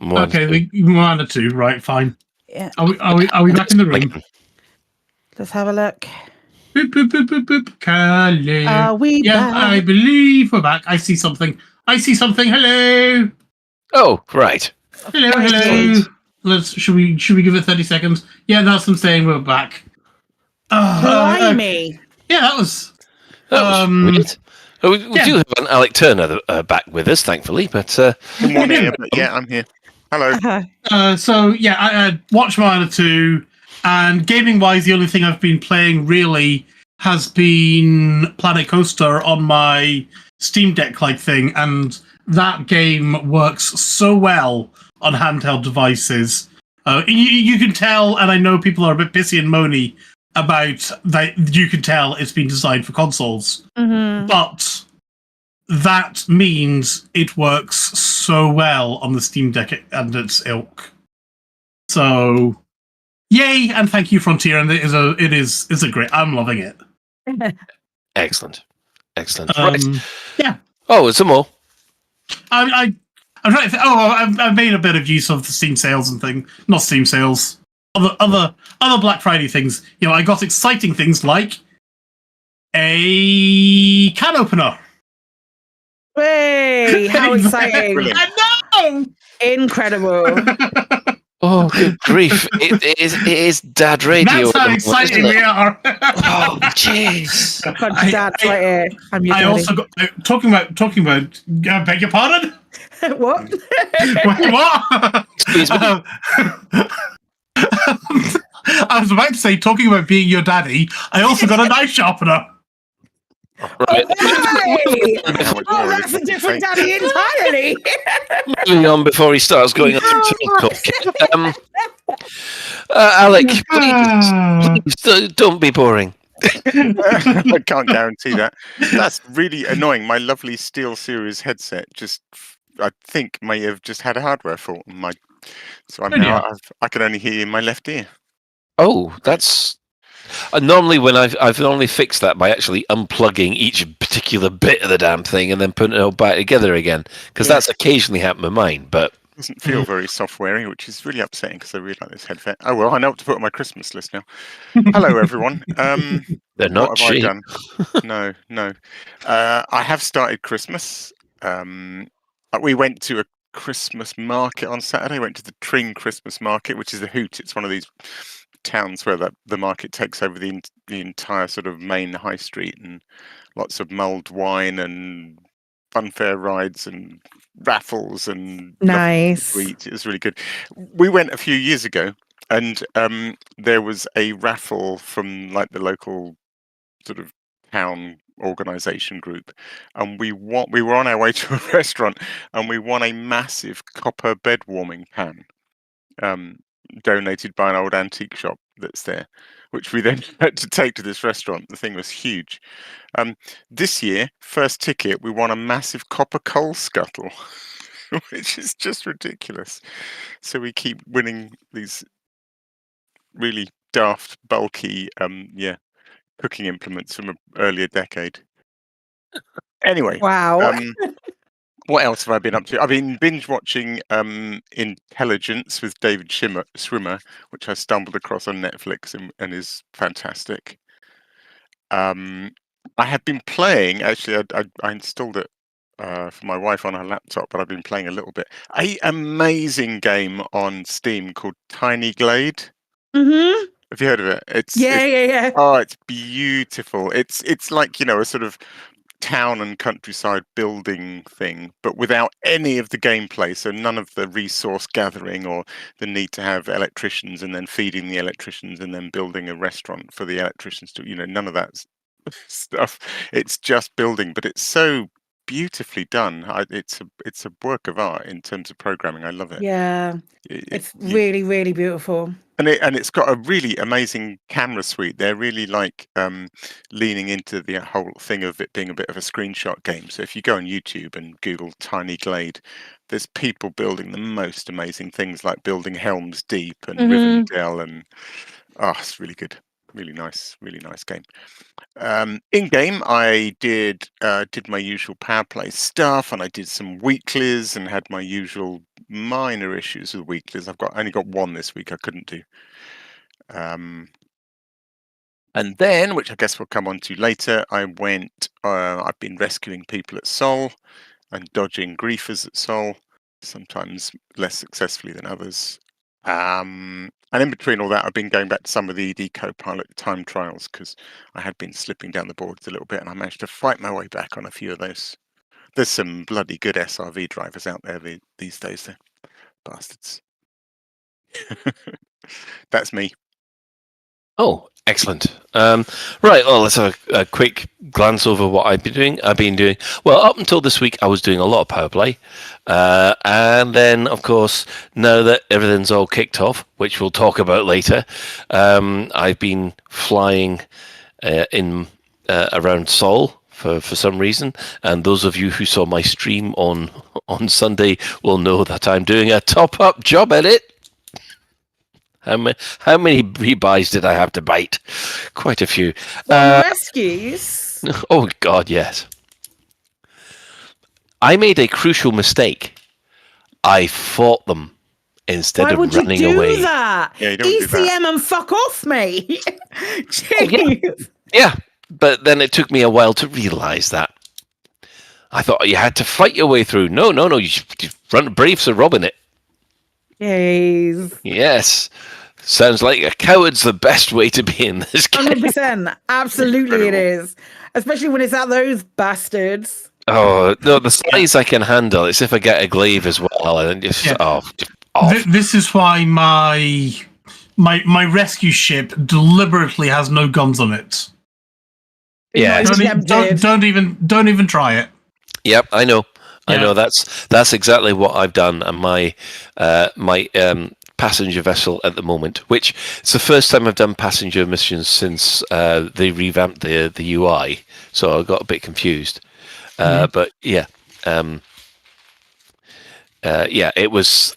Okay, the Moana 2, right, fine. Yeah. Are we back in the room? Let's have a look. Boop, boop, boop, boop, boop. Colin. Are we back? I believe we're back. I see something. Hello. Oh, right. Hello. Should we give it 30 seconds? Yeah, that's them saying we're back. Blimey. Yeah, that was weird. We do have an Alec Turner back with us, thankfully, but I'm on here, but yeah, I'm here. Hello. I watched Moana 2, and gaming-wise, the only thing I've been playing really has been Planet Coaster on my Steam Deck-like thing, and that game works so well on handheld devices. You can tell, and I know people are a bit pissy and moany about that. You can tell it's been designed for consoles, but that means it works so well on the Steam Deck and its ilk. So, yay and thank you, Frontier! And it is a great. I'm loving it. Excellent. Right. Yeah. Oh, some more. I'm trying to. I've made a bit of use of the Steam sales and thing. Not Steam sales. Other Black Friday things. I got exciting things like a can opener. Hey, how exciting! I know. Incredible. Oh, good grief! It is Dad Radio. That's how excited we are. Oh, jeez! Dad's right here. I'm your daddy. Also got talking about. Beg your pardon. What? What? Excuse me. I was about to say, talking about being your daddy, I also got a knife sharpener. Right. Oh, that's a different daddy entirely. Moving on before he starts going on to Alec, please don't be boring. I can't guarantee that. That's really annoying. My lovely SteelSeries headset I think may have just had a hardware fault. I can only hear you in my left ear. Oh, that's normally when I've normally fixed that by actually unplugging each particular bit of the damn thing and then putting it all back together again, because that's occasionally happened with mine. But it doesn't feel very softwarey, which is really upsetting because I really like this headset. Oh well, I know what to put on my Christmas list now. Hello, everyone. They're not what cheap. have I done? No. I have started Christmas. We went to a Christmas market on Saturday. Went to the Tring Christmas market, which is a hoot. It's one of these towns where the market takes over the entire sort of main high street, and lots of mulled wine and funfair rides and raffles and nice. It was really good. We went a few years ago, and there was a raffle from like the local sort of town organization group, and we were on our way to a restaurant, and we won a massive copper bed warming pan, donated by an old antique shop that's there, which we then had to take to this restaurant. The thing was huge. This year, first ticket, we won a massive copper coal scuttle, which is just ridiculous. So we keep winning these really daft, bulky, cooking implements from an earlier decade. Anyway, wow. What else have I been up to? I've been binge watching Intelligence with David Schwimmer, which I stumbled across on Netflix and is fantastic. I have been playing, actually, I installed it for my wife on her laptop, but I've been playing a little bit. An amazing game on Steam called Tiny Glade. Mm-hmm. Have you heard of it? Yeah. Oh, it's beautiful. It's like, a sort of town and countryside building thing, but without any of the gameplay. So none of the resource gathering or the need to have electricians and then feeding the electricians and then building a restaurant for the electricians to, none of that stuff. It's just building, but it's so beautifully done. It's a work of art in terms of programming. I love it. Yeah, it's really, really beautiful. And it's got a really amazing camera suite. They're really like leaning into the whole thing of it being a bit of a screenshot game. So if you go on YouTube and Google Tiny Glade, there's people building the most amazing things, like building Helm's Deep and Rivendell, and it's really good. Really nice game. In game, I did my usual power play stuff, and I did some weeklies and had my usual minor issues with weeklies. I've only got one this week I couldn't do. And then, which I guess we'll come on to later, I've been rescuing people at Sol and dodging griefers at Sol, sometimes less successfully than others. And in between all that, I've been going back to some of the ED Copilot time trials because I had been slipping down the boards a little bit, and I managed to fight my way back on a few of those. There's some bloody good SRV drivers out there these days, though. Bastards. That's me. Oh, excellent. Right, well, let's have a quick glance over what I've been doing. Well, up until this week, I was doing a lot of power play. And then, of course, now that everything's all kicked off, which we'll talk about later, I've been flying around Sol for some reason. And those of you who saw my stream on Sunday will know that I'm doing a top-up job edit. How many rebuys did I have to bite? Quite a few. Rescues? Oh, God, yes. I made a crucial mistake. I fought them instead of running away. Why would you do that? Yeah, you don't do that. ECM and fuck off, mate. Jeez. Yeah, but then it took me a while to realise that. I thought you had to fight your way through. No, you run briefs are robbing it. Jeez. Yes. Sounds like a coward's the best way to be in this game. 100%. Absolutely it is. Especially when it's at those bastards. Oh, no, the size I can handle. It's if I get a glaive as well. And just, off. This is why my rescue ship deliberately has no guns on it. Yeah. Don't even try it. Yep, I know. Yeah. I know that's exactly what I've done, and my passenger vessel at the moment, which it's the first time I've done passenger missions since they revamped the UI, so I got a bit confused. But yeah, it was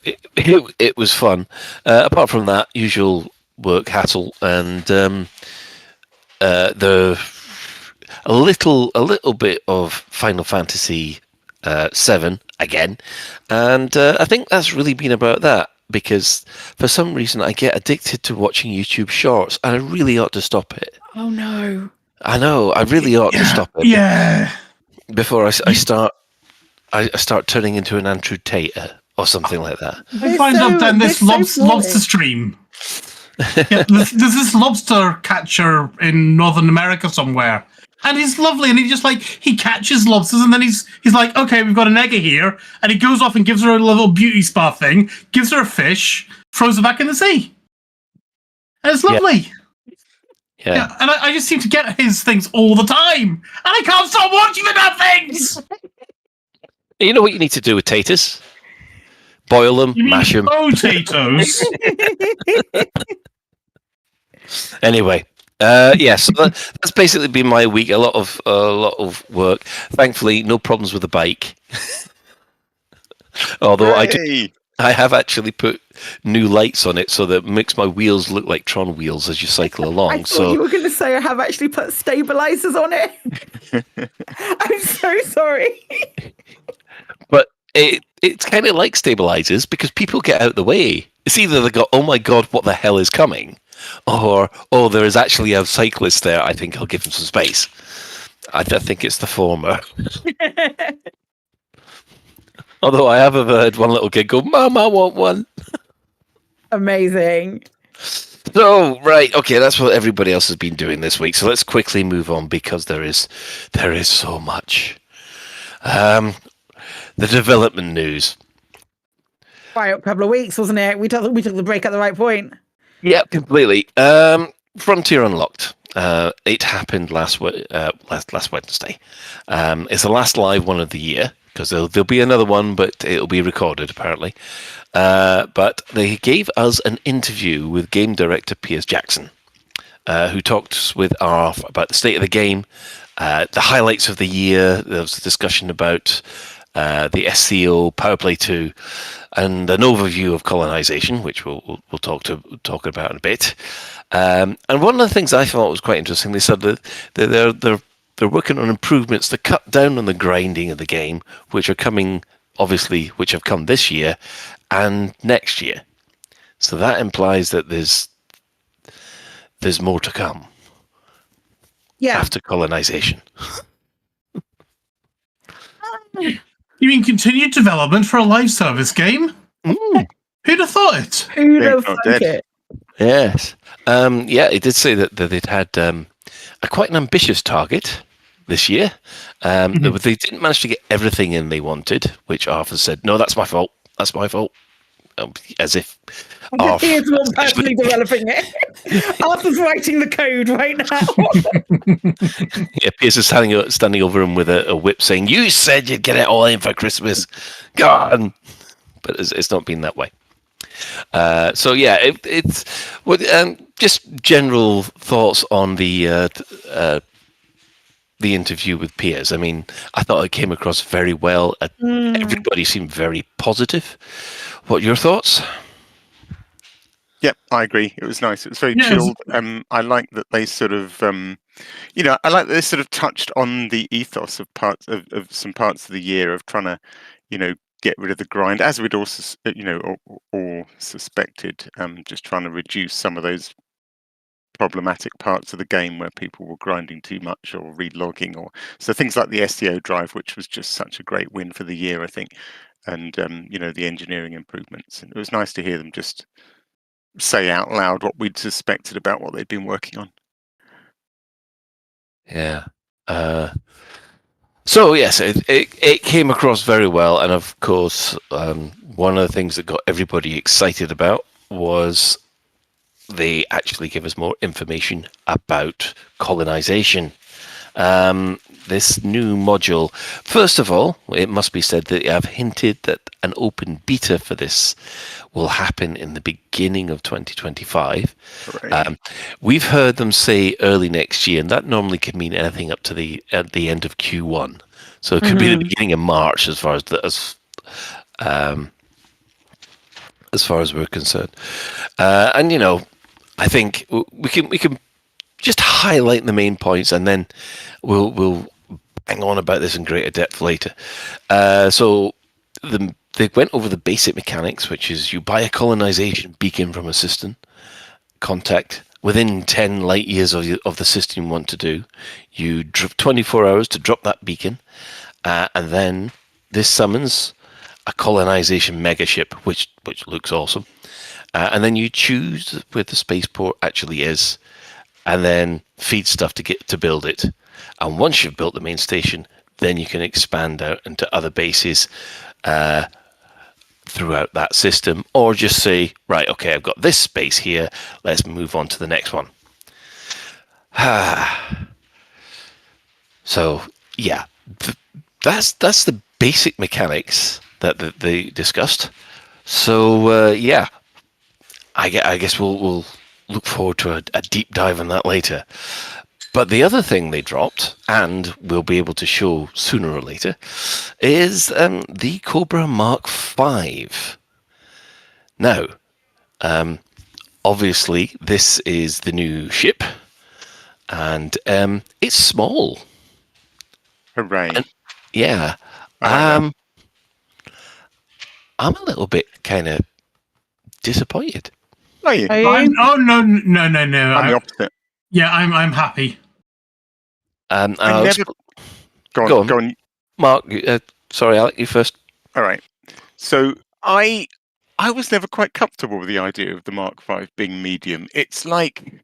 fun. Apart from that, usual work hassle and a little bit of Final Fantasy 7 again, and I think that's really been about that, because for some reason I get addicted to watching YouTube shorts and I really ought to stop it. Oh no. I know, I really ought to stop it. Yeah. Before I start turning into an Andrew Tater or something like that. I find out then this lobster stream. There's this lobster catcher in Northern America somewhere. And he's lovely, and he catches lobsters, and then he's like, okay, we've got an egger here, and he goes off and gives her a little beauty spa thing, gives her a fish, throws her back in the sea. And it's lovely. Yeah. And I just seem to get his things all the time, and I can't stop watching the damn things! You know what you need to do with taters? Boil them, mash them. Potatoes. Anyway. So that's basically been my week. A lot of work. Thankfully, no problems with the bike. Although I have actually put new lights on it so that it makes my wheels look like Tron wheels as you cycle along. I thought you were going to say I have actually put stabilizers on it. I'm so sorry. But it's kind of like stabilizers because people get out of the way. It's either they go, oh my God, what the hell is coming? Or, oh, there is actually a cyclist there. I think I'll give him some space. I think it's the former. Although I have heard one little kid go, Mum, I want one. Amazing. So, right, okay, that's what everybody else has been doing this week. So let's quickly move on because there is so much. The development news. Right, a couple of weeks, wasn't it? We took the break at the right point. Yeah, completely. Frontier Unlocked. It happened last Wednesday. It's the last live one of the year because there'll be another one, but it'll be recorded apparently. But they gave us an interview with game director Piers Jackson, who talked with Arf about the state of the game, the highlights of the year. There was a discussion about the SCO, Powerplay 2, and an overview of colonisation, which we'll talk about in a bit. And one of the things I thought was quite interesting, they said that they're working on improvements to cut down on the grinding of the game, which have come this year, and next year. So that implies that there's more to come Yeah. after colonisation. You mean continued development for a live service game? Mm. Who'd have thought it? Who'd Game's have not thunk dead. it? Yes. Yeah, it did say that they'd had quite an ambitious target this year. Mhm. They didn't manage to get everything in they wanted, which Arthur said, "No, that's my fault. That's my fault." As if Arthur He is more personally developing it. Arthur's writing the code right now. yeah, Pierce is standing over him with a whip, saying, "You said you'd get it all in for Christmas. Go on." But it's not been that way. So yeah, it's just general thoughts on the interview with Piers. I mean, I thought it came across very well. Everybody seemed very positive. What are your thoughts? Yep, I agree. It was nice. It was very Yeah, it was- chilled. I like that they sort of, I like that they sort of touched on the ethos of some parts of the year of trying to, get rid of the grind, as we'd also, all suspected. Just trying to reduce some of those problematic parts of the game where people were grinding too much or relogging, or so things like the SEO drive, which was just such a great win for the year, I think, and the engineering improvements. And it was nice to hear them just say out loud what we'd suspected about what they'd been working on. Yeah. So yes, it came across very well, and of course, one of the things that got everybody excited about was they actually give us more information about colonization. This new module. First of all, it must be said that I've hinted that an open beta for this will happen in the beginning of 2025. Right. We've heard them say early next year, and that normally can mean anything up to at the end of Q1. So it could be the beginning of March, as far as we're concerned. And I think we can just highlight the main points, and then we'll hang on about this in greater depth later. So they went over the basic mechanics, which is you buy a colonization beacon from a system contact within 10 light years of the system you want to do. You drop 24 hours to drop that beacon, and then this summons a colonization megaship, which looks awesome. And then you choose where the spaceport actually is, and then feed stuff to build it. And once you've built the main station, then you can expand out into other bases throughout that system, or just say, right, okay, I've got this space here, let's move on to the next one. So yeah, that's the basic mechanics that they discussed. So yeah, I guess we'll look forward to a deep dive on that later. But the other thing they dropped, and we'll be able to show sooner or later, is the Cobra Mark V. Now, obviously, this is the new ship, and it's small. Hooray. Yeah. I like I'm a little bit kind of disappointed. that. Are you? Are you? no. I'm the opposite. Yeah, I'm happy. I never. Go on. Mark, sorry, Alec, you first. All right. So I was never quite comfortable with the idea of the Mark V being medium. It's like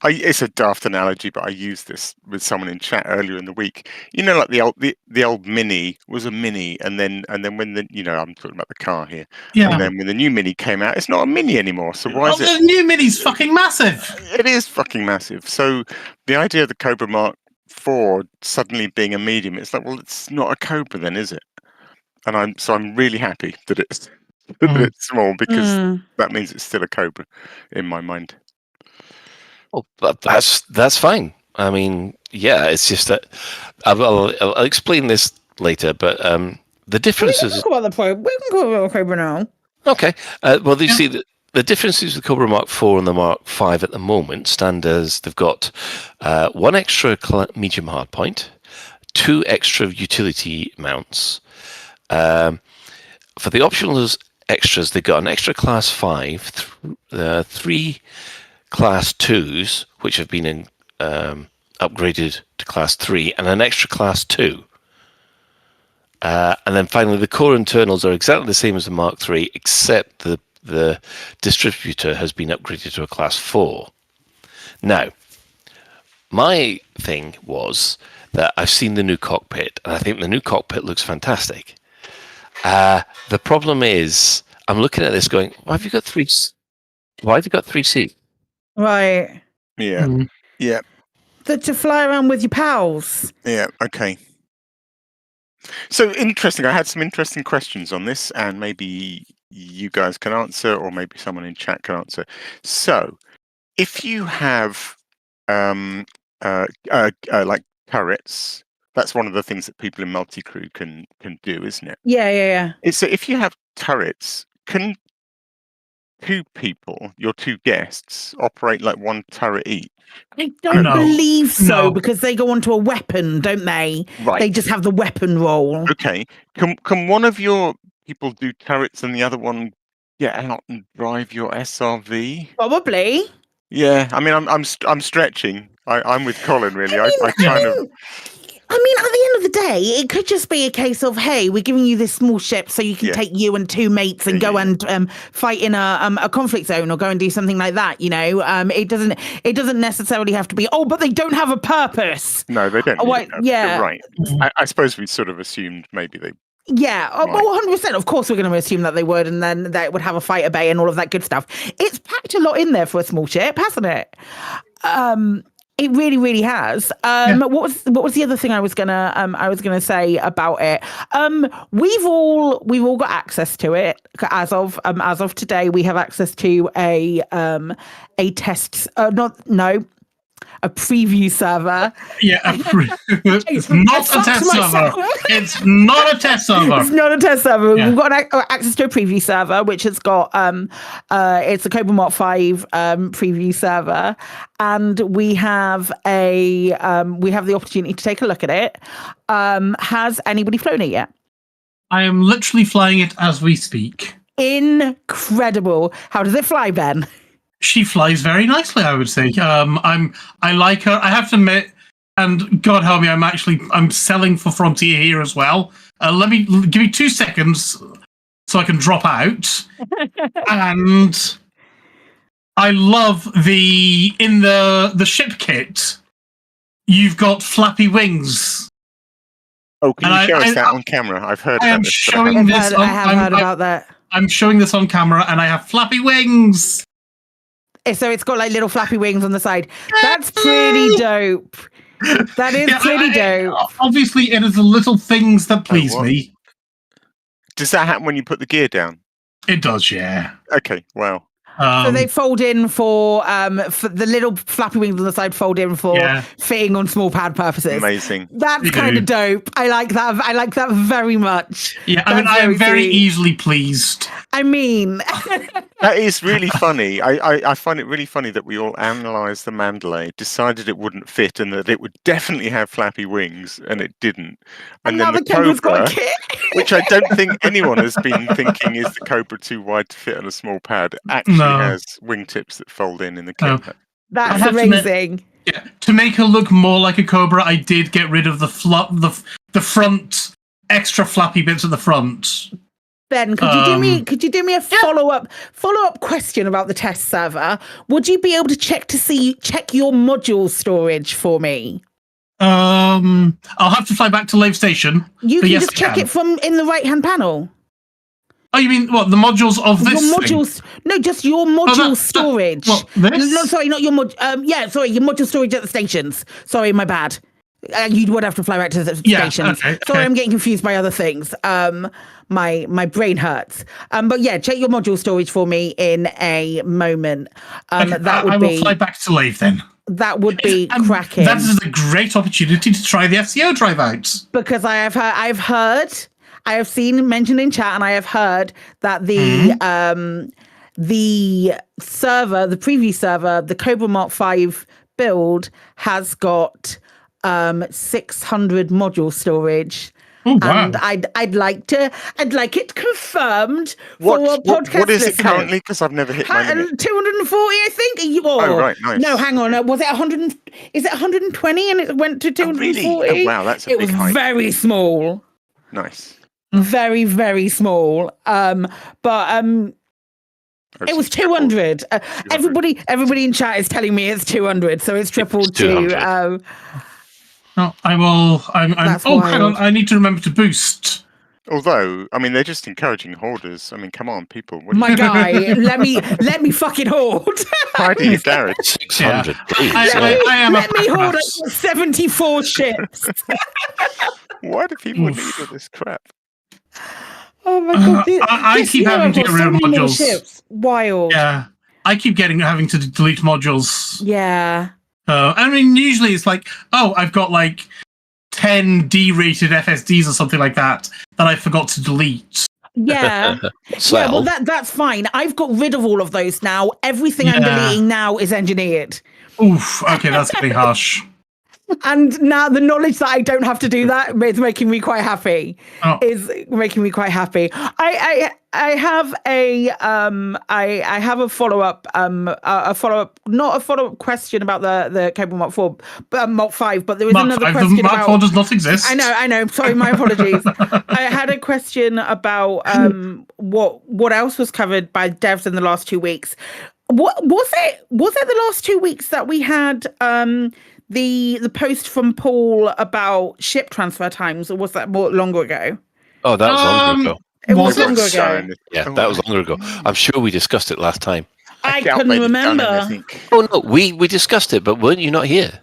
it's a daft analogy, but I used this with someone in chat earlier in the week. Like the old Mini was a Mini, and then when I'm talking about the car here. Yeah. And then when the new Mini came out, it's not a Mini anymore. So why is it? The new Mini's fucking massive. It is fucking massive. So the idea of the Cobra Mark IV suddenly being a medium, it's like, well, it's not a Cobra then, is it? And I'm really happy that it's small, because that means it's still a Cobra in my mind. Oh, that's fine. I mean, yeah, it's just that I'll explain this later, but the difference is. We can talk about the Cobra now. Okay. Well, you see, the differences with the Cobra Mark IV and the Mark V at the moment stand as they've got one extra medium hardpoint, 2 extra utility mounts. For the optional extras. They got an extra class 5, 3 class 2s, which have been upgraded to class 3, and an extra class 2. And then finally, the core internals are exactly the same as the Mark III, except the distributor has been upgraded to a class 4. Now, my thing was that I've seen the new cockpit, and I think the new cockpit looks fantastic. The problem is, I'm looking at this going, why have you got 3 seats? Right. Yeah. Mm. Yeah. To fly around with your pals. Yeah. Okay. So interesting. I had some interesting questions on this, and maybe you guys can answer, or maybe someone in chat can answer. So, if you have like turrets, that's one of the things that people in multi-crew can do, isn't it? Yeah. So if you have turrets, can 2 people, your 2 guests, operate like 1 turret each? I don't No. believe so, No. because they go onto a weapon, don't they? Right. They just have the weapon roll. Okay. Can one of your people do turrets and the other one get out and drive your SRV? Probably. Yeah. I mean, I'm stretching. I'm with Colin, really. I mean, at the end of the day, it could just be a case of, hey, we're giving you this small ship so you can take you and 2 mates and go and fight in a conflict zone, or go and do something like that. You know, it doesn't necessarily have to be. Oh, but they don't have a purpose. No, they don't. Yeah. You're right. I suppose we sort of assumed maybe they. Yeah, well, 100%. Of course, we're going to assume that they would, and then they would have a fighter bay and all of that good stuff. It's packed a lot in there for a small ship, hasn't it? It really, really has. What was the other thing I was gonna say about it? We've all got access to it as of today. We have access to a test. A preview server. Yeah, it's not a test server. It's not a test server. It's not a test server. Yeah. We've got access to a preview server, which has got it's a Cobra Mark 5 preview server, and we have the opportunity to take a look at it. Has anybody flown it yet? I am literally flying it as we speak. Incredible. How does it fly, Ben? She flies very nicely, I would say. I like her. I have to admit, and God help me, I'm selling for Frontier here as well. Give me 2 seconds so I can drop out. And I love in the ship kit, you've got flappy wings. Oh, can you show us that on camera? I've heard. I have heard about that. I'm showing this on camera, and I have flappy wings. So it's got like little flappy wings on the side. That's pretty dope. That is pretty dope. Obviously, it is the little things that please me. Does that happen when you put the gear down? It does, yeah. Okay, wow. So they fold in for the little flappy wings on the side, fold in for fitting on small pad purposes. Amazing. That's kind of dope. I like that. I like that very much. Yeah, I mean, I am very easily pleased. I mean, that is really funny. I find it really funny that we all analysed the Mandalay, decided it wouldn't fit, and that it would definitely have flappy wings, and it didn't. And then the Cobra, which I don't think anyone has been thinking is the Cobra too wide to fit on a small pad, actually has wingtips that fold in the kit. That's amazing. To make her look more like a Cobra, I did get rid of the front extra flappy bits at the front. Ben, could you do me a follow up question about the test server? Would you be able to check your module storage for me? I'll have to fly back to Lave Station. You can just check it from in the right hand panel. Oh, you mean what? The modules of this your modules? Thing? No, just your module storage. This? No, sorry, not your mod. Your module storage at the stations. Sorry, my bad. You would have to fly back to the stations. Okay. Sorry, I'm getting confused by other things. My brain hurts. But yeah, check your module storage for me in a moment. I will fly back to Lave then. That would be cracking. That is a great opportunity to try the FCO drive out. Because I have seen mentioned in chat, and I have heard that the server, the preview server, the Cobra Mark 5 build has got 600 module storage. Oh, wow. And I'd like it confirmed for What podcast what is it listeners. currently? Because I've never hit my limit. 240, I think. Oh, right, nice. No, hang on. Was it 100? Is it 120 and it went to 240? Oh, really? Oh, wow, that's a it big was hike. very small. Nice. Very, very small. But it was 200. Everybody in chat is telling me it's 200, so it's tripled to. No, I will. That's oh, hang on. wild. I need to remember to boost. Although, I mean, they're just encouraging hoarders. I mean, come on, people. What My guy, let me fucking hoard. pride in your garage. 600, please. I am Let me hoard a 74 ships. Why do people need all this crap? Oh my god! I this keep year having I've to got get rid of so many more modules. ships. Wild. Yeah, I keep having to delete modules. Yeah. I mean, usually it's like, oh, I've got like 10 D-rated FSDs or something like that I forgot to delete. Yeah. Yeah, well, that's fine. I've got rid of all of those now. Everything I'm deleting now is engineered. Oof. Okay, that's getting harsh. And now the knowledge that I don't have to do that is making me quite happy. Oh. Is making me quite happy. I have I have a follow-up not a follow-up question about the Cobra Mark 4 Mark 5, but there was another question the Mark about 4 does not exist. I know. Sorry, my apologies. I had a question about what else was covered by devs in the last 2 weeks. What was it the last 2 weeks that we had the post from Paul about ship transfer times, or was that more longer ago? Oh, that was longer ago. It was longer ago. Yeah, that was longer ago. I'm sure we discussed it last time. I doubt couldn't they'd have done remember. anything. Oh no, we discussed it, but weren't you not here?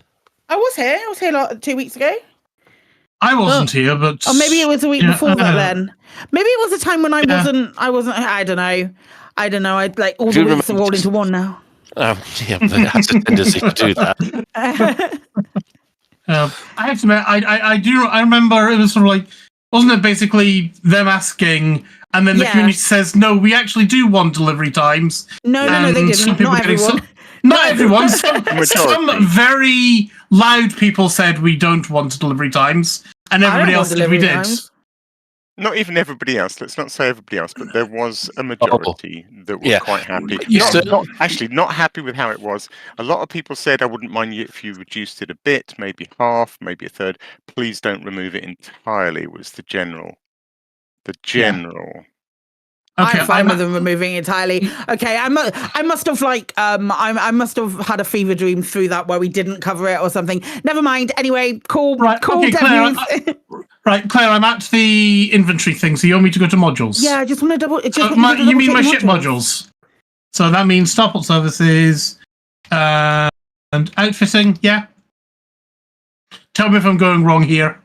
I was here like 2 weeks ago. I wasn't here, but Or maybe it was a week before that then. Maybe it was a time when I wasn't I don't know. I'd like all the weeks are rolled into one now. Yeah, but it has a tendency to do that. I have to admit, I remember it was sort of like, wasn't it basically them asking, and then the community says, no, we actually do want delivery times. No, they didn't. Some people Not everyone. Not everyone. Some very loud people said we don't want delivery times, and everybody else said we did. Times. Not even everybody else. Let's not say everybody else, but there was a majority that were quite happy. Not happy with how it was. A lot of people said, I wouldn't mind you if you reduced it a bit, maybe half, maybe a third. Please don't remove it entirely, was the general. Okay, I'm fine with them removing it entirely. Okay, I must have I must have had a fever dream through that where we didn't cover it or something. Never mind. Anyway, cool. Right, okay, Claire, Claire, I'm at the inventory thing, so you want me to go to modules? Yeah, I just want to double. You mean my ship modules? So that means starport services and outfitting. Yeah. Tell me if I'm going wrong here.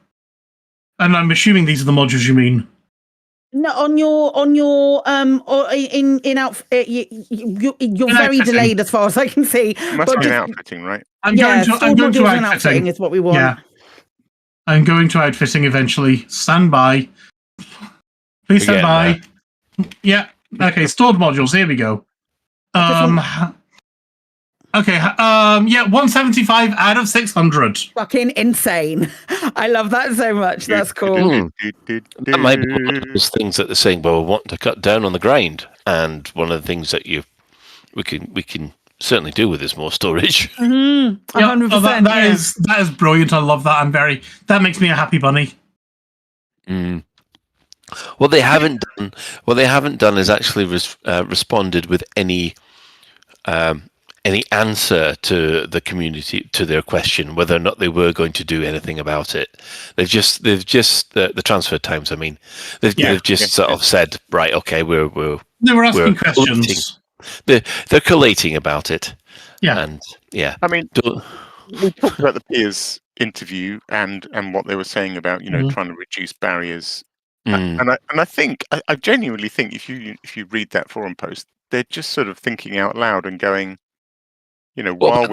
And I'm assuming these are the modules you mean. No, on your or in outfit, you're very delayed as far as I can see. Must be an outfitting, right? I'm going to outfitting. Is what we want. Yeah, I'm going to outfitting eventually. Stand by. Please stand by. Yeah. Okay. Stored modules. Here we go. Okay. Yeah. 175 out of 600. Fucking insane. I love that so much. That's cool. That might be one of those things that they're saying, well, we want to cut down on the grind, and one of the things that we can certainly do with is more storage. 100%. That is brilliant. I love that. That makes me a happy bunny. What they haven't done is actually responded with any answer to the community, to their question whether or not they were going to do anything about it. They've just the transfer times. I mean, they've just sort of said, right, okay, they were asking questions. They're collating about it. Yeah, and yeah. I mean, we talked about the peers interview and what they were saying about trying to reduce barriers. And I genuinely think if you read that forum post, they're just sort of thinking out loud and going, while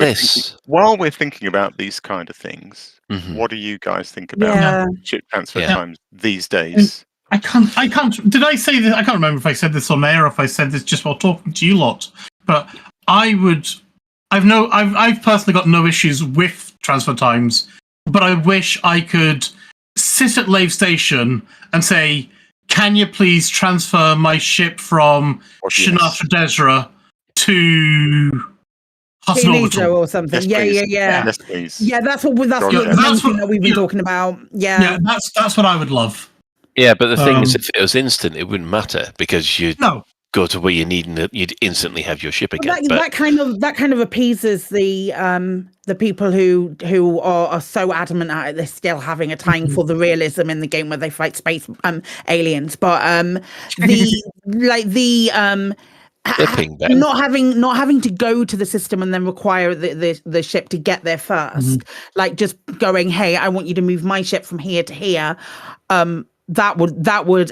we're thinking about these kind of things, what do you guys think about ship transfer times these days? I can't. Did I say this? I can't remember if I said this on air or if I said this just while talking to you lot. But I've personally got no issues with transfer times, but I wish I could sit at Lave Station and say, "Can you please transfer my ship from Shinatra Desra to Hudson Orbital or something?" Yes, Yeah. Yes, please. Yeah, that's the that's main thing what- that we've been talking about. Yeah, that's what I would love. Yeah, but the thing is, if it was instant, it wouldn't matter because you'd go to where you need and you'd instantly have your ship again. That kind of appeases the people who are so adamant at it. They're still having a time for the realism in the game where they fight space aliens, but not having to go to the system and then require the ship to get there first, like just going, "Hey, I want you to move my ship from here to here." That would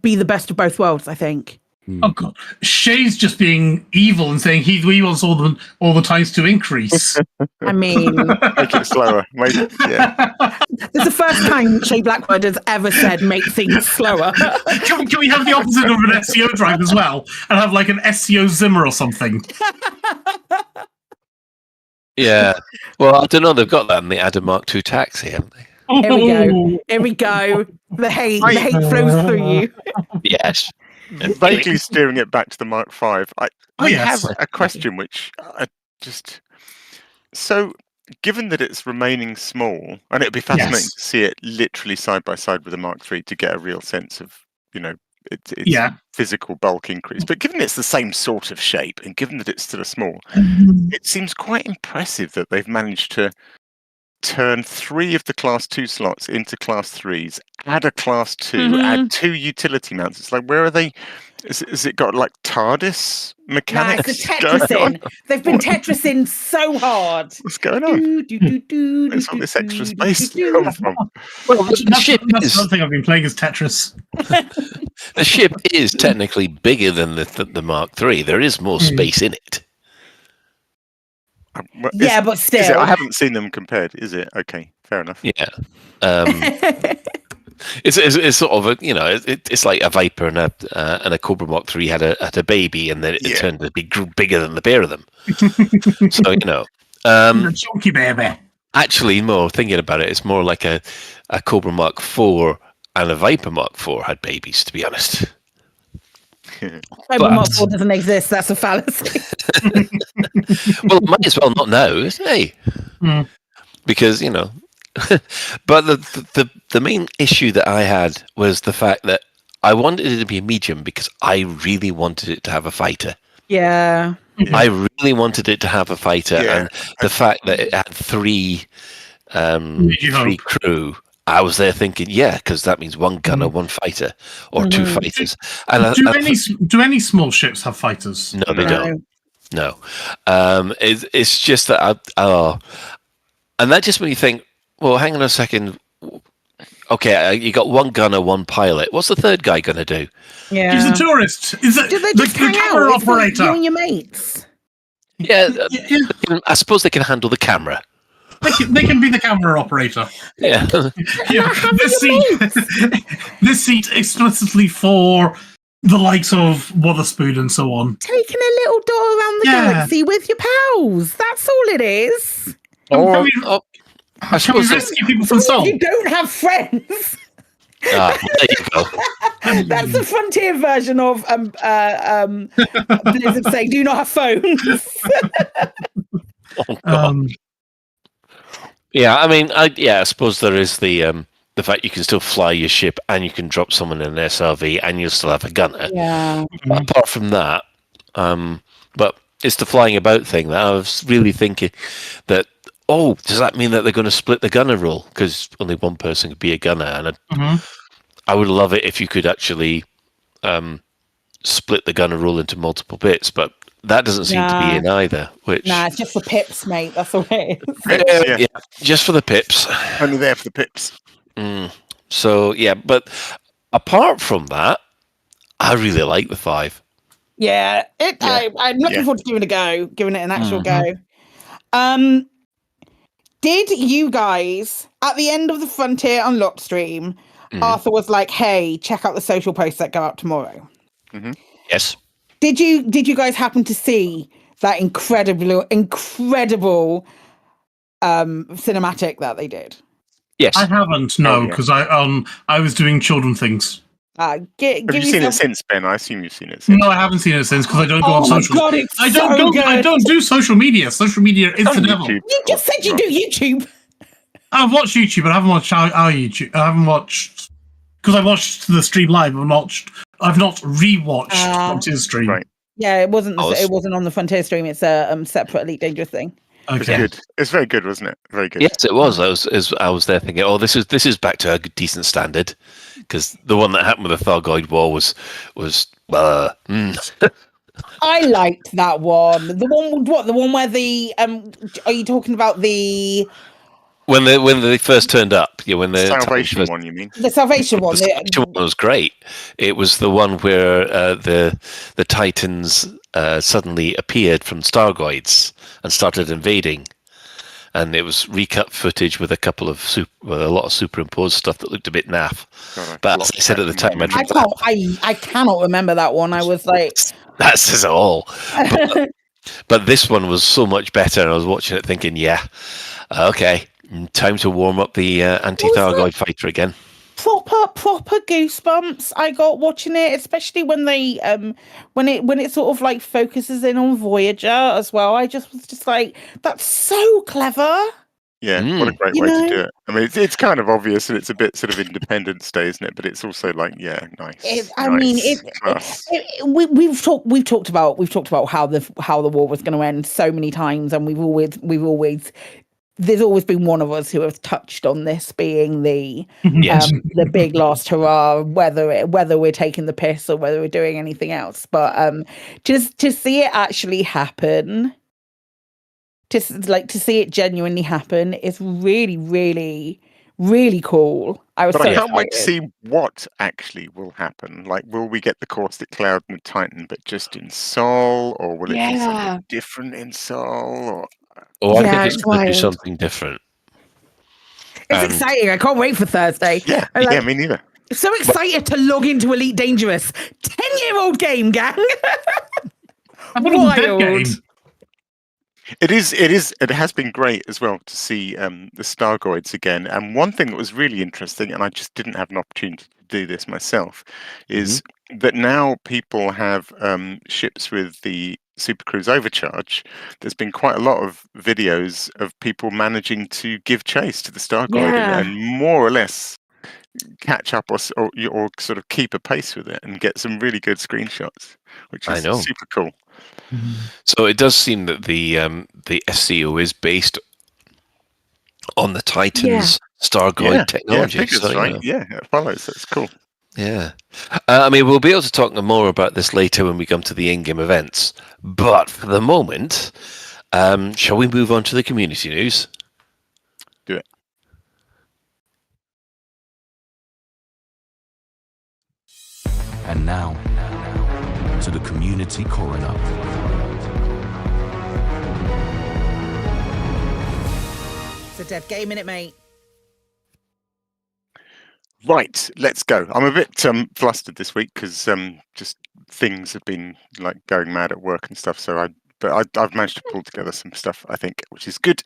be the best of both worlds, I think. Oh god, Shay's just being evil and saying he wants all the times to increase. I mean, make it slower. Yeah. It's the first time Shay Blackwood has ever said make things slower. Can we have the opposite of an SEO drive as well, and have like an SEO Zimmer or something? Yeah. Well, I don't know. They've got that in the Adam Mark II taxi, haven't they? Here we go. The hate flows through you. Yes. Vaguely steering it back to the Mark V. I Yes. have a question which I just... So, given that it's remaining small, and it'd be fascinating to see it literally side by side with the Mark III to get a real sense of, its physical bulk increase. But given it's the same sort of shape, and given that it's still a small, it seems quite impressive that they've managed to turn 3 of the Class 2 slots into Class 3s, add a Class 2, add 2 utility mounts. It's like, where are they? Has it got like TARDIS mechanics? It's the Tetrising. They've been Tetrising so hard. What's going on? Where's all this extra space come from? Well, the ship that's is one thing I've been playing is Tetris. the ship is technically bigger than the Mark III. There is more space in it. But still, I haven't seen them compared. Is it okay? Fair enough. Yeah, it's sort of it's like a Viper and a Cobra Mark III had a baby, and then it turned to be bigger than the pair of them. So Chunky baby. actually, more thinking about it, it's more like a Cobra Mark IV and a Viper Mark IV had babies. To be honest. Cobra Mark IV doesn't exist. That's a fallacy. Well, it might as well not now, isn't it? Because but the main issue that I had was the fact that I wanted it to be a medium because I really wanted it to have a fighter. Yeah. I really wanted it to have a fighter, and the fact that it had 3 crew. I was there thinking, because that means 1 gunner, 1 fighter, or 2 fighters. And do any small ships have fighters? No, they don't. No, it's just that and that just when you think, well, hang on a second. Okay, you got 1 gunner, 1 pilot. What's the third guy going to do? Yeah, he's a tourist. Is it do they just the camera operator? You and your mates. Yeah, I suppose they can handle the camera. They can be the camera operator. Yeah. This seat explicitly for the likes of Wotherspoon and so on. Taking a little door around the galaxy with your pals. That's all it is. I suppose can we rescue people from Sol? You don't have friends. There you go. That's the frontier version of Blizzard saying, "Do not have phones." Oh, God. Yeah, I mean, I suppose there is the fact you can still fly your ship and you can drop someone in an SRV and you'll still have a gunner. Yeah. Apart from that, but it's the flying about thing that I was really thinking that, does that mean that they're going to split the gunner role? Because only one person could be a gunner. And I would love it if you could actually split the gunner role into multiple bits, but that doesn't seem to be in either. It's just for pips, mate. That's all it is. Yeah, just for the pips. Only there for the pips. So, but apart from that, I really like the 5. Yeah, I'm looking forward to giving it an actual go. Did you guys, at the end of the Frontier Unlocked stream, Arthur was like, "Hey, check out the social posts that go out tomorrow"? Yes. Did you guys happen to see that incredible cinematic that they did? Yes. I haven't, no, Oh, yeah. because I was doing children things. Give Have you seen it yourself- since, Ben? I assume you've seen it since. No, I haven't seen it since because I don't go on Oh my social. god, it's I don't so go. good. I don't do social media. Social media is On the devil. YouTube. You just said you Right. do YouTube. I've watched YouTube, but I haven't watched our YouTube. I haven't watched because I watched the stream live. I've not rewatched Frontier stream. Right. Yeah, it wasn't. Oh, It wasn't on the Frontier stream. It's a separate Elite Dangerous thing. It's Okay. good. It's very good, wasn't it? Very good. Yes, it was. I was there thinking, oh, this is back to a good, decent standard, because the one that happened with the Thargoid War was I liked that one. The one, what? The one where the Are you talking about the when they first turned up. Yeah, when the Salvation first, one, you mean? Salvation one? The Salvation one was great. It was the one where the Titans suddenly appeared from Stargoids and started invading, and it was recut footage with a lot of superimposed stuff that looked a bit naff. God, But as I said at the time, I cannot remember that one. I was like, that says it all. But this one was so much better, and I was watching it thinking, yeah, okay, time to warm up the anti-Thargoid fighter again. proper goosebumps I got watching it, especially when they when it sort of like focuses in on Voyager as well. I just was just like, that's so clever. Yeah, what a great You way know? to do it. I mean, it's kind of obvious, and it's a bit sort of Independence Day, isn't it? But it's also like, yeah, nice. We've talked about how the war was going to end so many times, and there's always been one of us who has touched on this being the Yes. the big last hurrah, whether we're taking the piss or whether we're doing anything else. But just to see it actually happen, to see it genuinely happen is really, really, really cool. I was But so I can't wait to excited. see what actually will happen. Like, will we get the Caustic Cloud and the Titan, but just in Sol, or will it be something different in Sol? Or I Yeah, think it's it's going to do wild. something different. It's exciting. I can't wait for Thursday. yeah, I'm yeah, like, me neither. so excited to log into Elite Dangerous. 10-year-old game, gang. I thought it was a dead Wild. game. It is. It has been great as well to see the Stargoids again. And one thing that was really interesting, and I just didn't have an opportunity to do this myself, is that now people have ships with the Super Cruise Overcharge. There's been quite a lot of videos of people managing to give chase to the Stargoid and more or less catch up or sort of keep a pace with it and get some really good screenshots, which is super cool. So it does seem that the SCO is based on the Titan's Stargoid technology. Yeah, figures, right? Yeah, it follows. That's cool. Yeah. I mean, we'll be able to talk more about this later when we come to the in-game events. But for the moment, shall we move on to the community news? Do it. And now, to the community coroner. It's a dead game, innit, mate? Right, let's go. I'm a bit flustered this week because just things have been like going mad at work and stuff. So I've managed to pull together some stuff, I think, which is good.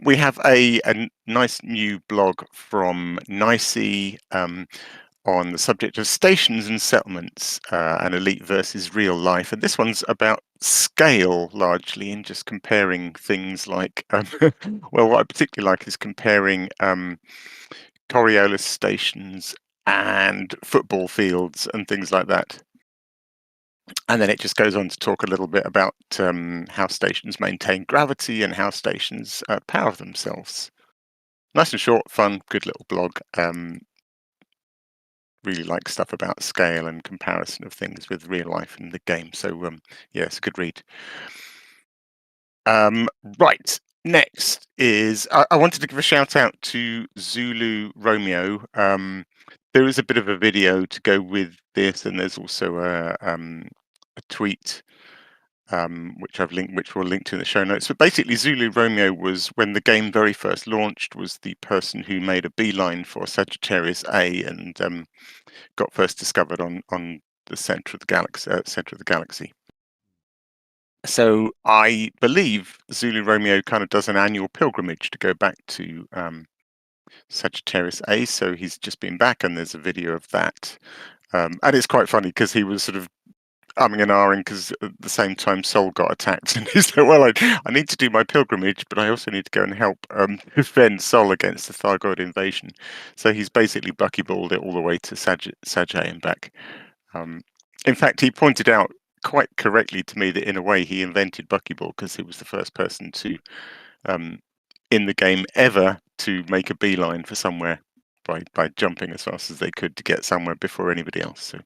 We have a nice new blog from Nicey on the subject of stations and settlements and elite versus real life. And this one's about scale largely, and just comparing things like, well, what I particularly like is comparing Coriolis stations and football fields and things like that. And then it just goes on to talk a little bit about how stations maintain gravity and how stations power themselves. Nice and short, fun, good little blog. Really like stuff about scale and comparison of things with real life in the game. So yeah, it's a good read. Right. Next is I wanted to give a shout out to Zulu Romeo. There is a bit of a video to go with this, and there's also a tweet which we'll link to in the show notes. But basically, Zulu Romeo was, when the game very first launched, was the person who made a beeline for Sagittarius A and got first discovered on the center of the galaxy. So I believe Zulu Romeo kind of does an annual pilgrimage to go back to Sagittarius A. So he's just been back, and there's a video of that. And it's quite funny because he was sort of umming and ahhing because at the same time Sol got attacked, and he's like, "Well, I need to do my pilgrimage, but I also need to go and help defend Sol against the Thargoid invasion." So he's basically buckyballed it all the way to Sag and back. In fact, he pointed out quite correctly to me that in a way he invented buckyball because he was the first person to in the game ever to make a beeline for somewhere by jumping as fast as they could to get somewhere before anybody else. So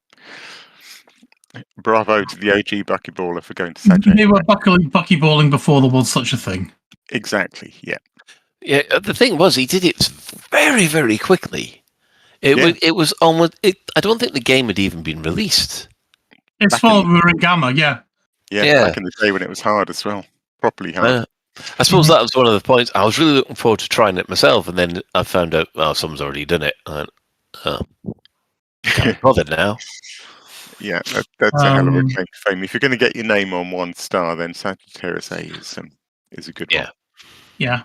bravo to the OG buckyballer for going to Sajay. They were buckyballing before there was such a thing. Exactly, yeah. Yeah, the thing was, he did it very, very quickly. It was almost. I don't think the game had even been released. It's for Gamma, yeah. Yeah, back in the day when it was hard as well. Properly hard. I suppose that was one of the points. I was really looking forward to trying it myself, and then I found out, well, someone's already done it. I went, oh, can't be bothered now. Yeah, that's a hell of a claim to fame. If you're going to get your name on 1 star, then Sagittarius A is a good one. Yeah.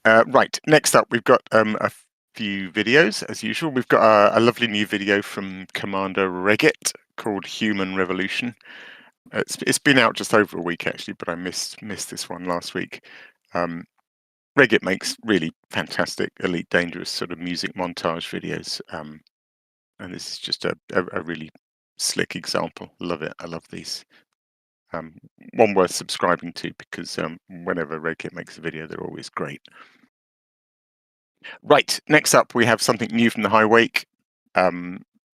Right, next up, we've got a few videos, as usual. We've got a lovely new video from Commander Regget called Human Revolution. It's been out just over a week, actually, but I missed this one last week. Regget makes really fantastic Elite Dangerous sort of music montage videos. And this is just a really slick example. Love it. I love these. One worth subscribing to because whenever Regget makes a video, they're always great. Right, next up we have something new from the High Wake,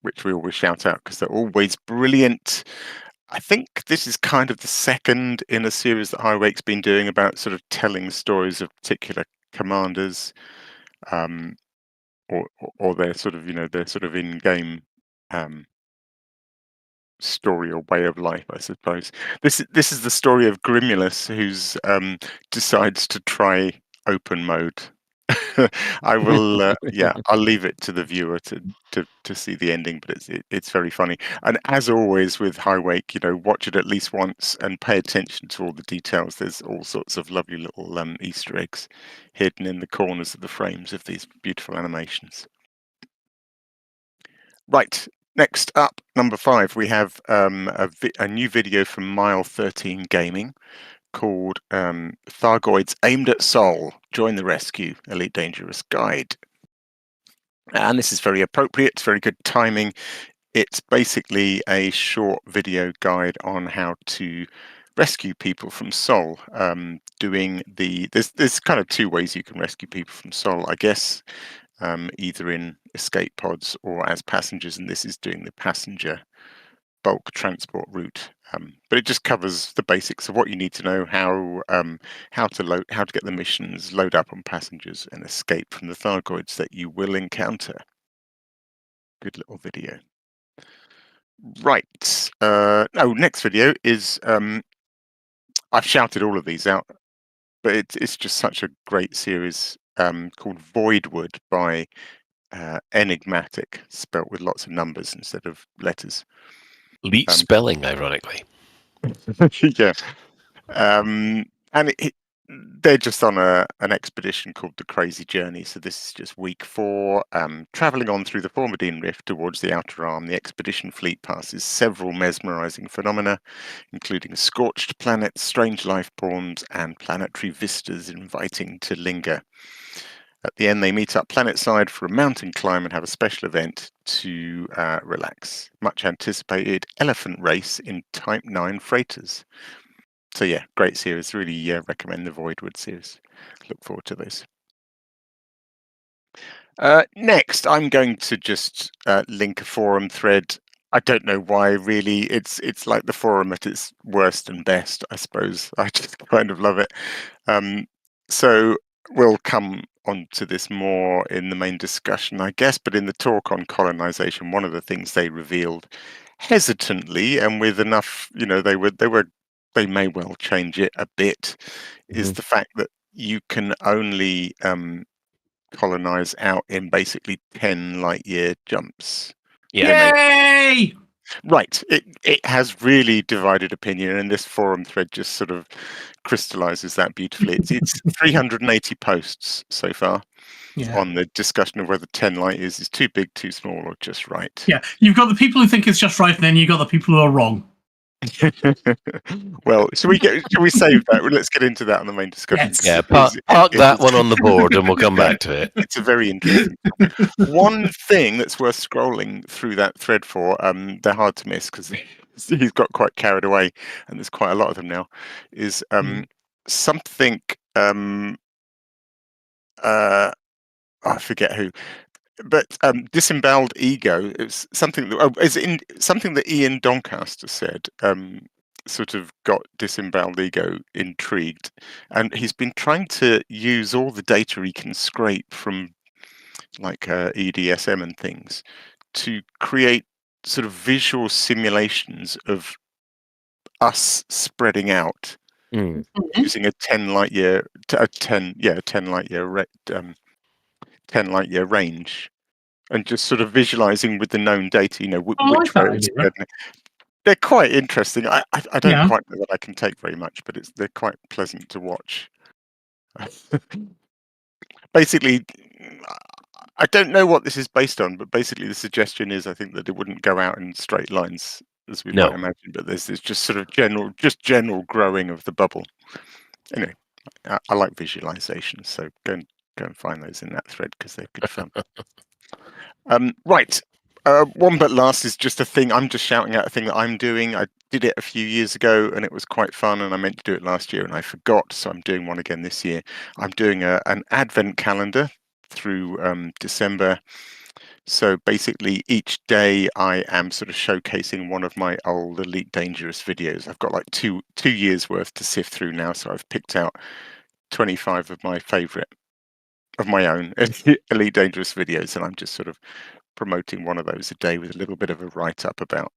which we always shout out because they're always brilliant. I think this is kind of the second in a series that High Wake's been doing about sort of telling stories of particular commanders. Or their sort of their sort of in-game story or way of life, I suppose. This is the story of Grimulus, who's decides to try open mode. I will, I'll leave it to the viewer to see the ending, but it's very funny. And as always with High Wake, watch it at least once and pay attention to all the details. There's all sorts of lovely little Easter eggs hidden in the corners of the frames of these beautiful animations. Right, next up, number 5, we have a new video from Mile 13 Gaming called Thargoids Aimed at Sol, Join the Rescue, Elite Dangerous Guide. And this is very appropriate, it's very good timing. It's basically a short video guide on how to rescue people from Sol. There's kind of 2 ways you can rescue people from Sol, I guess. Either in escape pods or as passengers, and this is doing the passenger bulk transport route. But it just covers the basics of what you need to know, how to get the missions, load up on passengers, and escape from the Thargoids that you will encounter. Good little video. Right. Next video is I've shouted all of these out, but it's just such a great series called Voidwood by Enigmatic, spelt with lots of numbers instead of letters. Elite spelling, ironically. Yeah. And they're just on an expedition called the Crazy Journey. So this is just week 4. Traveling on through the Formidine Rift towards the Outer Arm, the expedition fleet passes several mesmerizing phenomena, including scorched planets, strange life forms, and planetary vistas inviting to linger. At the end, they meet up planetside for a mountain climb and have a special event to relax. Much anticipated elephant race in Type 9 freighters. So yeah, great series. Really recommend the Voidwood series. Look forward to this. Next, I'm going to just link a forum thread. I don't know why, really. It's like the forum at its worst and best, I suppose. I just kind of love it. So we'll come on to this more in the main discussion, I guess. But in the talk on colonisation, one of the things they revealed hesitantly and with enough, they may well change it a bit, is the fact that you can only colonize out in basically 10 light year jumps. Yeah. Yay! Right. It has really divided opinion, and this forum thread just sort of crystallizes that beautifully. It's 380 posts so far Yeah. on the discussion of whether 10 light years is too big, too small, or just right. Yeah. You've got the people who think it's just right, and then you've got the people who are wrong. Well, should we save that? Well, let's get into that on the main discussion. Yes. Yeah, park that one on the board and we'll come back to it. It's a very interesting topic. One thing that's worth scrolling through that thread for, they're hard to miss because he's got quite carried away, and there's quite a lot of them now, is something, I forget who, but disemboweled ego is something that something that Ian Doncaster said. Sort of got disemboweled ego intrigued, and he's been trying to use all the data he can scrape from like EDSM and things to create sort of visual simulations of us spreading out using a 10 light year 10 light year 10 light year range, and just sort of visualizing with the known data, which way it's spreading. They're quite interesting. I don't quite know that I can take very much, but they're quite pleasant to watch. Basically, I don't know what this is based on, but basically the suggestion is, I think, that it wouldn't go out in straight lines as we might imagine, but there's just sort of general growing of the bubble. Anyway, I like visualizations, so go and find those in that thread because they're good fun. Right. One but last is just a thing. I'm just shouting out a thing that I'm doing. I did it a few years ago and it was quite fun, and I meant to do it last year and I forgot, so I'm doing one again this year. I'm doing an advent calendar through December. So basically each day I am sort of showcasing one of my old Elite Dangerous videos. I've got like two years worth to sift through now, so I've picked out 25 of my favorite of my own Elite Dangerous videos, and I'm just sort of promoting one of those a day with a little bit of a write-up about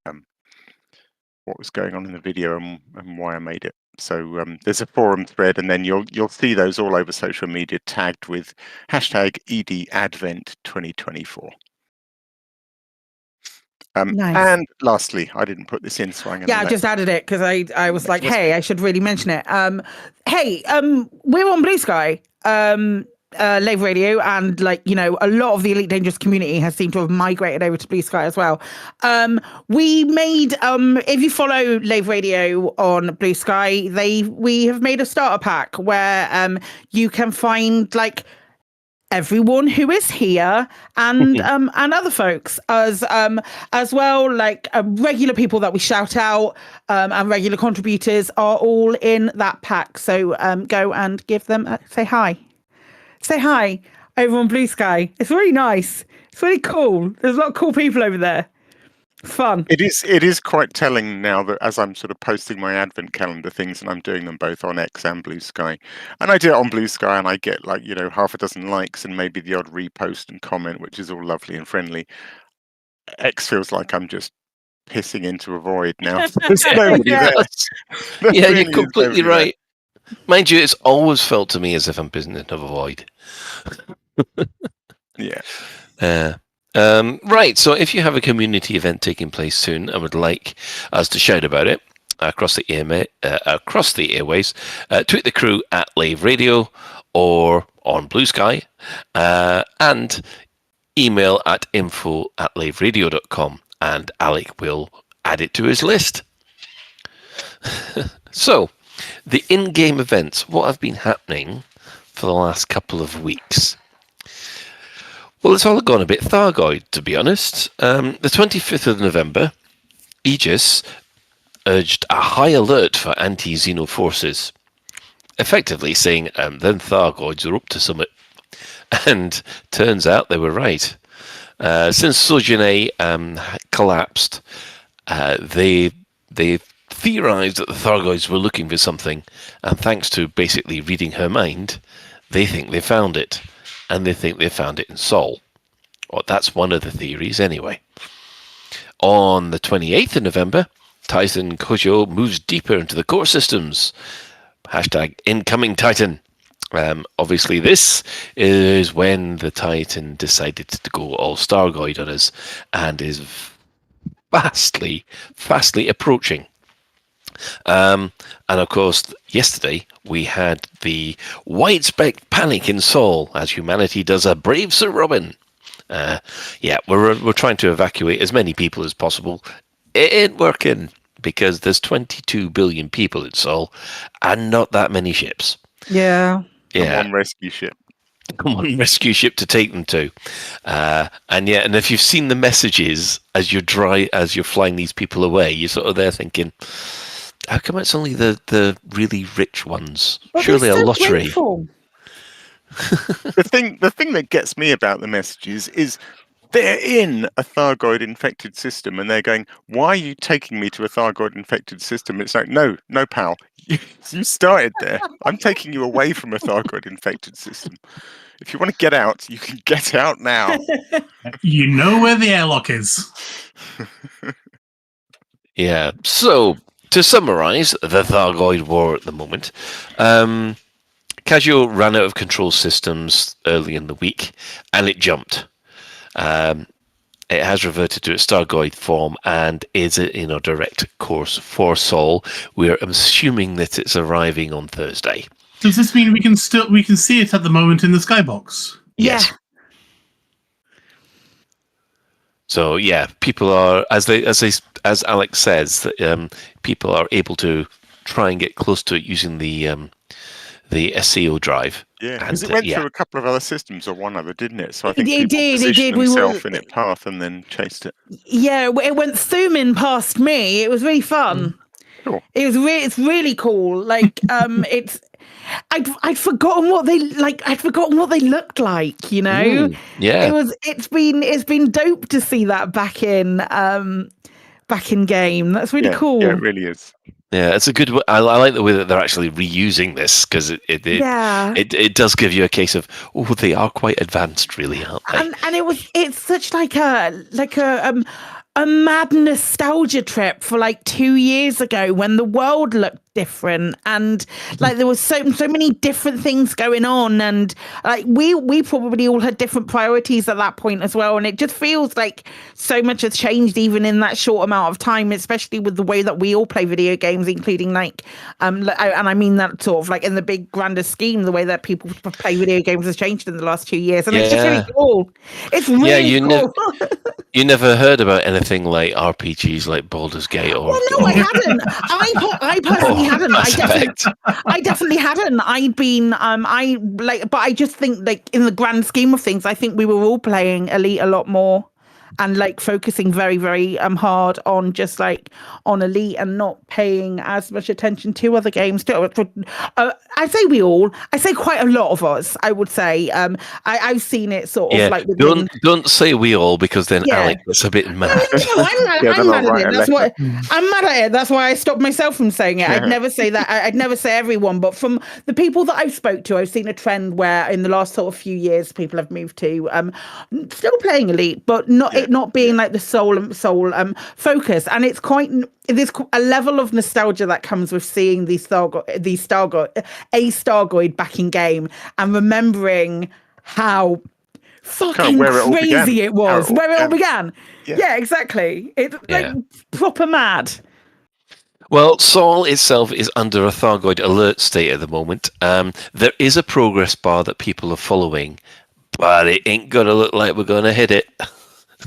what was going on in the video and why I made it. So there's a forum thread, and then you'll see those all over social media tagged with hashtag EDAdvent2024. Nice. And lastly, I didn't put this in, so I'm going to I just added it because I was like, hey, I should really mention it. We're on Blue Sky. Lave Radio, and a lot of the Elite Dangerous community has seemed to have migrated over to Blue Sky as well. We made if you follow Lave Radio on Blue Sky, we have made a starter pack where you can find everyone who is here and other folks as well, regular people that we shout out and regular contributors are all in that pack. So go and give them say hi over on Blue Sky. It's really nice. It's really cool. There's a lot of cool people over there. Fun. It is quite telling now that as I'm sort of posting my advent calendar things, and I'm doing them both on X and Blue Sky, and I do it on Blue Sky and I get half a dozen likes and maybe the odd repost and comment, which is all lovely and friendly. X feels like I'm just pissing into a void now. There's nobody there. Yeah, you're completely right. Mind you, it's always felt to me as if I'm pissing into a void. Yeah. Right, so if you have a community event taking place soon and would like us to shout about it across the airways, tweet the crew at Lave Radio or on Blue Sky, and email at info@laveradio.com, and Alec will add it to his list. So, the in-game events, what have been happening for the last couple of weeks? Well, it's all gone a bit Thargoid, to be honest. The 25th of November, Aegis urged a high alert for anti-Xeno forces, effectively saying then Thargoids are up to something. And turns out they were right. Since Sojourner collapsed, they theorized that the Thargoids were looking for something, and thanks to basically reading her mind, they think they found it. And they think they found it in Sol. Well, that's one of the theories anyway. On the 28th of November, Titan Kojo moves deeper into the core systems. Hashtag incoming Titan. Obviously, this is when the Titan decided to go all Stargoid on us and is fastly approaching. And of course, yesterday we had the widespread panic in Seoul as humanity does a brave Sir Robin. We're trying to evacuate as many people as possible. It ain't working because there's 22 billion people in Seoul and not that many ships. Yeah. Yeah. Come on, rescue ship. Come on, rescue ship to take them to. And if you've seen the messages as you're flying these people away, you're sort of there thinking, how come it's only the really rich ones? But Surely they're a so lottery. grateful. The thing that gets me about the messages is they're in a Thargoid infected system and they're going, why are you taking me to a Thargoid infected system? It's like, no, pal. You started there. I'm taking you away from a Thargoid infected system. If you want to get out, you can get out now. You know where the airlock is. Yeah. So, to summarise the Thargoid war at the moment, Casio ran out of control systems early in the week and it jumped. It has reverted to its Thargoid form and is in a direct course for Seoul. We're assuming that it's arriving on Thursday. Does this mean we can see it at the moment in the skybox? Yes. Yeah. So yeah, people are as Alex says that people are able to try and get close to it using the SEO drive. Yeah, because it went through a couple of other systems or one other, didn't it? So I think It people did. positioned themselves in its path and then chased it. Yeah, it went zooming past me. It was really fun. Cool. It's really cool. Like it's I'd forgotten what they looked like, you know? Yeah. It's been dope to see that back in game. That's really cool. Yeah, it really is. Yeah, it's a good. I like the way that they're actually reusing this because it does give you a case of they are quite advanced, really, aren't they? And it's such like a mad nostalgia trip for like 2 years ago when the world looked different and like there was so many different things going on, and like we probably all had different priorities at that point as well, and it just feels like so much has changed even in that short amount of time, especially with the way that we all play video games, including like and I mean that sort of like in the big grander scheme, the way that people play video games has changed in the last 2 years, and it's just really cool. It's really cool. You never heard about anything like RPGs like Baldur's Gate or... Well, no, I hadn't. I personally hadn't. I definitely hadn't. I'd been, but I just think, like, in the grand scheme of things, I think we were all playing Elite a lot more and, like, focusing very, very hard on just, like, on Elite and not paying as much attention to other games. I say we all. I say quite a lot of us, I would say. I've seen it sort of like... Don't say we all, because then Alec gets a bit mad. No, I'm mad at it. That's why I'm mad at it. That's why I stopped myself from saying it. I'd never say that. I'd never say everyone, but from the people that I've spoke to, I've seen a trend where in the last sort of few years, people have moved to still playing Elite, but not being like the sole focus. And it's quite... There's a level of nostalgia that comes with seeing a Stargoid back in game and remembering how fucking crazy it was, where it all began. Yeah, exactly. It's like proper mad. Well, Seoul itself is under a Thargoid alert state at the moment. There is a progress bar that people are following, but it ain't going to look like we're going to hit it.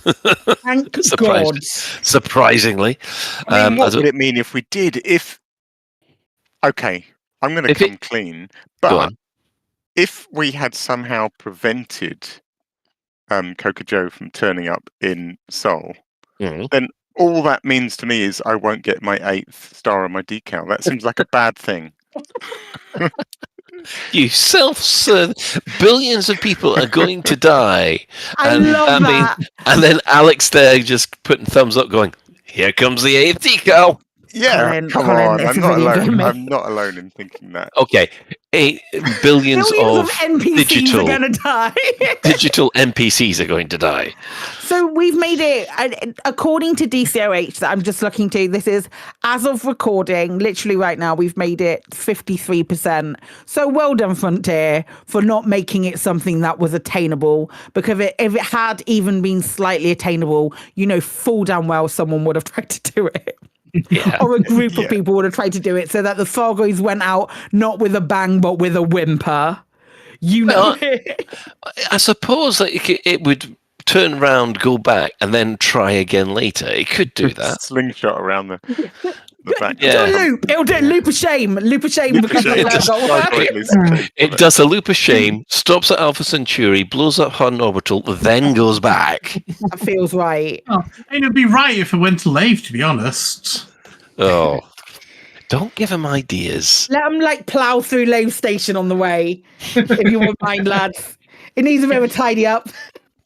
Thank God. Surprisingly. I mean, what would it mean if we did? Okay, I'm going to come clean, but if we had somehow prevented Coca Joe from turning up in Seoul, then all that means to me is I won't get my 8th star on my decal. That seems like a bad thing. You self-serve. Billions of people are going to die. I love that. And then Alex there just putting thumbs up going, here comes the 8th decal. Yeah, Colin, come Colin, on. this I'm is not really alone. going me. I'm not alone in thinking that. Okay, billions Millions of of NPCs digital are going to die. digital NPCs are going to die. So we've made it, according to DCOH, that I'm just looking to, this is as of recording, literally right now, we've made it 53%. So well done, Frontier, for not making it something that was attainable. Because if it had even been slightly attainable, full damn well someone would have tried to do it. Yeah. Or a group Yeah. of people would have tried to do it so that the Thargoids went out not with a bang, but with a whimper. Well, I suppose that it would turn around, go back, and then try again later. It could do that. Slingshot around the back. Yeah. Do a loop. It'll do a loop of shame. Loop of shame. Loop of because shame. of It Thargo. It does a loop of shame, stops at Alpha Centauri, blows up Hun Orbital, then goes back. That feels right. Oh, and it'd be right if it went to Lave, to be honest. Oh, don't give him ideas. Let them plow through Lave Station on the way, if you won't mind, lads. It needs a bit of a tidy up.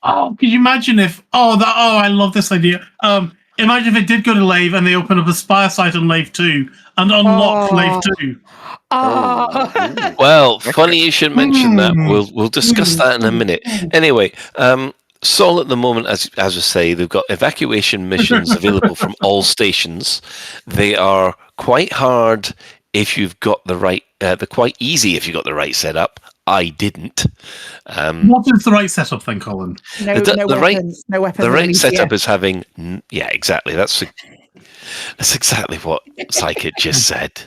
Oh, could you imagine if? I love this idea. Imagine if it did go to Lave and they open up a spire site on Lave 2 and unlock Lave 2. Oh. Well, funny you should mention that. We'll discuss that in a minute. Anyway, Sol at the moment, as I say, they've got evacuation missions available from all stations. They are quite hard if you've got the right. They're quite easy if you've got the right setup. I didn't. What is the right setup then, Colin? No weapons. No weapons. The right released setup yet. is having. Yeah, exactly. That's exactly what Psychic just said.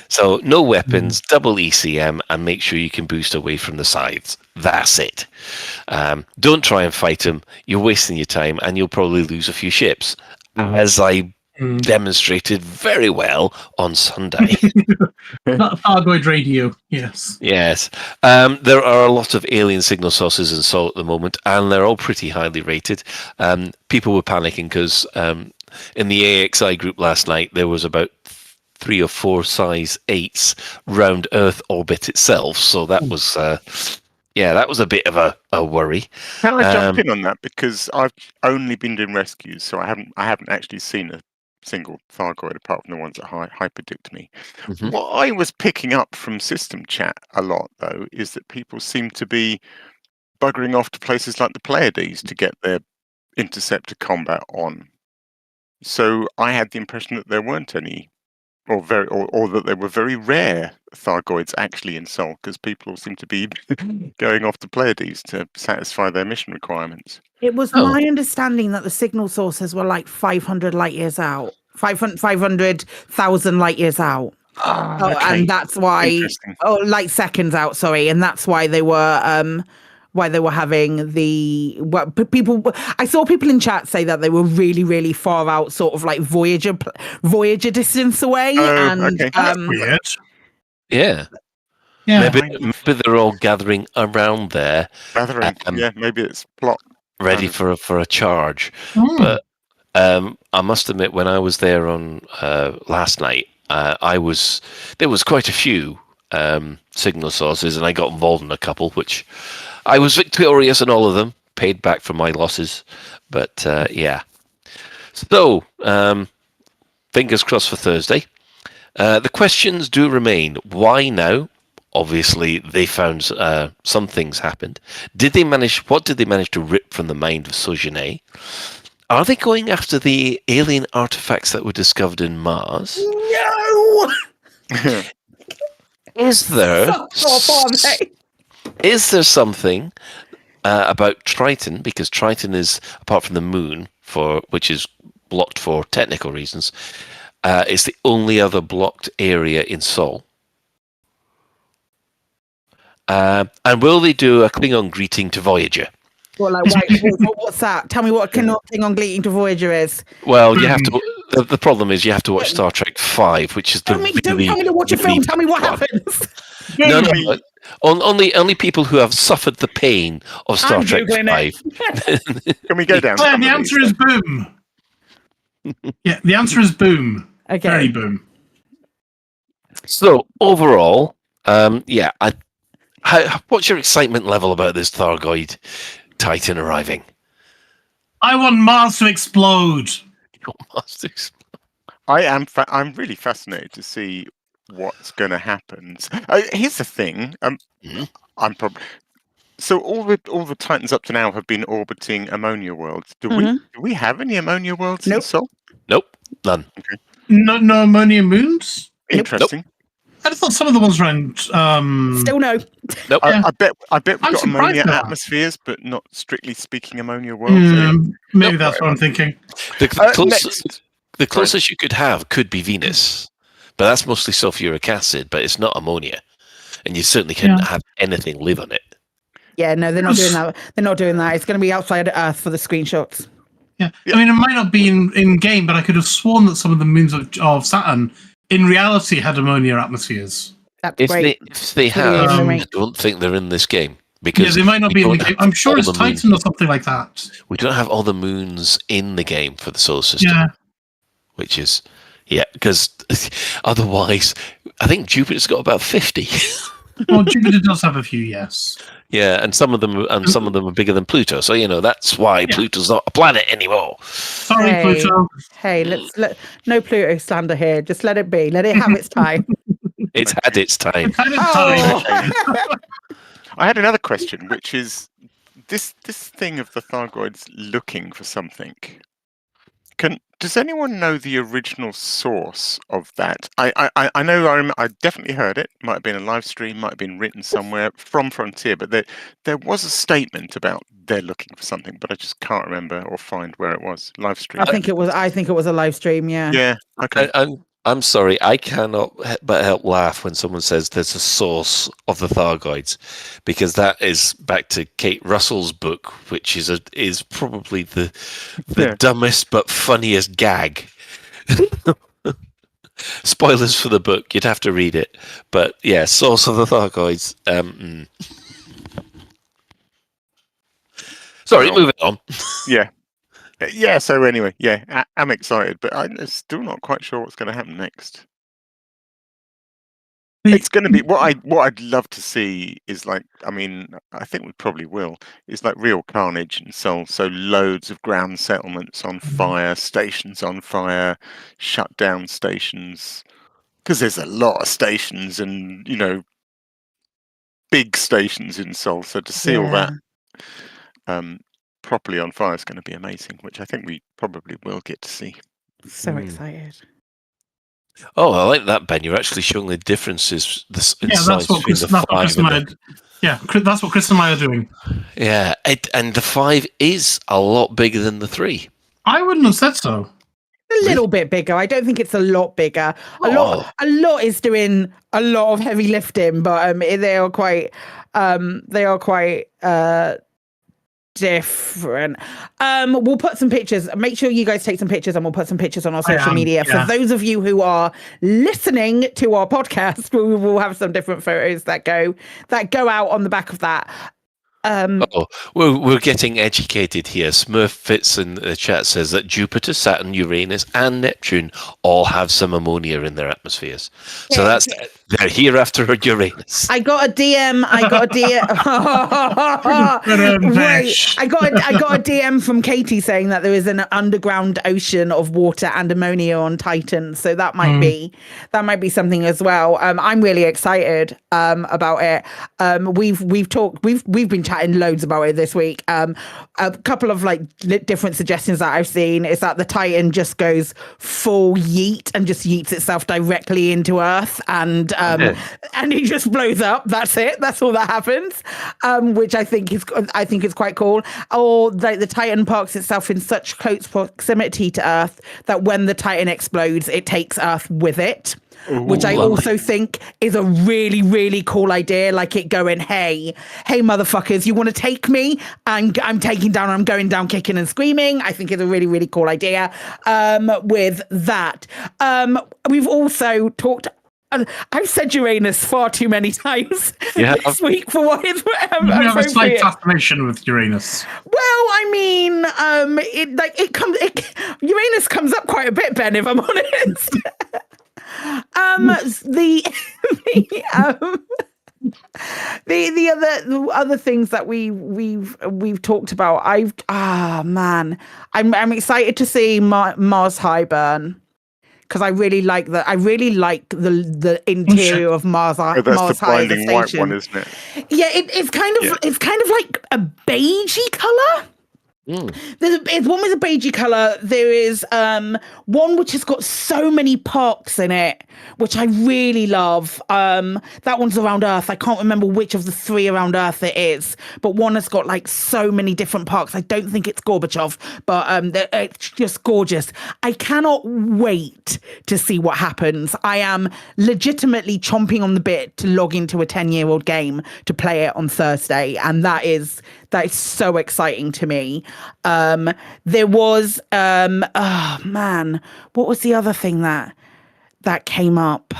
So no weapons, double ECM, and make sure you can boost away from the sides. That's it. Don't try and fight them. You're wasting your time, and you'll probably lose a few ships, as I demonstrated very well on Sunday. Thargoid radio, yes. Yes. There are a lot of alien signal sources in Sol at the moment, and they're all pretty highly rated. People were panicking because in the AXI group last night, there was about 3 or 4 size 8s round Earth orbit itself. So that was, that was a bit of a worry. Can I jump in on that, because I've only been doing rescues, so I haven't actually seen a single Thargoid apart from the ones that hyperdict me. Mhm. What I was picking up from system chat a lot, though, is that people seem to be buggering off to places like the Pleiades to get their interceptor combat on. So I had the impression that there weren't any, or that they were very rare Thargoids actually in Sol, because people seem to be going off to Pleiades to satisfy their mission requirements. It was my understanding that the signal sources were 500 light years out, 500,000 light years out. Okay. And that's why, Interesting. light seconds out, sorry. And that's why they were having people. I saw people in chat say that they were really, really far out, sort of like Voyager distance away. Okay. That's weird. Yeah. Yeah. Maybe they're all gathering around there, Gathering. Maybe it's plot. ready for a charge. Hmm. But I must admit, when I was there on last night, there was quite a few signal sources, and I got involved in a couple, which I was victorious in all of them, paid back for my losses. But yeah. So, fingers crossed for Thursday. The questions do remain. Why now? Obviously, they found some things happened. What did they manage to rip from the mind of Sojourner? Are they going after the alien artifacts that were discovered in Mars? No! Is there something about Triton? Because Triton is, apart from the moon, which is blocked for technical reasons, it's the only other blocked area in Sol. And will they do a Klingon greeting to Voyager? Well, what's that? Tell me what Klingon greeting to Voyager is. Well, you have to. The problem is you have to watch Star Trek V, which is Don't tell me to watch a film. Tell me what happens. No, but only people who have suffered the pain of Star Trek V. Can we go down? The answer is boom. Yeah, the answer is boom. Okay. Very boom. So overall, what's your excitement level about this Thargoid Titan arriving? I want Mars to explode. I'm really fascinated to see what's going to happen. Here's the thing. Mhm. I'm probably so all the Titans up to now have been orbiting ammonia worlds. Do we have any ammonia worlds in Nope. Sol? Nope, none. No ammonia moons. Interesting. I thought some of the ones around. Still no. Nope. Yeah. I bet we've I'm got ammonia surprised by that. atmospheres, but not strictly speaking ammonia worlds. Anyway. Maybe Nope. that's what I'm thinking. The Next. closest you could have could be Venus, but that's mostly sulfuric acid, but it's not ammonia, and you certainly can't have anything live on it. Yeah, no, they're not doing that. They're not doing that. It's going to be outside Earth for the screenshots. Yeah. I mean, it might not be in game, but I could have sworn that some of the moons of Saturn, in reality, had ammonia atmospheres. That's If great. they have, in the I ring. don't think they're in this game because they might not we be in the don't game. have I'm sure all it's the moons. Titan or something like that. We don't have all the moons in the game for the solar system, Yeah. which is because otherwise, I think Jupiter's got about 50. Well, Jupiter does have a few, yes. Yeah, and some of them are bigger than Pluto. So that's why Pluto's not a planet anymore. Sorry, Hey. Pluto. Hey, no Pluto slander here. Just let it be. Let it have its time. It's had its time. Oh. I had another question, which is this thing of the Thargoids looking for something. Does anyone know the original source of that? I know I definitely heard it. Might have been a live stream, might have been written somewhere from Frontier, but there was a statement about they're looking for something, but I just can't remember or find where it was. Live stream. I think it was a live stream. Yeah. Yeah. Okay. I'm sorry, I cannot but help laugh when someone says there's a source of the Thargoids, because that is back to Kate Russell's book, which is probably the dumbest but funniest gag. Spoilers for the book, you'd have to read it. But yeah, source of the Thargoids. Sorry, moving on. Yeah. Yeah, so anyway, I'm excited, but I'm still not quite sure what's going to happen next. It's going to be what I'd love to see is I think we probably will. Is like real carnage and so loads of ground settlements on fire, stations on fire, shut down stations, because there's a lot of stations and big stations in Seoul. So to see all that properly on fire is going to be amazing, which I think we probably will get to see. So excited. Oh, I like that, Ben. You're actually showing the differences. That's what Chris and I are doing. Yeah, and the 5 is a lot bigger than the 3. I wouldn't have said so. A little bit bigger. I don't think it's a lot bigger. A lot is doing a lot of heavy lifting, but they are quite different. We'll put some pictures. Make sure you guys take some pictures, and we'll put some pictures on our social media. For those of you who are listening to our podcast, we will have some different photos that go out on the back of that. We're getting educated here. Smurf Fitz in the chat says that Jupiter, Saturn, Uranus, and Neptune all have some ammonia in their atmospheres. So they're here after Uranus. I got a DM. Wait, I got a DM from Katie saying that there is an underground ocean of water and ammonia on Titan. So that might be something as well. I'm really excited about it. We've been chatting loads about it this week. A couple of different suggestions that I've seen is that the Titan just goes full yeet and just yeets itself directly into Earth, and it just blows up. That's it. That's all that happens. Which I think is quite cool. Or the Titan parks itself in such close proximity to Earth that when the Titan explodes, it takes Earth with it. Which I also think is a really, really cool idea. Like it going, hey, motherfuckers, you want to take me? I'm going down kicking and screaming. I think it's a really, really cool idea. With that, we've also talked. I've said Uranus far too many times this week for what it's worth. You have a slight fascination with Uranus. Well, I mean, Uranus comes up quite a bit, Ben, if I'm honest. The other things that we've talked about. I'm excited to see Mars Highburn, because I really like the interior of Mars. Oh, that's Mars the High as a blinding white station. one, isn't it? Yeah, it's kind of like a beigey color. There's one with a beigey color. There is one which has got so many parks in it, which I really love. That one's around Earth. I can't remember which of the 3 around Earth it is, but one has got like so many different parks. I don't think it's Gorbachev, but it's just gorgeous. I cannot wait to see what happens. I am legitimately chomping on the bit to log into a 10-year-old game to play it on Thursday, and that is so exciting to me. There was oh man, what was the other thing that came up?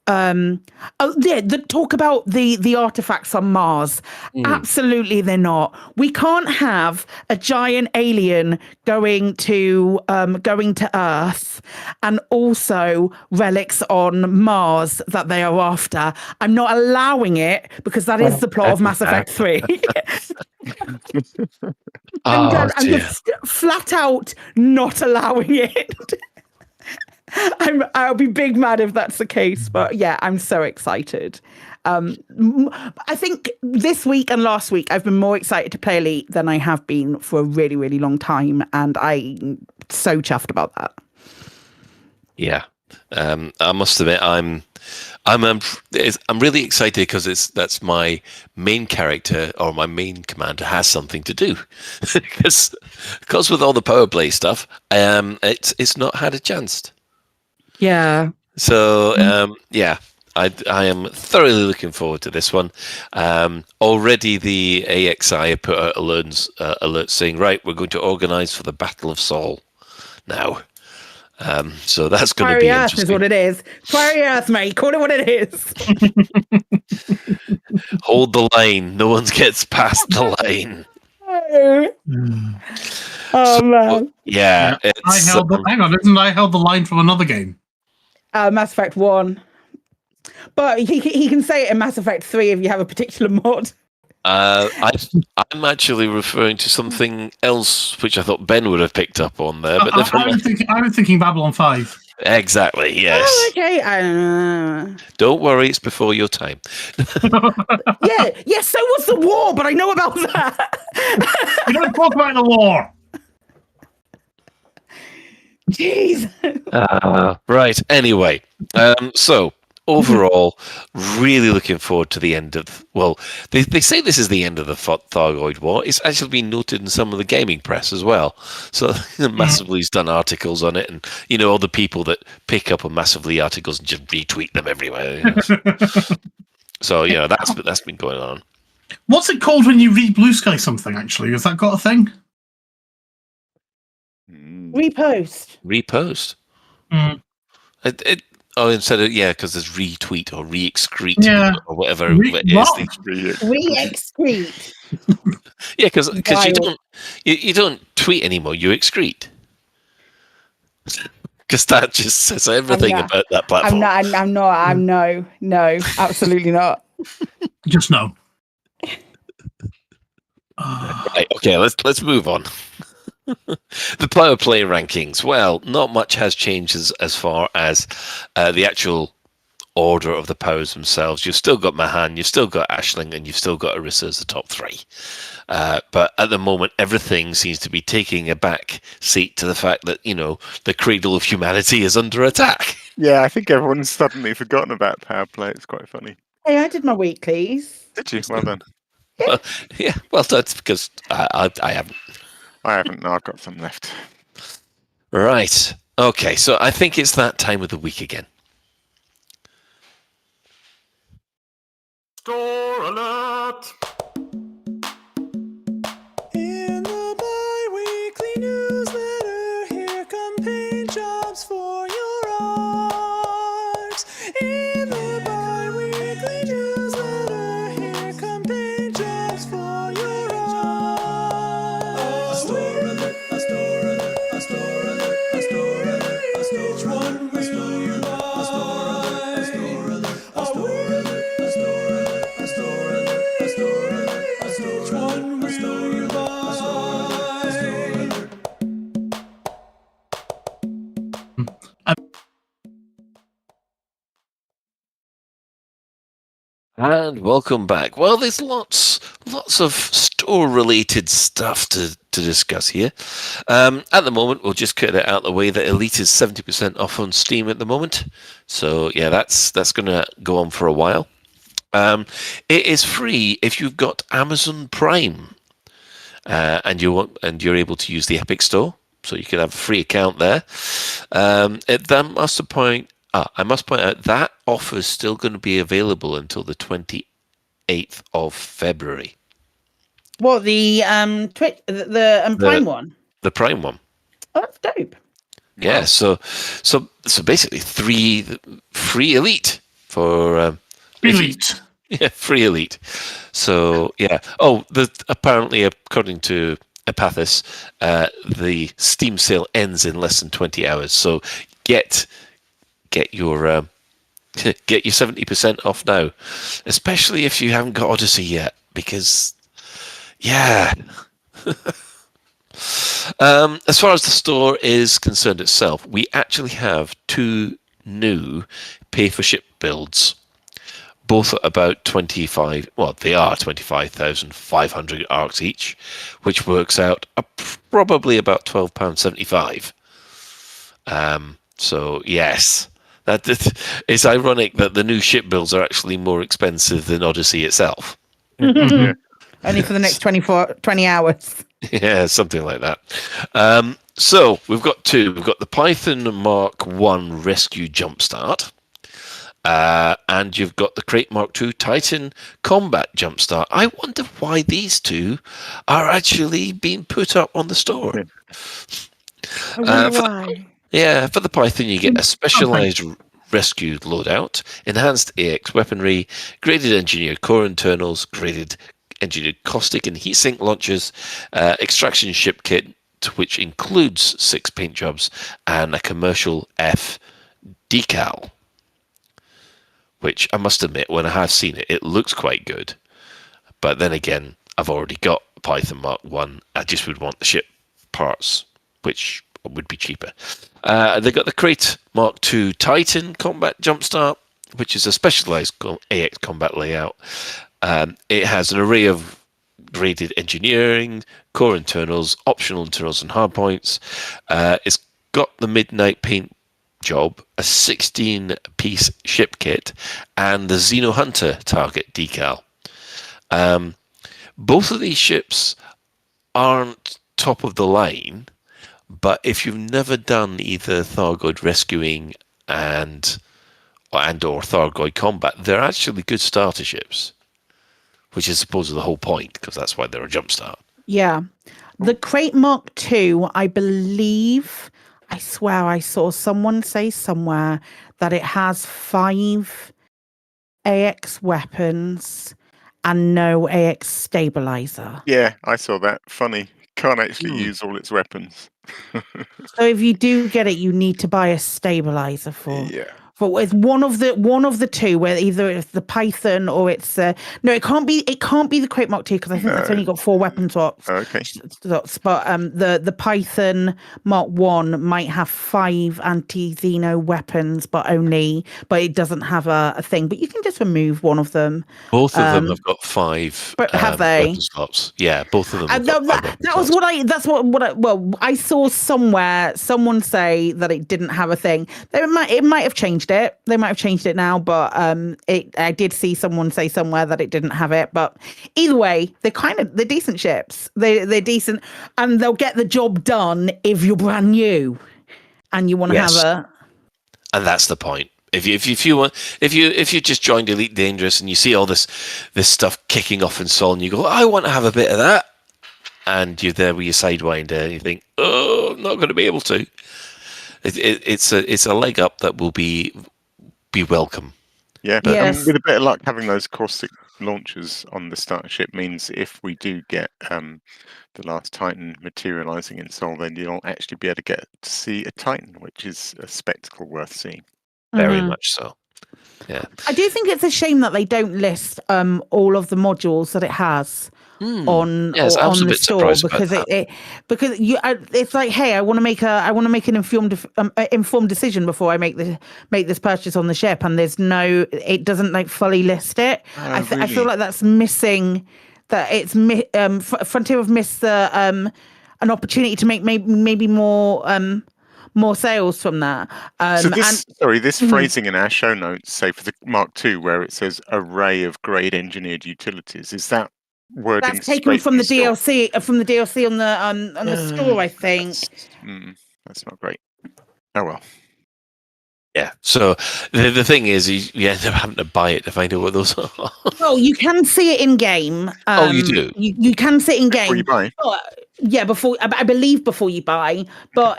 The talk about the artifacts on Mars. Absolutely, they're not. We can't have a giant alien going to Earth and also relics on Mars that they are after. I'm not allowing it because that is the plot of Mass Effect 3. I'm just flat out not allowing it. I'll be big mad if that's the case, but yeah, I'm so excited. I think this week and last week I've been more excited to play Elite than I have been for a really, really long time, and I'm so chuffed about that. Yeah, I must admit I'm really excited because that's my main character or my main commander has something to do because with all the power play stuff, it's not had a chance. Yeah. So yeah, I am thoroughly looking forward to this one. Already the AXI put out alerts saying, right, we're going to organise for the Battle of Sol now. So that's going to be Earth interesting. is what it is. Fiery Earth, mate. Call it what it is. Hold the line. No one gets past the line. Oh man. Yeah. I held the line from another game. Mass Effect 1. But he can say it in Mass Effect 3 if you have a particular mod. I'm actually referring to something else which I thought Ben would have picked up on there. But I was thinking Babylon 5. Exactly, yes. Oh, okay. I don't know. Don't worry, it's before your time. Yeah, so was the war, but I know about that. We don't talk about the war. Jeez. Right, anyway. So, overall, really looking forward to the end of... Well, they say this is the end of the Thargoid War. It's actually been noted in some of the gaming press as well. So, Massively's done articles on it, and, all the people that pick up on Massively articles and just retweet them everywhere. So, that's been going on. What's it called when you read Blue Sky something, actually? Has that got a thing? Repost. Instead of, because there's retweet or re-excrete or whatever it is. Re-excrete. Yeah, because you don't tweet anymore, you excrete. Because that just says everything about that platform. No, absolutely not. Just no. Right, okay, let's move on. The power play rankings. Well, not much has changed as far as the actual order of the powers themselves. You've still got Mahan, you've still got Aisling, and you've still got Orisa as the top 3. But at the moment, everything seems to be taking a back seat to the fact that, the cradle of humanity is under attack. Yeah, I think everyone's suddenly forgotten about power play. It's quite funny. Hey, I did my weeklies. Did you? Well done. Well, that's because I haven't. I haven't. No, I've got some left. Right. Okay, so I think it's that time of the week again. Store alert! In the bi-weekly newsletter, here come paint jobs for your art. In the bi-weekly newsletter, here come paint jobs for your art. A store alert, a store alert, a store alert, a store alert, a store alert. Which one will you buy? A store alert, a store alert, a store alert, a store alert, a store alert, a store alert. And welcome back. Well, there's lots of store-related stuff to discuss here. At the moment, we'll just cut it out of the way that Elite is 70% off on Steam at the moment. So yeah, that's going to go on for a while. It is free if you've got Amazon Prime, and you're able to use the Epic Store, so you can have a free account there. I must point out that offer is still going to be available until the 28th of February. What, the Prime one? The Prime one. Oh, that's dope. Yeah, so basically free Elite for Elite. yeah, free Elite. So yeah. Apparently, according to Apathis, the Steam sale ends in less than 20 hours. So get your get your 70% off now, especially if you haven't got Odyssey yet, because yeah. As far as the store is concerned itself, we actually have 2 new pay-for-ship builds, both at about 25. Well, they are 25,500 arcs each, which works out probably about £12.75. So yes, it's ironic that the new ship builds are actually more expensive than Odyssey itself. Only for the next 20 hours. Yeah, something like that. So we've got 2. We've got the Python Mark 1 Rescue Jumpstart, and you've got the Crate Mark 2 Titan Combat Jumpstart. I wonder why these 2 are actually being put up on the store. I wonder why. For the Python, you get a specialized rescue loadout, enhanced AX weaponry, graded engineered core internals, graded engineered caustic and heatsink launchers, extraction ship kit, which includes 6 paint jobs, and a commercial F decal. Which I must admit, when I have seen it, it looks quite good. But then again, I've already got Python Mark 1. I just would want the ship parts, which would be cheaper. They got the Crate Mark 2 Titan Combat Jumpstart, which is a specialized AX combat layout. It has an array of graded engineering, core internals, optional internals, and hardpoints. It's got the Midnight Paint job, a 16-piece ship kit, and the Xeno Hunter target decal. Both of these ships aren't top of the line, but if you've never done either Thargoid rescuing and or Thargoid combat, they're actually good starter ships, which is supposedly the whole point, because that's why they're a jumpstart. Yeah. The Crate Mark 2, I believe, I swear I saw someone say somewhere that it has 5 AX weapons and no AX stabilizer. Yeah, I saw that. Funny. Can't actually use all its weapons. So if you do get it, you need to buy a stabilizer for. Yeah. It's one of the 2, where either it's the Python or it's no, it can't be the Crate Mark 2, because I think that's only got 4 weapon swaps. Okay. But the Python Mark 1 might have 5 anti-Xeno weapons, but it doesn't have a thing. But you can just remove one of them. Both of them have got 5. But have they? Weapon slots. Yeah, both of them. Have got 5 weapon was slots. I saw somewhere someone say that it didn't have a thing. It might have changed it. They might have changed it now, but I did see someone say somewhere that it didn't have it. But either way, they're decent ships. They're decent, and they'll get the job done if you're brand new and you want to have a. And that's the point. If you just joined Elite Dangerous and you see all this stuff kicking off in Sol, and you go, I want to have a bit of that, and you're there with your Sidewinder, and you think, oh, I'm not going to be able to. It's a leg up that will be welcome. Yeah, But, and with a bit of luck, having those caustic launchers on the starter ship means if we do get the last Titan materializing in Sol, then you'll actually be able to get to see a Titan, which is a spectacle worth seeing. Very much so. Yeah. I do think it's a shame that they don't list all of the modules that it has. on Yes, I was a the bit store surprised about because that. because it's like, hey, I want to make an informed decision before I make this purchase on the ship, and it doesn't like fully list it. I feel Really? like that's missing. That Frontier have missed an opportunity to make maybe more sales from that. So this phrasing in our show notes, say for the Mark II, where it says array of grade engineered utilities, is that wording that's taken straight from the store? DLC from the DLC on the store, I think. That's not great. Oh well. Yeah. So the thing is, you end up having to buy it to find out what those are. Oh, you can see it in game. Oh, you do? You can see it in Before game. you buy? Before I believe before you buy, but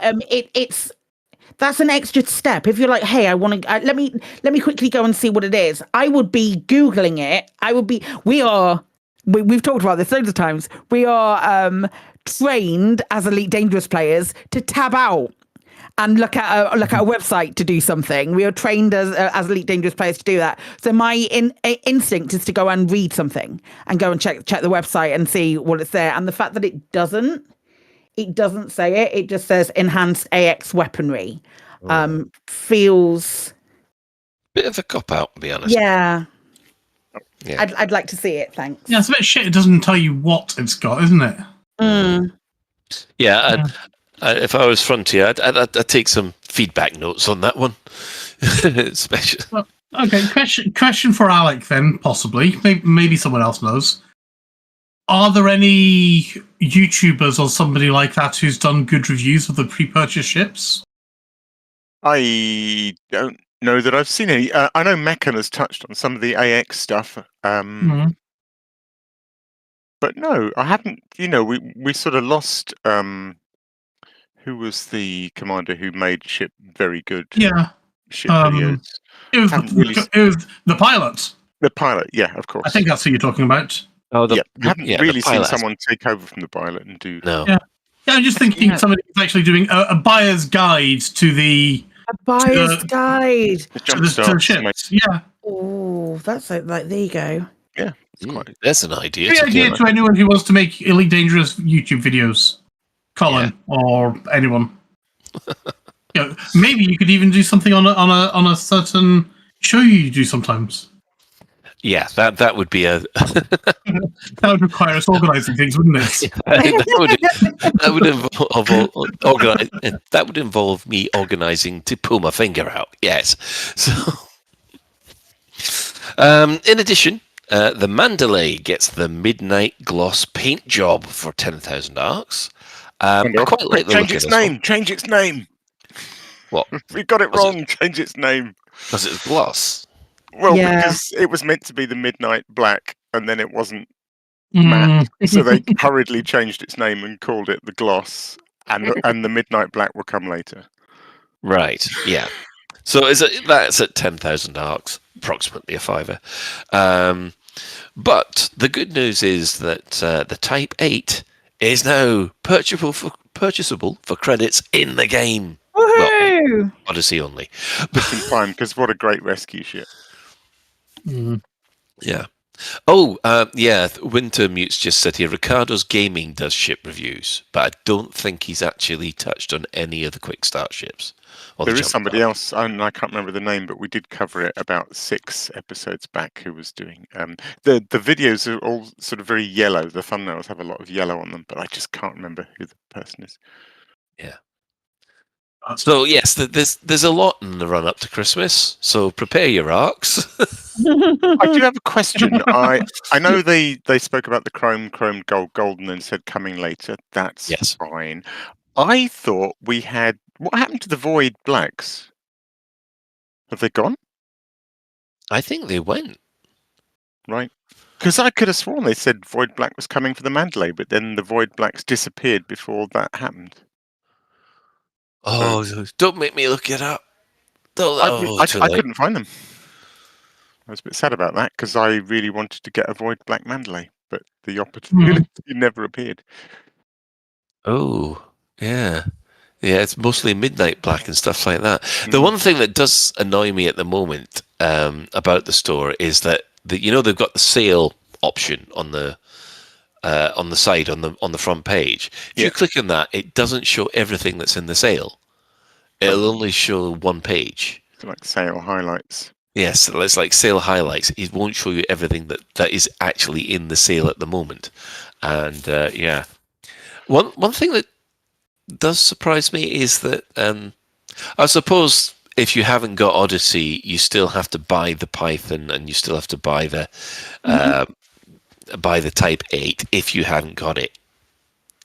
that's an extra step. If you're like, hey, I want to let me quickly go and see what it is. I would be googling it. We've talked about this loads of times. We are trained as Elite Dangerous players to tab out and look at a website to do something. We are trained as Elite Dangerous players to do that. So my instinct is to go and read something and go and check the website and see what it's there. And the fact that it doesn't say it. It just says enhanced AX weaponry. Feels Bit of a cop out, to be honest. yeah. Yeah. I'd like to see it. Thanks. Yeah, it's a bit shit. It doesn't tell you what it's got, isn't it? Yeah. If I was Frontier, I'd take some feedback notes on that one. Especially. Well, okay, question for Alec then, possibly. Maybe someone else knows. Are there any YouTubers or somebody like that who's done good reviews of the pre-purchase ships? I don't know that I've seen any. I know Meccan has touched on some of the AX stuff. But no, I haven't. We sort of lost. Who was the commander who made ship very good? Yeah. Ship videos. It was the pilot. The pilot, yeah, of course. I think that's who you're talking about. Oh, I haven't really seen pilot. someone take over from the pilot and do. No. Yeah, I'm just thinking somebody who's actually doing a buyer's guide to the buyer's guide The to jump the starts. ships. Yeah. Oh, that's like there you go. Yeah, it's quite. That's an idea. The idea to anyone who wants to make Elite Dangerous YouTube videos, Colin or anyone. Maybe you could even do something on a certain show you do sometimes. Yeah, that would be a. That would require us organising things, wouldn't it? That would involve me organising to pull my finger out. Yes. So, in addition, the Mandalay gets the Midnight Gloss paint job for 10,000 arcs. I quite like the Change look its of this name. one. Change its name. What? We got it Was wrong. Change its name. Because it's gloss. Well, Yeah. because it was meant to be the Midnight Black, and then it wasn't matte, so they hurriedly changed its name and called it the Gloss, and the Midnight Black will come later. Right. Yeah. So that's at 10,000 arcs, approximately a fiver. But the good news is that the Type 8 is now purchasable for credits in the game. Woohoo! Well, Odyssey only. Just in time, because what a great rescue ship. Yeah. Oh, Winter Mutes just said here, Ricardo's Gaming does ship reviews, but I don't think he's actually touched on any of the quick start ships. There is somebody else, and I can't remember the name, but we did cover it about 6 episodes back, who was doing... the videos are all sort of very yellow. The thumbnails have a lot of yellow on them, but I just can't remember who the person is. Yeah. So, yes, there's a lot in the run-up to Christmas, so prepare your arcs. I do have a question. I know they spoke about the chrome, gold, golden, and said coming later. That's fine. I thought we had... What happened to the void blacks? Have they gone? I think they went. Right. Because I could have sworn they said void black was coming for the Mandalay, but then the void blacks disappeared before that happened. Oh, don't make me look it up. I couldn't find them. I was a bit sad about that because I really wanted to get a void black Mandalay, but the opportunity never appeared. Oh, yeah. Yeah, it's mostly midnight black and stuff like that. The one thing that does annoy me at the moment about the store is that they've got the sale option on the on the side on the front page. If you click on that, it doesn't show everything that's in the sale. It'll only show one page. Like sale highlights. Yes, it's like sale highlights. It won't show you everything that is actually in the sale at the moment. And yeah, one thing that does surprise me is that I suppose if you haven't got Odyssey, you still have to buy the Python and you still have to buy the Type 8 if you haven't got it.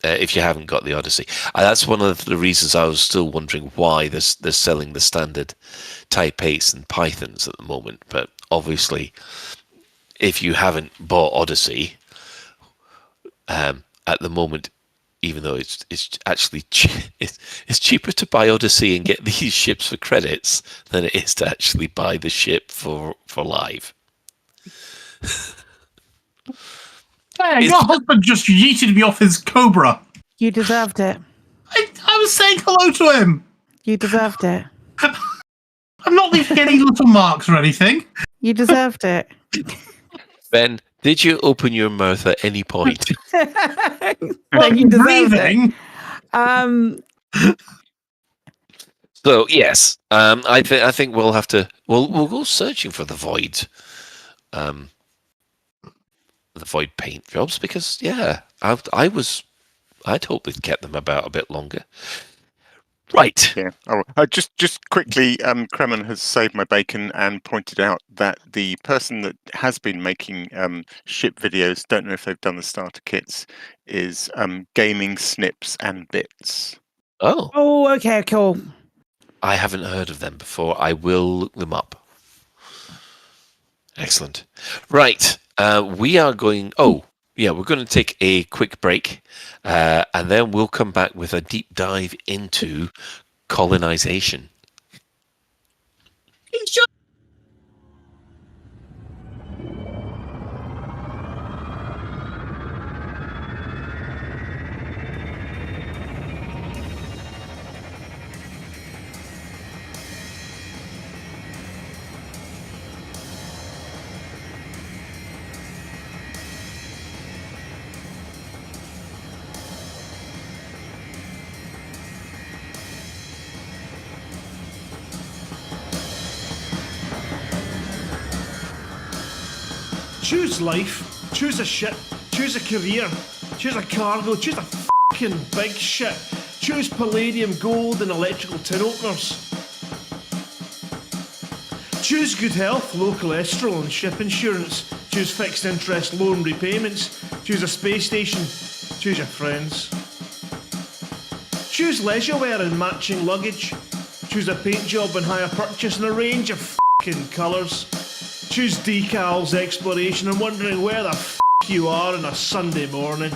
If you haven't got the Odyssey. That's one of the reasons I was still wondering why they're selling the standard Type 8s and Pythons at the moment. But obviously, if you haven't bought Odyssey, at the moment, even though it's actually it's cheaper to buy Odyssey and get these ships for credits than it is to actually buy the ship for Live. Hey, your husband just yeeted me off his Cobra. You deserved it. I was saying hello to him. You deserved it. I'm not leaving any little marks or anything. You deserved it. Ben, did you open your mouth at any point? Then you deserved it. So yes, I think we'll have to we'll go searching for the void paint jobs, because I'd hope they'd kept them about a bit longer. Right. Yeah. Oh, just quickly, Kremen has saved my bacon and pointed out that the person that has been making ship videos, don't know if they've done the starter kits, is Gaming Snips and Bits. Oh. Oh, okay, cool. I haven't heard of them before. I will look them up. Excellent. Right. We are going... Oh, yeah, we're going to take a quick break, and then we'll come back with a deep dive into colonisation. Choose life, choose a ship, choose a career, choose a cargo, choose a fucking big ship, choose palladium, gold and electrical tin openers. Choose good health, low cholesterol and ship insurance, choose fixed interest loan repayments, choose a space station, choose your friends. Choose leisure wear and matching luggage, choose a paint job and hire purchase in a range of fucking colours. Choose decals, exploration, and wondering where the f*** you are on a Sunday morning.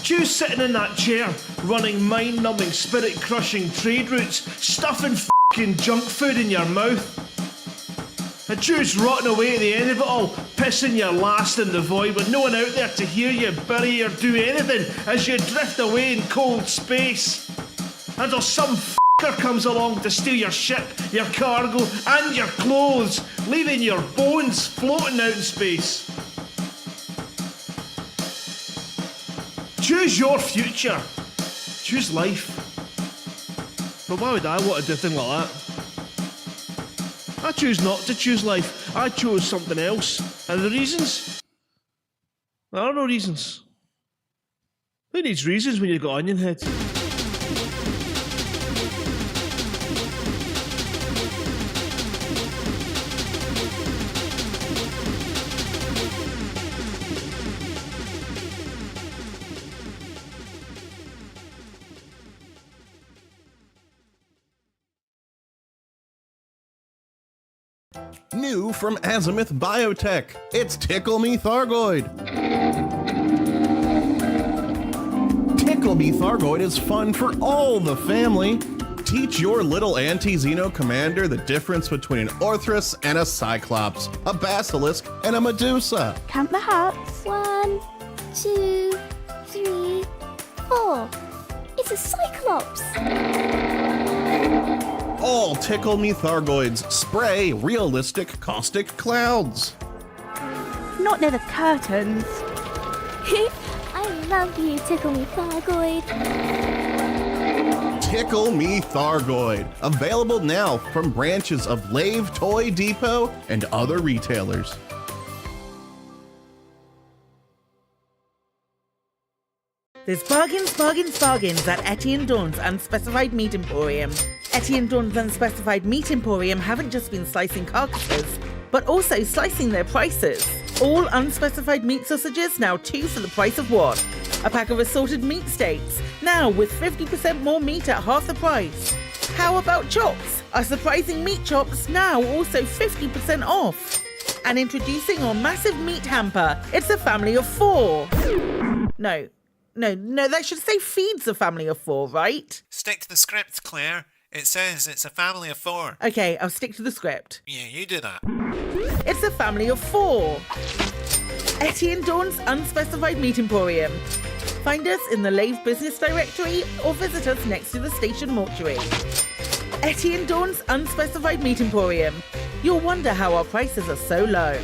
Choose sitting in that chair, running mind-numbing, spirit-crushing trade routes, stuffing f***ing junk food in your mouth. And choose rotting away at the end of it all, pissing your last in the void with no one out there to hear you, bury, or do anything as you drift away in cold space. Until some comes along to steal your ship, your cargo, and your clothes, leaving your bones floating out in space. Choose your future. Choose life. But why would I want to do a thing like that? I choose not to choose life. I chose something else. And the reasons? There are no reasons. Who needs reasons when you've got onion heads? New from Azimuth Biotech, it's Tickle Me Thargoid. Tickle Me Thargoid is fun for all the family. Teach your little anti-Xeno commander the difference between an Orthrus and a Cyclops, a Basilisk and a Medusa. Count the hearts. 1, 2, 3, 4. It's a Cyclops. All Tickle Me Thargoids spray realistic caustic clouds. Not near the curtains. I love you, Tickle Me Thargoid. Tickle Me Thargoid. Available now from branches of Lave Toy Depot and other retailers. There's bargains, bargains, bargains at Etienne Dawn's Unspecified Meat Emporium. Etienne Dawn's Unspecified Meat Emporium haven't just been slicing carcasses, but also slicing their prices. All unspecified meat sausages now 2 for the price of 1. A pack of assorted meat steaks, now with 50% more meat at half the price. How about chops? Our surprising meat chops now also 50% off. And introducing our massive meat hamper. It's a family of 4. No, that should say feeds a family of 4, right? Stick to the script, Claire. It says it's a family of 4. Okay, I'll stick to the script. Yeah, you do that. It's a family of 4. Etienne Dawn's Unspecified Meat Emporium. Find us in the Lave Business Directory or visit us next to the station mortuary. Etienne Dawn's Unspecified Meat Emporium. You'll wonder how our prices are so low.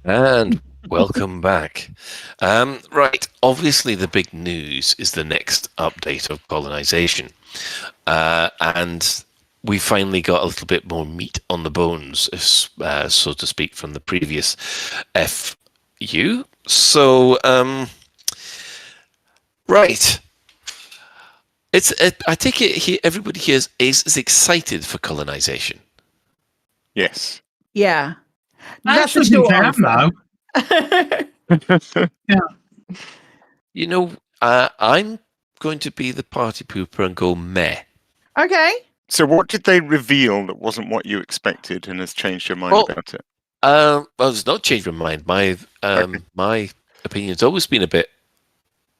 And welcome back. Right, obviously the big news is the next update of colonisation. And we finally got a little bit more meat on the bones, so to speak, from the previous FU. So, right. I take it everybody here is excited for colonisation. Yes. Yeah. That's the just short now. Yeah. You know, I'm going to be the party pooper and go meh. Okay. So what did they reveal that wasn't what you expected and has changed your mind about it? Well, it's not changed my mind. My my opinion's always been a bit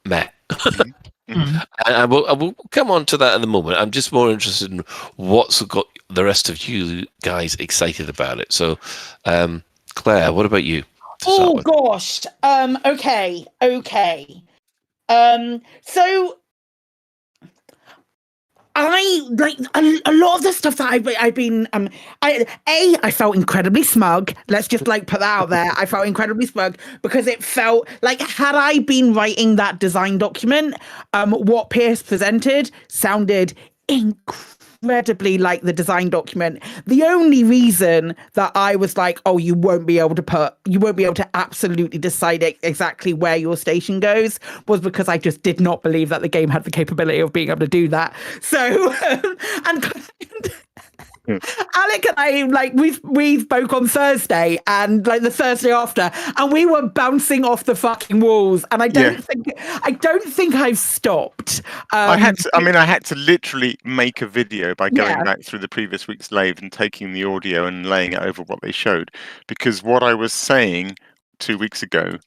meh. And I will come on to that in a moment. I'm just more interested in what's got the rest of you guys excited about it. So, Claire, what about you? Oh gosh. Okay. So I like a lot of the stuff that I've been I felt incredibly smug. Let's just like put that out there. I felt incredibly smug because it felt like had I been writing that design document, what Pierce presented sounded incredibly like the design document. The only reason that I was like, oh, you won't be able to absolutely decide exactly where your station goes was because I just did not believe that the game had the capability of being able to do that. So, Alec and I, like, we spoke on Thursday and like the Thursday after, and we were bouncing off the fucking walls. And I don't think I've stopped. I had to literally make a video by going back through the previous week's Lave and taking the audio and laying it over what they showed, because what I was saying 2 weeks ago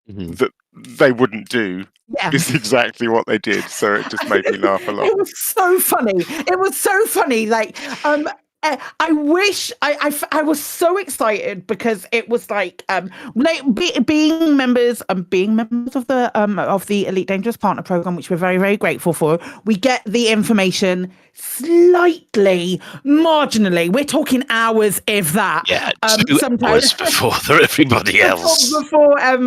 that they wouldn't do is exactly what they did. So it just made me laugh a lot. It was so funny. Like, I wish I was so excited because it was like being members of the Elite Dangerous Partner Program, which we're very, very grateful for. We get the information slightly, marginally. We're talking hours, if that. Yeah, 2 hours before everybody else.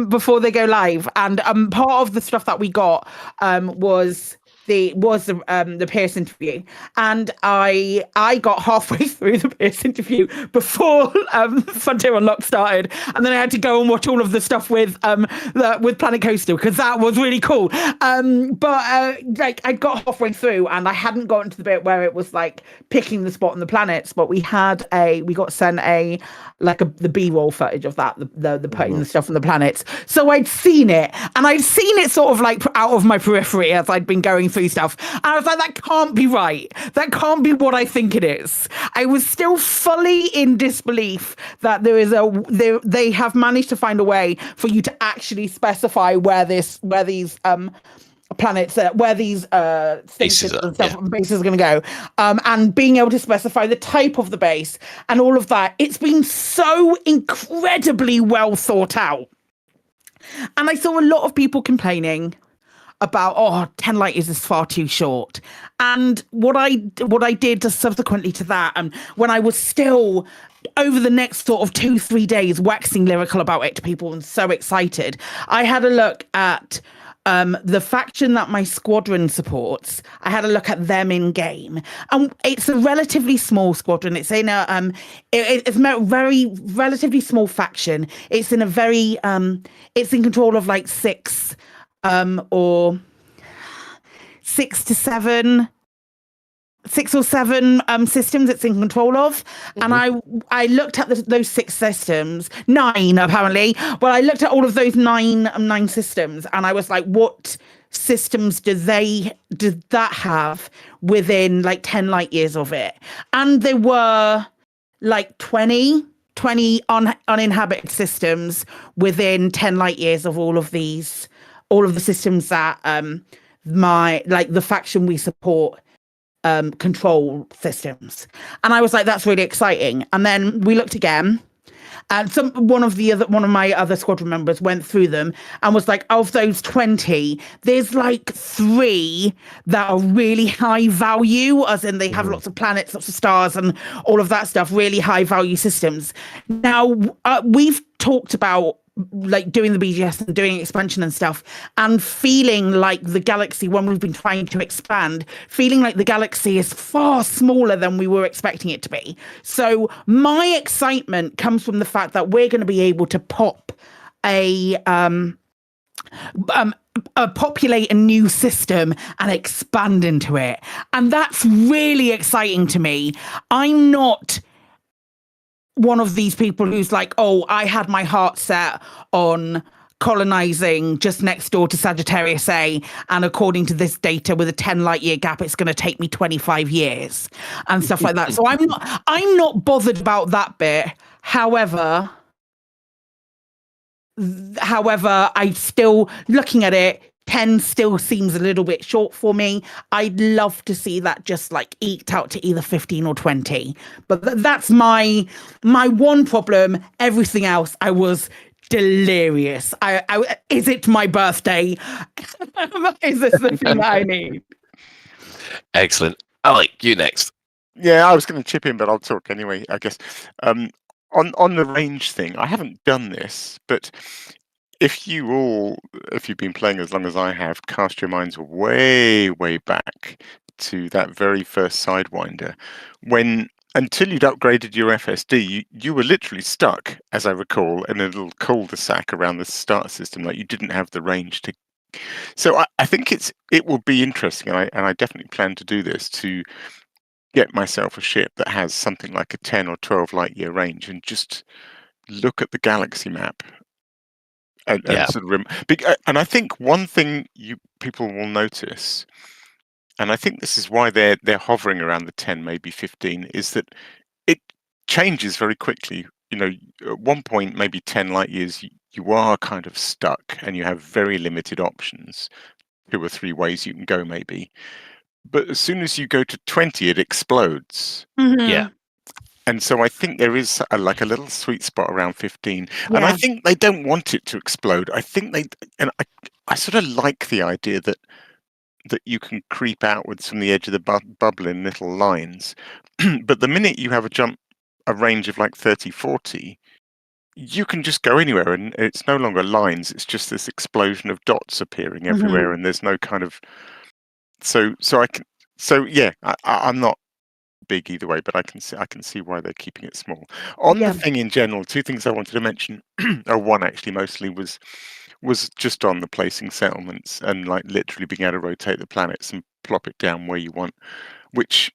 Before they go live, and part of the stuff that we got was the Pierce interview, and I got halfway through the Pierce interview before Frontier Unlocked started, and then I had to go and watch all of the stuff with Planet Coastal because that was really cool. But like I got halfway through and I hadn't gotten to the bit where it was like picking the spot on the planets, but we got sent the B-roll footage of that, the putting the stuff on the planets. So I'd seen it, and I'd seen it sort of like out of my periphery as I'd been going through stuff. And I was like, that can't be right. That can't be what I think it is. I was still fully in disbelief that they have managed to find a way for you to actually specify where these planets, where these stations and stuff, bases are going to go, and being able to specify the type of the base and all of that. It's been so incredibly well thought out. And I saw a lot of people complaining about 10 light years is far too short. And what I did subsequently to that, and when I was still over the next sort of 2-3 days waxing lyrical about it to people and so excited, I had a look at the faction that my squadron supports. I had a look at them in game, and it's a relatively small squadron. It's in a it's a very relatively small faction. It's in a very it's in control of like 6 or 6 or 7 systems it's in control of. And I looked at those 6 systems, 9 apparently. Well, I looked at all of those 9 systems, and I was like, what systems did that have within like 10 light years of it? And there were like 20 uninhabited systems within 10 light years of all of the systems that the faction we support control systems. And I was like, that's really exciting. And then we looked again, and one of my other squadron members went through them and was like, of those 20, there's like 3 that are really high value, as in they have lots of planets, lots of stars, and all of that stuff, really high value systems. Now, we've talked about like doing the BGS and doing expansion and stuff, and feeling like the galaxy, when we've been trying to expand, feeling like the galaxy is far smaller than we were expecting it to be. So my excitement comes from the fact that we're going to be able to populate a new system and expand into it, and that's really exciting to me. I'm not one of these people who's like, oh, I had my heart set on colonizing just next door to Sagittarius A, and according to this data, with a 10 light year gap, it's going to take me 25 years and stuff like that. So I'm not bothered about that bit. However, I still, looking at it, 10 still seems a little bit short for me. I'd love to see that just like eked out to either 15 or 20. But that's my one problem. Everything else, I was delirious. Is it my birthday? Is this the thing that I need? Excellent. Alec, you next. Yeah, I was going to chip in, but I'll talk anyway, I guess. On the range thing, I haven't done this, but if you've been playing as long as I have, cast your minds way, way back to that very first Sidewinder, when until you'd upgraded your FSD, you were literally stuck, as I recall, in a little cul-de-sac around the starter system. Like, you didn't have the range to. So I think it will be interesting, and I definitely plan to do this, to get myself a ship that has something like a 10 or 12 light year range and just look at the galaxy map. And I think one thing people will notice, and I think this is why they're hovering around the 10, maybe 15, is that it changes very quickly. You know, at one point, maybe 10 light years, you are kind of stuck, and you have very limited options, 2 or 3 ways you can go, maybe. But as soon as you go to 20, it explodes. Mm-hmm. Yeah. And so I think there is a little sweet spot around 15. And I think they don't want it to explode. I think I sort of like the idea that you can creep outwards from the edge of the bubble in little lines. But the minute you have a range of like 30, 40, you can just go anywhere, and it's no longer lines. It's just this explosion of dots appearing everywhere, and there's no kind of. I'm not big either way, but I can see why they're keeping it small. On the thing in general, 2 things I wanted to mention, or one actually mostly, was just on the placing settlements and like literally being able to rotate the planets and plop it down where you want, which,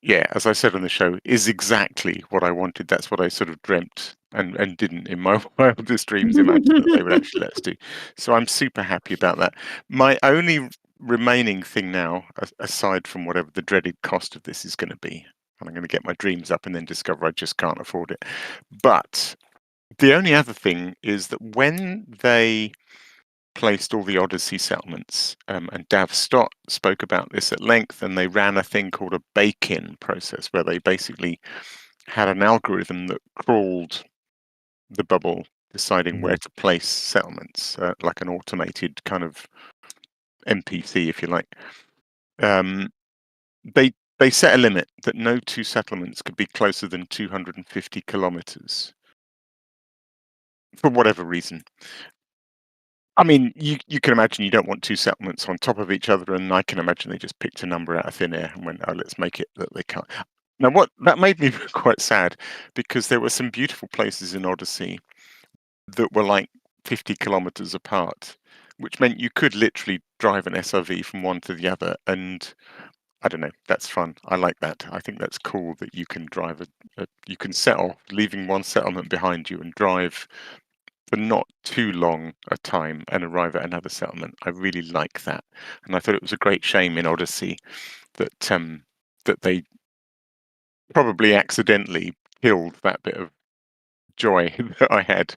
yeah, as I said on the show, is exactly what I wanted. That's what I sort of dreamt and didn't in my wildest dreams imagine that they would actually let us do. So I'm super happy about that. My only remaining thing now, aside from whatever the dreaded cost of this is going to be, and I'm going to get my dreams up and then discover I just can't afford it. But the only other thing is that when they placed all the Odyssey settlements, and Dav Stott spoke about this at length, and they ran a thing called a bake-in process, where they basically had an algorithm that crawled the bubble, deciding where to place settlements, like an automated kind of NPC, if you like. They set a limit that no two settlements could be closer than 250 kilometers for whatever reason. I mean, you can imagine you don't want two settlements on top of each other, and I can imagine they just picked a number out of thin air and went, "Oh, let's make it that they can't." Now, what that made me quite sad, because there were some beautiful places in Odyssey that were like 50 kilometers apart, which meant you could literally drive an SRV from one to the other, and I don't know, that's fun. I like that. I think that's cool that you can drive you can settle, leaving one settlement behind you, and drive for not too long a time and arrive at another settlement. I really like that, and I thought it was a great shame in Odyssey that that they probably accidentally killed that bit of joy that I had.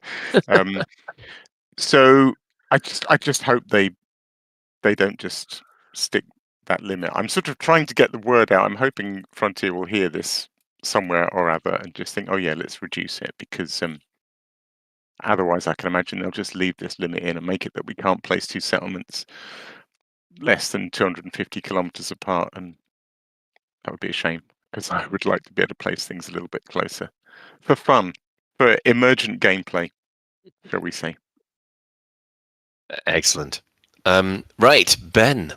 So I just hope they don't just stick that limit. I'm sort of trying to get the word out. I'm hoping Frontier will hear this somewhere or other and just think, oh yeah, let's reduce it, because otherwise I can imagine they'll just leave this limit in and make it that we can't place two settlements less than 250 kilometers apart, and that would be a shame, because I would like to be able to place things a little bit closer for fun, for emergent gameplay, shall we say. Excellent. Right, Ben.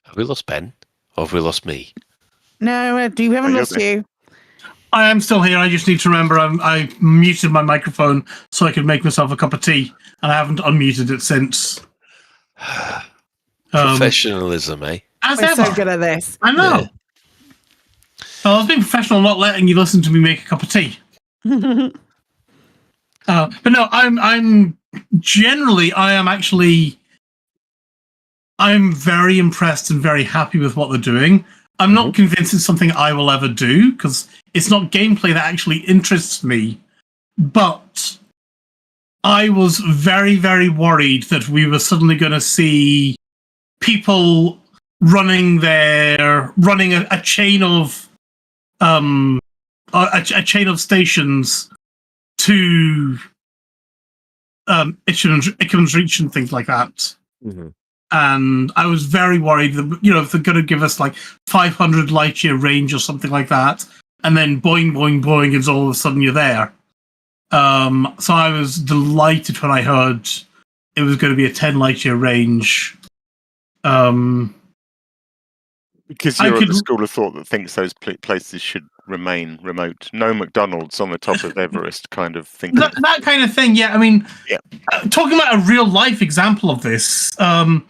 Have we lost Ben? Or have we lost me? No, we haven't you're lost there. you. I am still here. I just need to remember I muted my microphone so I could make myself a cup of tea, and I haven't unmuted it since. Professionalism, eh? As We're ever. so good at this. I know. Yeah. Well, I was being professional, not letting you listen to me make a cup of tea. But no, I'm generally, I'm very impressed and very happy with what they're doing. I'm not convinced it's something I will ever do, because it's not gameplay that actually interests me. But I was very, very worried that we were suddenly going to see people running a chain of a chain of stations to Ichabod's Reach and things like that. Mm-hmm. And I was very worried that, if they're going to give us like 500 light year range or something like that, and then boing, boing, boing, and all of a sudden you're there. So I was delighted when I heard it was going to be a 10 light year range. Because you're of the school of thought that thinks those places should remain remote. No McDonald's on the top of Everest kind of thing. That kind of thing, yeah. I mean, talking about a real life example of this, have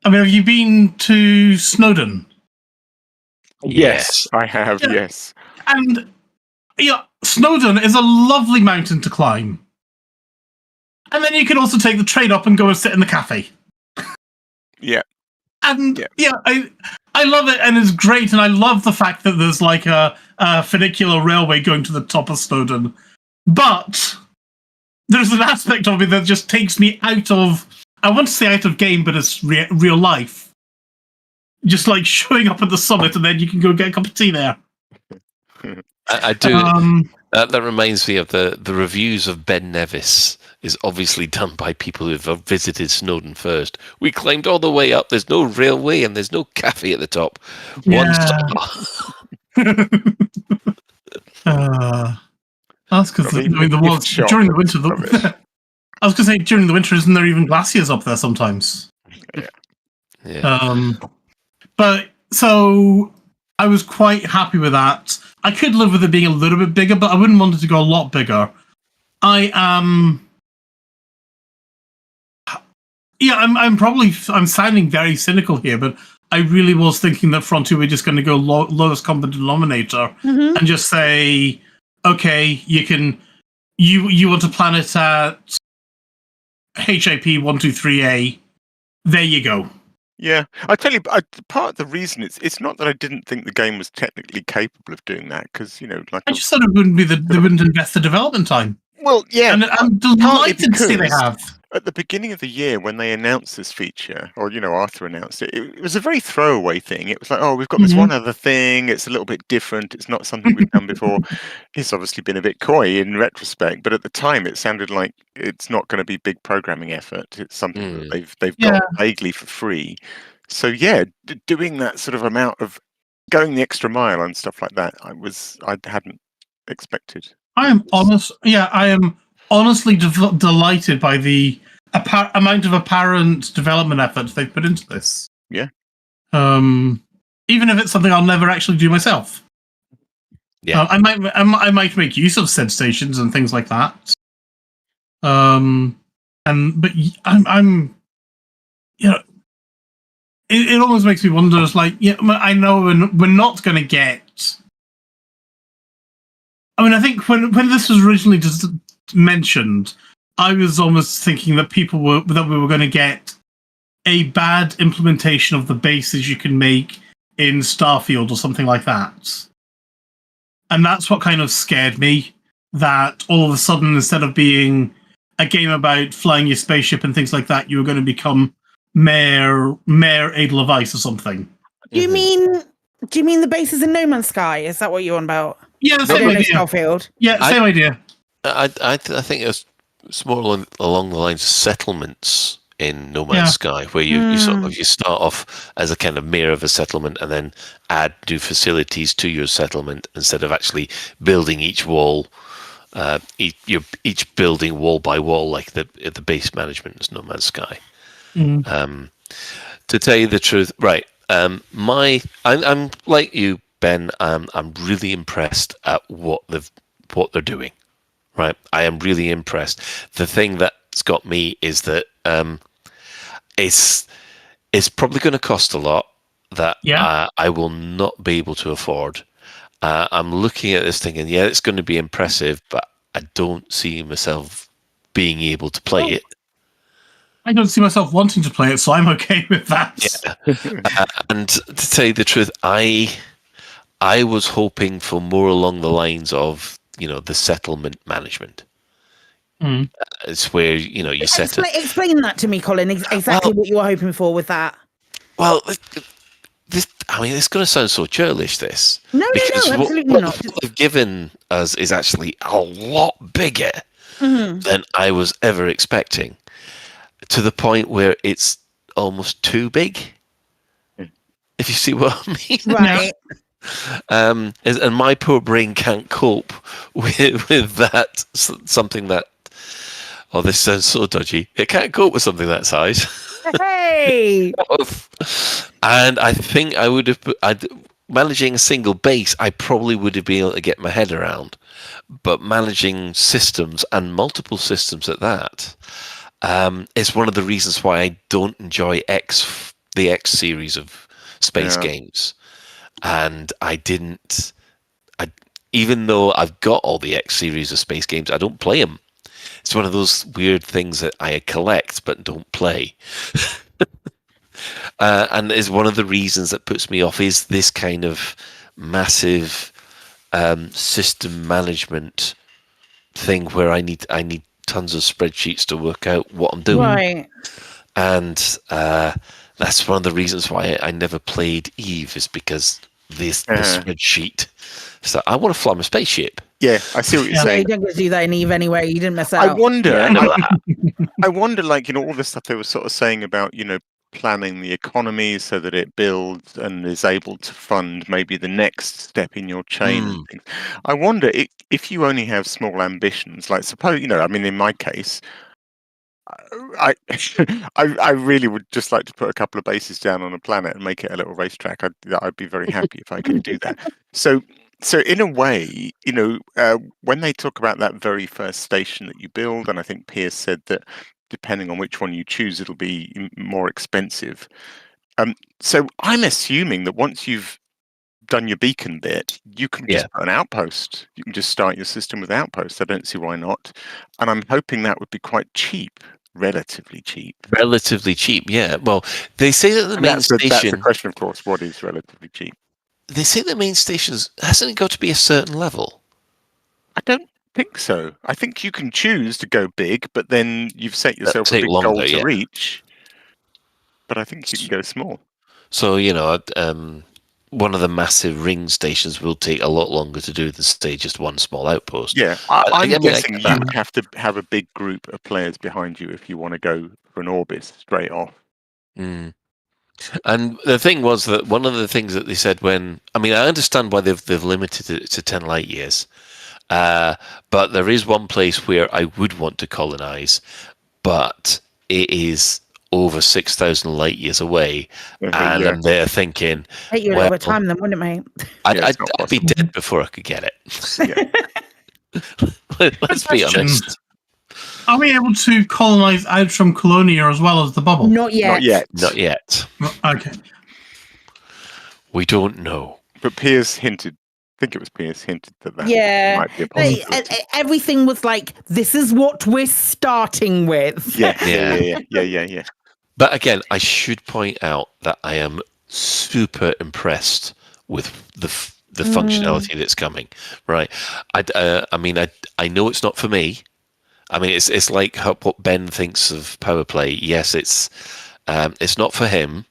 you been to Snowdon? Yes, I have, yes. And Snowdon is a lovely mountain to climb. And then you can also take the train up and go and sit in the cafe. Yeah. And I love it, and it's great, and I love the fact that there's like a funicular railway going to the top of Snowdon. But there's an aspect of it that just takes me out of, I want to say out of game, but it's real life. Just like showing up at the summit, and then you can go get a cup of tea there. I do. That reminds me of the reviews of Ben Nevis is obviously done by people who have visited Snowdon first. We climbed all the way up. There's no railway and there's no cafe at the top. One star. That's because during the winter. I was going to say during the winter, isn't there even glaciers up there sometimes? Yeah. But so I was quite happy with that. I could live with it being a little bit bigger, but I wouldn't want it to go a lot bigger. I'm sounding very cynical here, but I really was thinking that Frontier were just going to go lowest common denominator and just say, okay, you want a planet at HIP 123A, there you go. Yeah, I tell you, part of the reason it's not that I didn't think the game was technically capable of doing that, because I just thought it wouldn't be they wouldn't invest the development time. Well, yeah, and I'm delighted to see they have. at the beginning of the year when they announced this feature, or Arthur announced it, it was a very throwaway thing. It was like, oh, we've got this Mhm. one other thing. It's a little bit different. It's not something we've done before. He's obviously been a bit coy in retrospect, but at the time it sounded like it's not going to be big programming effort. It's something that they've Yeah. got vaguely for free. So yeah, doing that sort of amount of going the extra mile and stuff like that, I hadn't expected. I am honestly delighted by the amount of apparent development effort they've put into this. Yeah. Even if it's something I'll never actually do myself. Yeah. I might make use of said stations and things like that. I'm it almost makes me wonder. It's like, I know we're not going to get. I mean, I think when this was originally just mentioned, I was almost thinking that we were going to get a bad implementation of the bases you can make in Starfield or something like that. And that's what kind of scared me, that all of a sudden, instead of being a game about flying your spaceship and things like that, you were going to become Mayor Edelweiss or something. Do you mean the bases in No Man's Sky? Is that what you're on about? Yeah, the same idea. Starfield. Yeah, same idea. I think it's more along the lines of settlements in No Man's Sky, where you start off as a kind of mayor of a settlement and then add new facilities to your settlement instead of actually building each wall, each building wall by wall like the base management is No Man's Sky. To tell you the truth, right? I'm like you, Ben. I'm really impressed at what they're doing. Right, I am really impressed. The thing that's got me is that it's probably going to cost a lot that I will not be able to afford. I'm looking at this thinking, it's going to be impressive, but I don't see myself being able to play it. I don't see myself wanting to play it, so I'm okay with that. Yeah. And to tell you the truth, I was hoping for more along the lines of the settlement management. It's where you set it. Explain that to me, Colin. Exactly what you were hoping for with that. Well, it's going to sound so churlish. This no, absolutely not. What they've given us is actually a lot bigger than I was ever expecting. To the point where it's almost too big. If you see what I mean, right? And my poor brain can't cope with that. Something that, this sounds so dodgy. It can't cope with something that size. Hey! And I think I would have. Managing a single base, I probably would have been able to get my head around. But managing systems and multiple systems at that. It's one of the reasons why I don't enjoy the X series of space games, and even though I've got all the X series of space games, I don't play them. It's one of those weird things that I collect but don't play, and is one of the reasons that puts me off is this kind of massive system management thing where I need tons of spreadsheets to work out what I'm doing. Right. And that's one of the reasons why I never played Eve, is because the spreadsheet. So I want to fly my spaceship. Yeah, I see what you're saying. You didn't do that in Eve anyway. You didn't mess out. I wonder, all the stuff they were sort of saying about, planning the economy so that it builds and is able to fund maybe the next step in your chain. And things. I wonder if you only have small ambitions, like suppose, in my case, I really would just like to put a couple of bases down on a planet and make it a little racetrack. I'd be very happy if I could do that. So in a way, when they talk about that very first station that you build, and I think Piers said that depending on which one you choose, it'll be more expensive. So I'm assuming that once you've done your beacon bit, you can just put an outpost. You can just start your system with outposts. I don't see why not. And I'm hoping that would be quite cheap, relatively cheap. Relatively cheap, yeah. Well, they say that the main station... That's the question, of course. What is relatively cheap? They say the main stations hasn't it got to be a certain level? I don't think so. I think you can choose to go big, but then you've set yourself a take big longer, goal to yeah. reach. But I think you can go small. So, one of the massive ring stations will take a lot longer to do than, say, just one small outpost. Yeah, I I'm mean, I guessing get you that. would have to have a big group of players behind you if you want to go for an Orbis straight off. Mm. And the thing was that one of the things that they said I understand why they've limited it to 10 light years, but there is one place where I would want to colonize, but it is over 6,000 light years away, and I'm there thinking, Take you a little bit of time then, wouldn't it, mate? I'd be dead before I could get it. Let's be honest. Are we able to colonize out from Colonia as well as the bubble? Not yet. Not yet. Okay. We don't know. But Piers hinted, I think it was Piers hinted that might be a possibility. Everything was like, this is what we're starting with. Yeah. But again, I should point out that I am super impressed with the functionality that's coming. Right? I know it's not for me. I mean, it's like what Ben thinks of power play. Yes, it's not for him,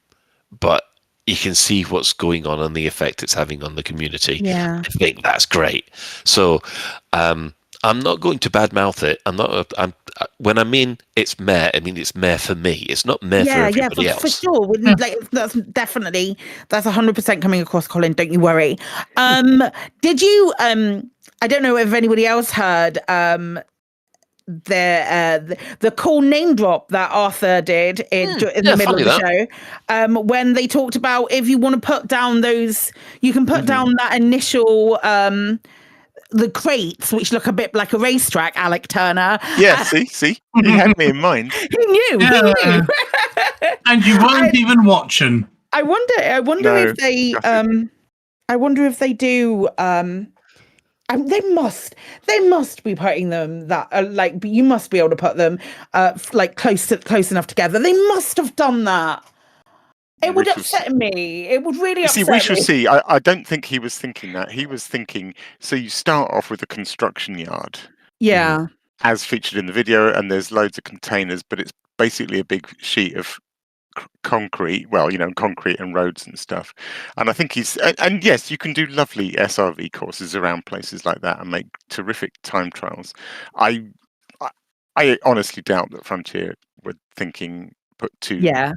but you can see what's going on and the effect it's having on the community. Yeah, I think that's great. So I'm not going to badmouth it. When I mean it's meh, I mean it's meh for me. It's not meh for everybody else. For sure. Like, that's 100% coming across, Colin. Don't you worry. Did you? I don't know if anybody else heard. The cool name drop that Arthur did in the middle of the show, when they talked about if you want to put down you can put down that initial the crates, which look a bit like a racetrack, Alec Turner. Yeah, see? He had me in mind. He knew. And you weren't even watching. I wonder if they do. They must be putting them that you must be able to put them close enough together. They must have done that. It would upset me. It would really upset me. We shall see. I don't think he was thinking that. He was thinking, so you start off with a construction yard. Yeah. As featured in the video, and there's loads of containers, but it's basically a big sheet of concrete, concrete and roads and stuff. And I think and yes, you can do lovely SRV courses around places like that and make terrific time trials. I honestly doubt that Frontier were thinking put two. Yeah.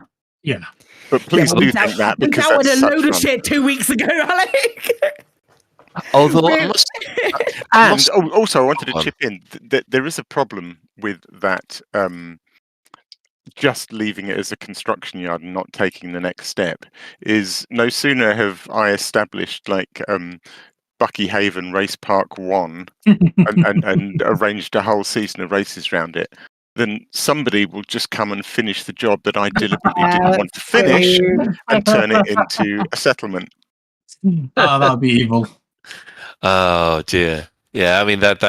But please do think that, because that was that's a such load of fun. shit 2 weeks ago, Alec. Although also I wanted to chip in that there is a problem with that. Just leaving it as a construction yard and not taking the next step is no sooner have I established Bucky Haven Race Park 1 and arranged a whole season of races around it, then somebody will just come and finish the job that I deliberately didn't want to finish and turn it into a settlement. Oh, that'd be evil. Oh dear. Yeah, I mean that's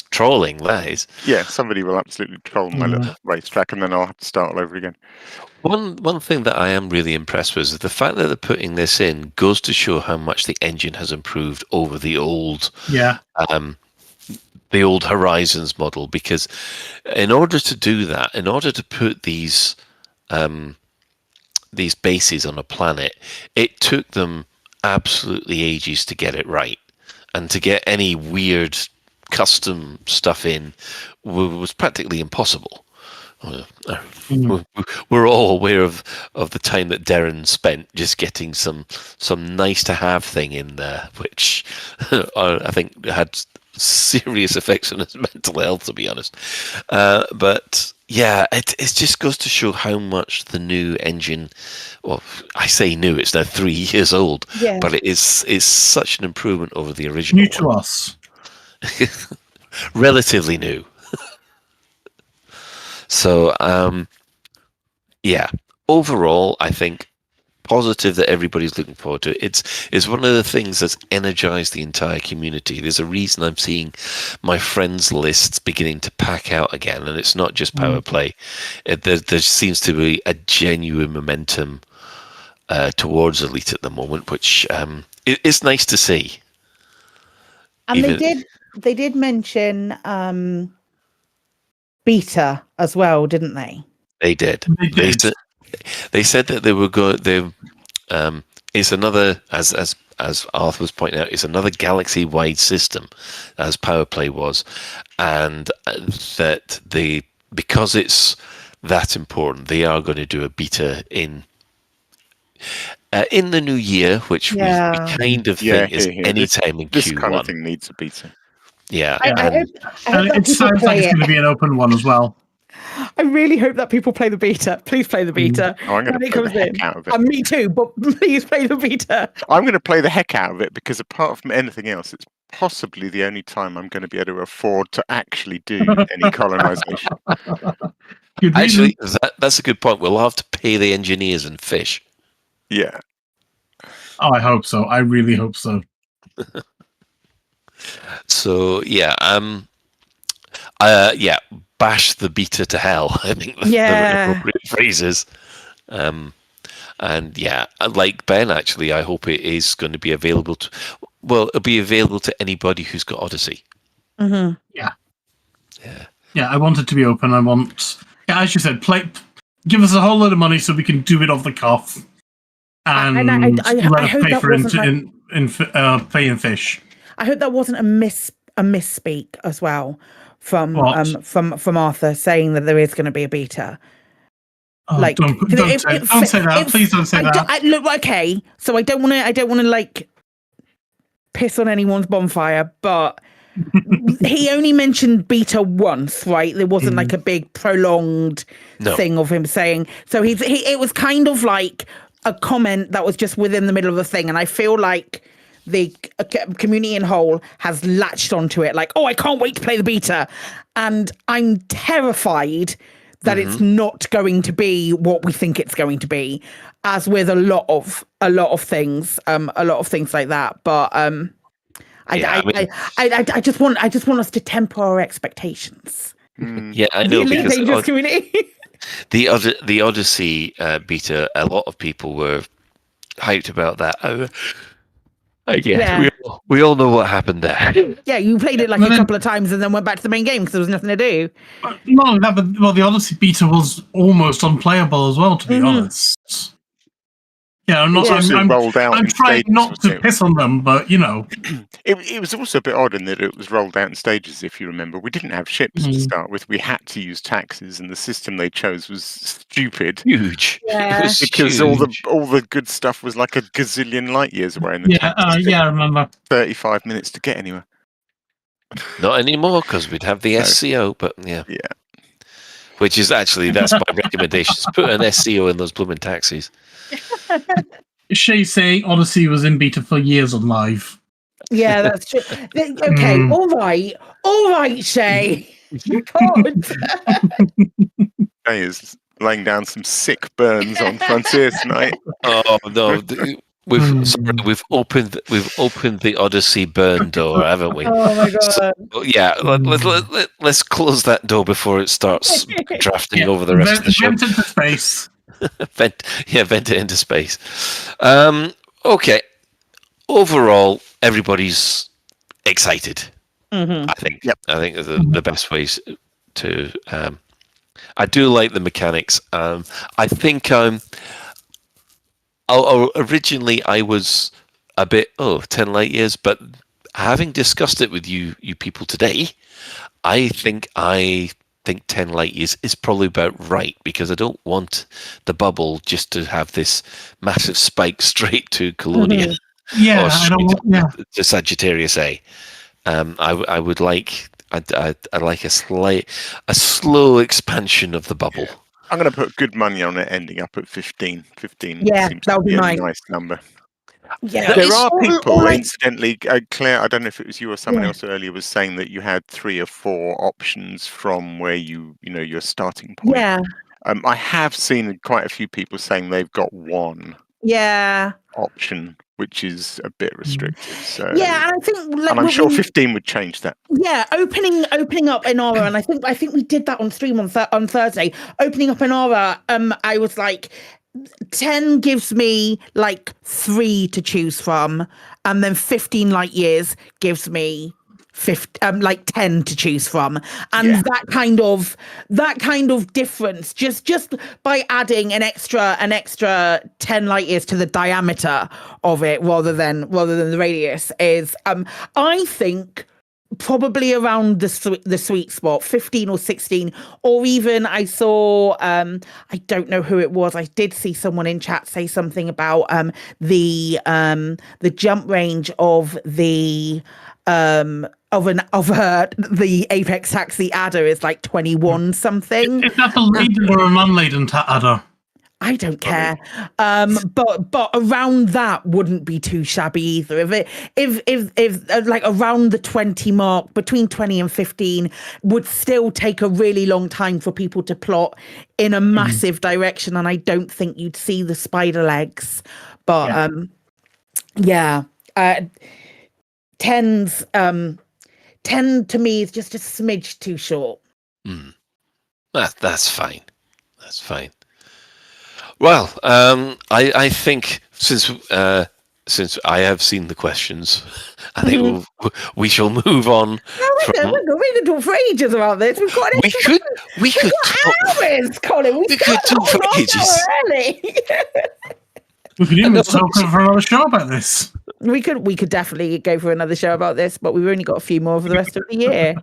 trolling, that is. Yeah, somebody will absolutely troll my little racetrack, and then I'll have to start all over again. One thing that I am really impressed with is the fact that they're putting this in goes to show how much the engine has improved over the old Horizons model, because in order to do that, in order to put these bases on a planet, it took them absolutely ages to get it right, and to get any weird custom stuff in was practically impossible. We're all aware of the time that Darren spent just getting some nice to have thing in there, which I think had serious effects on his mental health, to be honest. But yeah, it just goes to show how much the new engine, well, I say new, it's now 3 years old, but it is such an improvement over the original. New to us. Relatively new. So, yeah, overall, I think positive that everybody's looking forward to it. It's one of the things that's energized the entire community. There's a reason I'm seeing my friends lists beginning to pack out again, and it's not just power play. There seems to be a genuine momentum towards Elite at the moment, which it's nice to see. And they did they did mention beta as well, didn't they? They did. They did. They said that they were going. It's another, as Arthur was pointing out, it's another galaxy-wide system, as PowerPlay was, and that because it's that important, they are going to do a beta in the new year, which we kind of think is any time in this Q1. kind of thing needs a beta. Yeah, I hope And that it people sounds like play it's it. going to be an open one as well. I really hope that people play the beta. Please play the beta. Oh, I'm going when to it play the comes heck in. out of it. Me too, but please play the beta. I'm going to play the heck out of it because apart from anything else, it's possibly the only time I'm going to be able to afford to actually do any colonization. Good reason. actually, that's a good point. We'll have to pay the engineers and fish. Yeah. Oh, I hope so. I really hope so. So yeah, bash the beta to hell. I think the appropriate phrases. And yeah, like Ben, actually, I hope it is going to be available to. Well, it'll be available to anybody who's got Odyssey. Mm-hmm. Yeah. I want it to be open. I want, as you said, give us a whole load of money so we can do it off the cuff, and I let us hope pay that for wasn't pay in fish. I hope that wasn't a misspeak as well from Arthur saying that there is going to be a beta. Oh, don't say that. Please don't say that. Look, okay, so I don't want to like piss on anyone's bonfire, but he only mentioned beta once, right? There wasn't like a big prolonged thing of him saying. So it was kind of like a comment that was just within the middle of the thing, and I feel like the community in whole has latched onto it like, oh, I can't wait to play the beta, and I'm terrified that it's not going to be what we think it's going to be, as with a lot of things like that. But I just want us to temper our expectations. Yeah, I know, Really because dangerous community. the Odyssey beta, a lot of people were hyped about that. We all know what happened there. Yeah, you played it like a couple of times and then went back to the main game because there was nothing to do. No, the Odyssey beta was almost unplayable as well, to be honest. Yeah, I'm trying not to piss on them, but you know. It was also a bit odd in that it was rolled out in stages, if you remember. We didn't have ships to start with. We had to use taxis, and the system they chose was stupid. Huge. Yeah. Because all the good stuff was like a gazillion light years away. And I remember. 35 minutes to get anywhere. Not anymore, because we'd have the SCO, but yeah. Which is actually, that's my recommendation. Put an SCO in those blooming taxis. Shay's saying Odyssey was in beta for years on Live. Yeah, that's true. Okay, all right, Shay. God. Shay is laying down some sick burns on Frontier tonight. Oh no, we've opened the Odyssey burn door, haven't we? Oh my god! So, let's close that door before it starts drafting over the rest of the show. Vent into space. Vent it into space. Okay. Overall, everybody's excited. I think. Yep. I think the best ways to. I do like the mechanics. I think originally I was a bit 10 light years, but having discussed it with you people today, I think 10 light years is probably about right, because I don't want the bubble just to have this massive spike straight to Colonia. Yeah, to Sagittarius A. I would like I like a slow expansion of the bubble. I'm going to put good money on it ending up at 15. 15 Yeah, seems that to would be be a mine. nice number. Yeah, There are people, incidentally, Claire, I don't know if it was you or someone else earlier, was saying that you had 3 or 4 options from where you know your starting point. Yeah. I have seen quite a few people saying they've got 1 option, which is a bit restrictive. So yeah, and I think, and I'm sure 15 would change that. Yeah, opening up Inara, and I think we did that on stream on Thursday. Opening up Inara, I was like, 10 gives me like 3 to choose from, and then 15 light years gives me like 10 to choose from, and that kind of difference just by adding an extra 10 light years to the diameter of it rather than the radius is I think probably around the sweet spot, 15 or 16, or even I saw I don't know who it was, I did see someone in chat say something about the jump range of the the Apex Taxi adder is like 21 something. Is that a laden or a non-laden adder? I don't care, but around that wouldn't be too shabby either. If like around the 20 mark, between 20 and 15, would still take a really long time for people to plot in a massive direction, and I don't think you'd see the spider legs. But 10 to me is just a smidge too short. That's fine. That's fine. Well, I think since I have seen the questions, I think we shall move on. We can talk for ages about this. We've got we could talk hours, Colin. We could talk for ages. We could even talk for another show about this. We could definitely go for another show about this, but we've only got a few more for the rest of the year.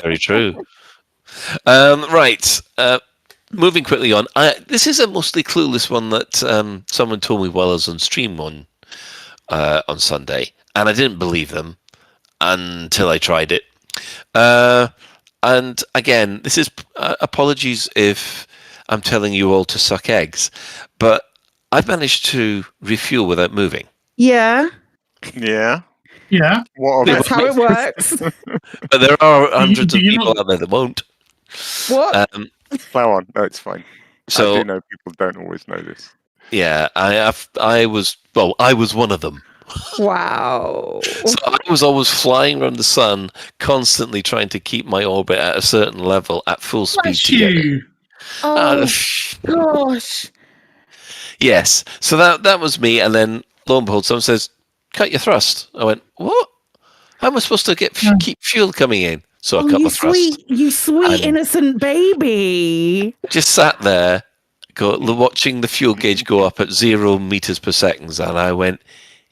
Very true. Right. Moving quickly on. This is a mostly Clueless one that someone told me while I was on stream on Sunday, and I didn't believe them until I tried it. And again, this is apologies if I'm telling you all to suck eggs, but I've managed to refuel without moving. Yeah. Yeah. Yeah. That's how it works. But there are hundreds of people out there that won't. What? Plow on. No, it's fine. So I do know people don't always know this. Yeah, I was one of them. Wow. So I was always flying around the sun, constantly trying to keep my orbit at a certain level at full speed to get it. Oh gosh. Yes. So that was me, and then lo and behold, someone says, "Cut your thrust." I went, "What? How am I supposed to keep fuel coming in?" So I cut my thrust. You sweet innocent baby. Just sat there, watching the fuel gauge go up at 0 meters per second, and I went,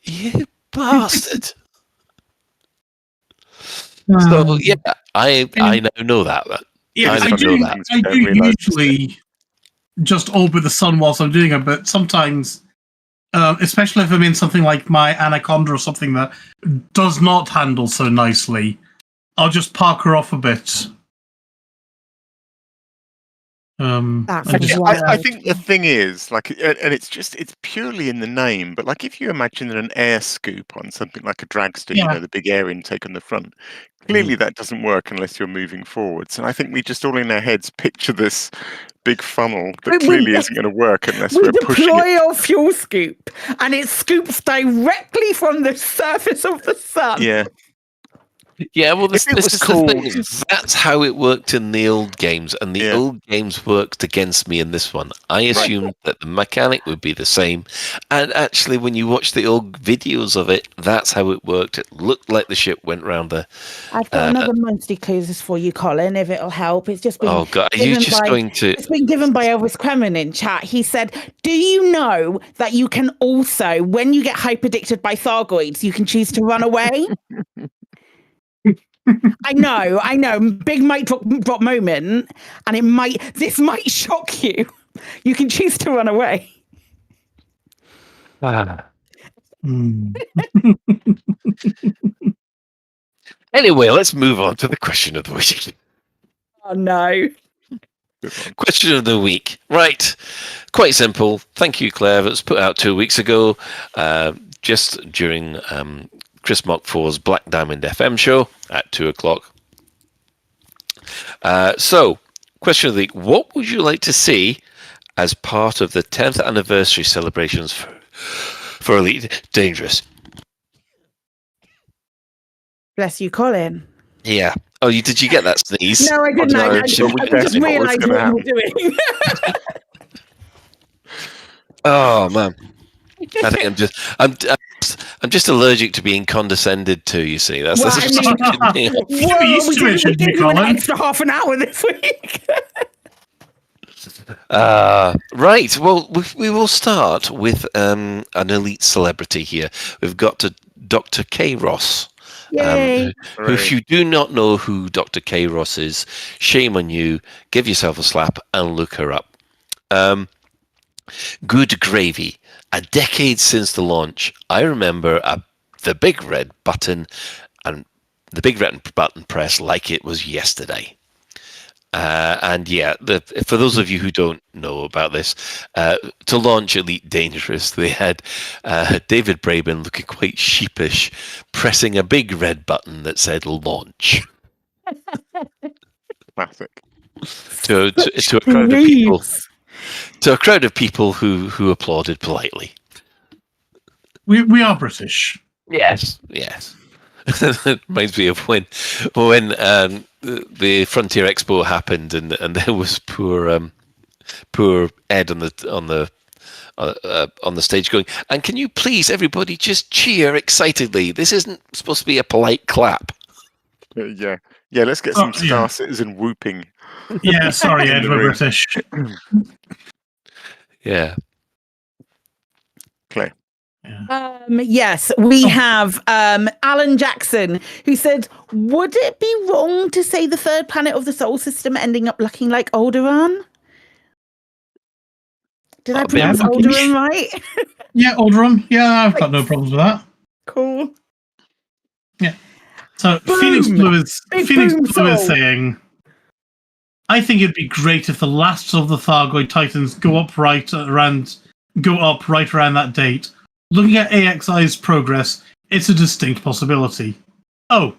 "You bastard!" So yeah, I now know that. Yeah, I do usually just orbit the sun whilst I'm doing it, but sometimes, especially if I'm in something like my Anaconda or something that does not handle so nicely, I'll just park her off a bit. I think the thing is, like, and it's purely in the name, but like if you imagine an air scoop on something like a dragster, you know, the big air intake on the front, clearly that doesn't work unless you're moving forwards. And I think we just all in our heads picture this big funnel that clearly isn't going to work unless we're pushing it. We deploy our fuel scoop, and it scoops directly from the surface of the sun. Yeah. Yeah, well, this is the thing. That's how it worked in the old games, and the old games worked against me in this one. I assumed that the mechanic would be the same, and actually, when you watch the old videos of it, that's how it worked. It looked like the ship went round the... I've got another monthly Clueless for you, Colin, if it'll help. It's just been... Oh, God, are you just going to... It's been given by Elvis Kremen in chat. He said, do you know that you can also, when you get hyperdicted by Thargoids, you can choose to run away? I know. Big mic drop moment, and this might shock you. You can choose to run away. Anyway, let's move on to the question of the week. Oh no. Question of the week. Right. Quite simple. Thank you, Claire. It was put out 2 weeks ago, just during Chris Mock 4's Black Diamond FM show at 2:00. So, question of the week. What would you like to see as part of the 10th anniversary celebrations for Elite Dangerous? Bless you, Colin. Yeah. Oh, did you get that sneeze? No, I didn't. I just realised what you were doing. Oh man, I think I'm just allergic to being condescended to. You see, that's Well, I mean, whoa, used to it, shouldn't you, give you an Colin? extra half an hour this week. Right. Well, we will start with an elite celebrity here. We've got Dr. K. Ross. Yay. Who, if you do not know who Dr. K. Ross is, shame on you. Give yourself a slap and look her up. Good gravy. A decade since the launch, I remember the big red button and the big red button press like it was yesterday. And yeah, for those of you who don't know about this, to launch Elite Dangerous, they had David Braben looking quite sheepish, pressing a big red button that said launch. Classic. To a crowd of people. To a crowd of people who applauded politely. We are British. Yes. It reminds me of when the Frontier Expo happened and there was poor Ed on the stage going, and can you please everybody just cheer excitedly? This isn't supposed to be a polite clap. Yeah. Let's get some Star Citizen whooping. Yeah, sorry, Ed, we're British. Yeah. Claire. Yes, we have Alan Jackson, who said, would it be wrong to say the third planet of the solar system ending up looking like Alderaan? Did I pronounce Alderaan right? Yeah, Alderaan. Yeah, I've got no problems with that. Cool. Yeah. So Boom! Phoenix Blue is Soul. saying, I think it'd be great if the last of the Thargoid Titans go up right around that date. Looking at AXI's progress, it's a distinct possibility. Oh,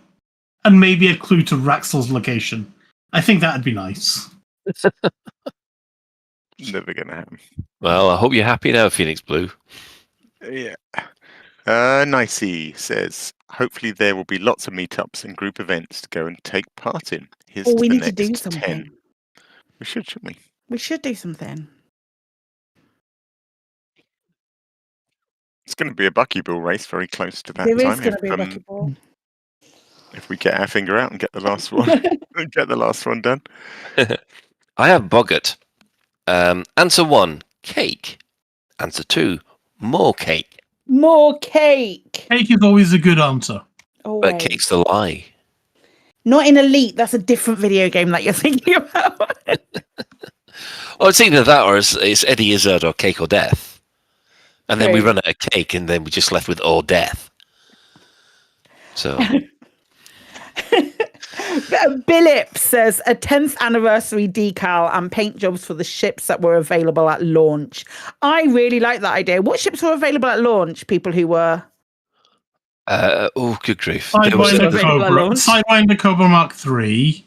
and maybe a clue to Raxel's location. I think that'd be nice. Never gonna happen. Well, I hope you're happy now, Phoenix Blue. Yeah. Nicey says, hopefully there will be lots of meetups and group events to go and take part in. Here's we the need to do next something. 10. We should, shouldn't we? We should do something. It's going to be a buckyball race very close to that There time. is going to be a buckyball. If we get our finger out and get the last one, done. I have Boggart. Answer 1, cake. Answer 2, more cake. More cake. Cake is always a good answer. Always. But cake's the lie. Not in Elite. That's a different video game that you're thinking about. Well, it's either that or it's Eddie Izzard or Cake or Death. And then we True. run out of cake and then we're just left with or death. So... Billip says a 10th anniversary decal and paint jobs for the ships that were available at launch. I really like that idea. What ships were available at launch? People who were... oh, good grief. Sidewinder Cobra Mark III.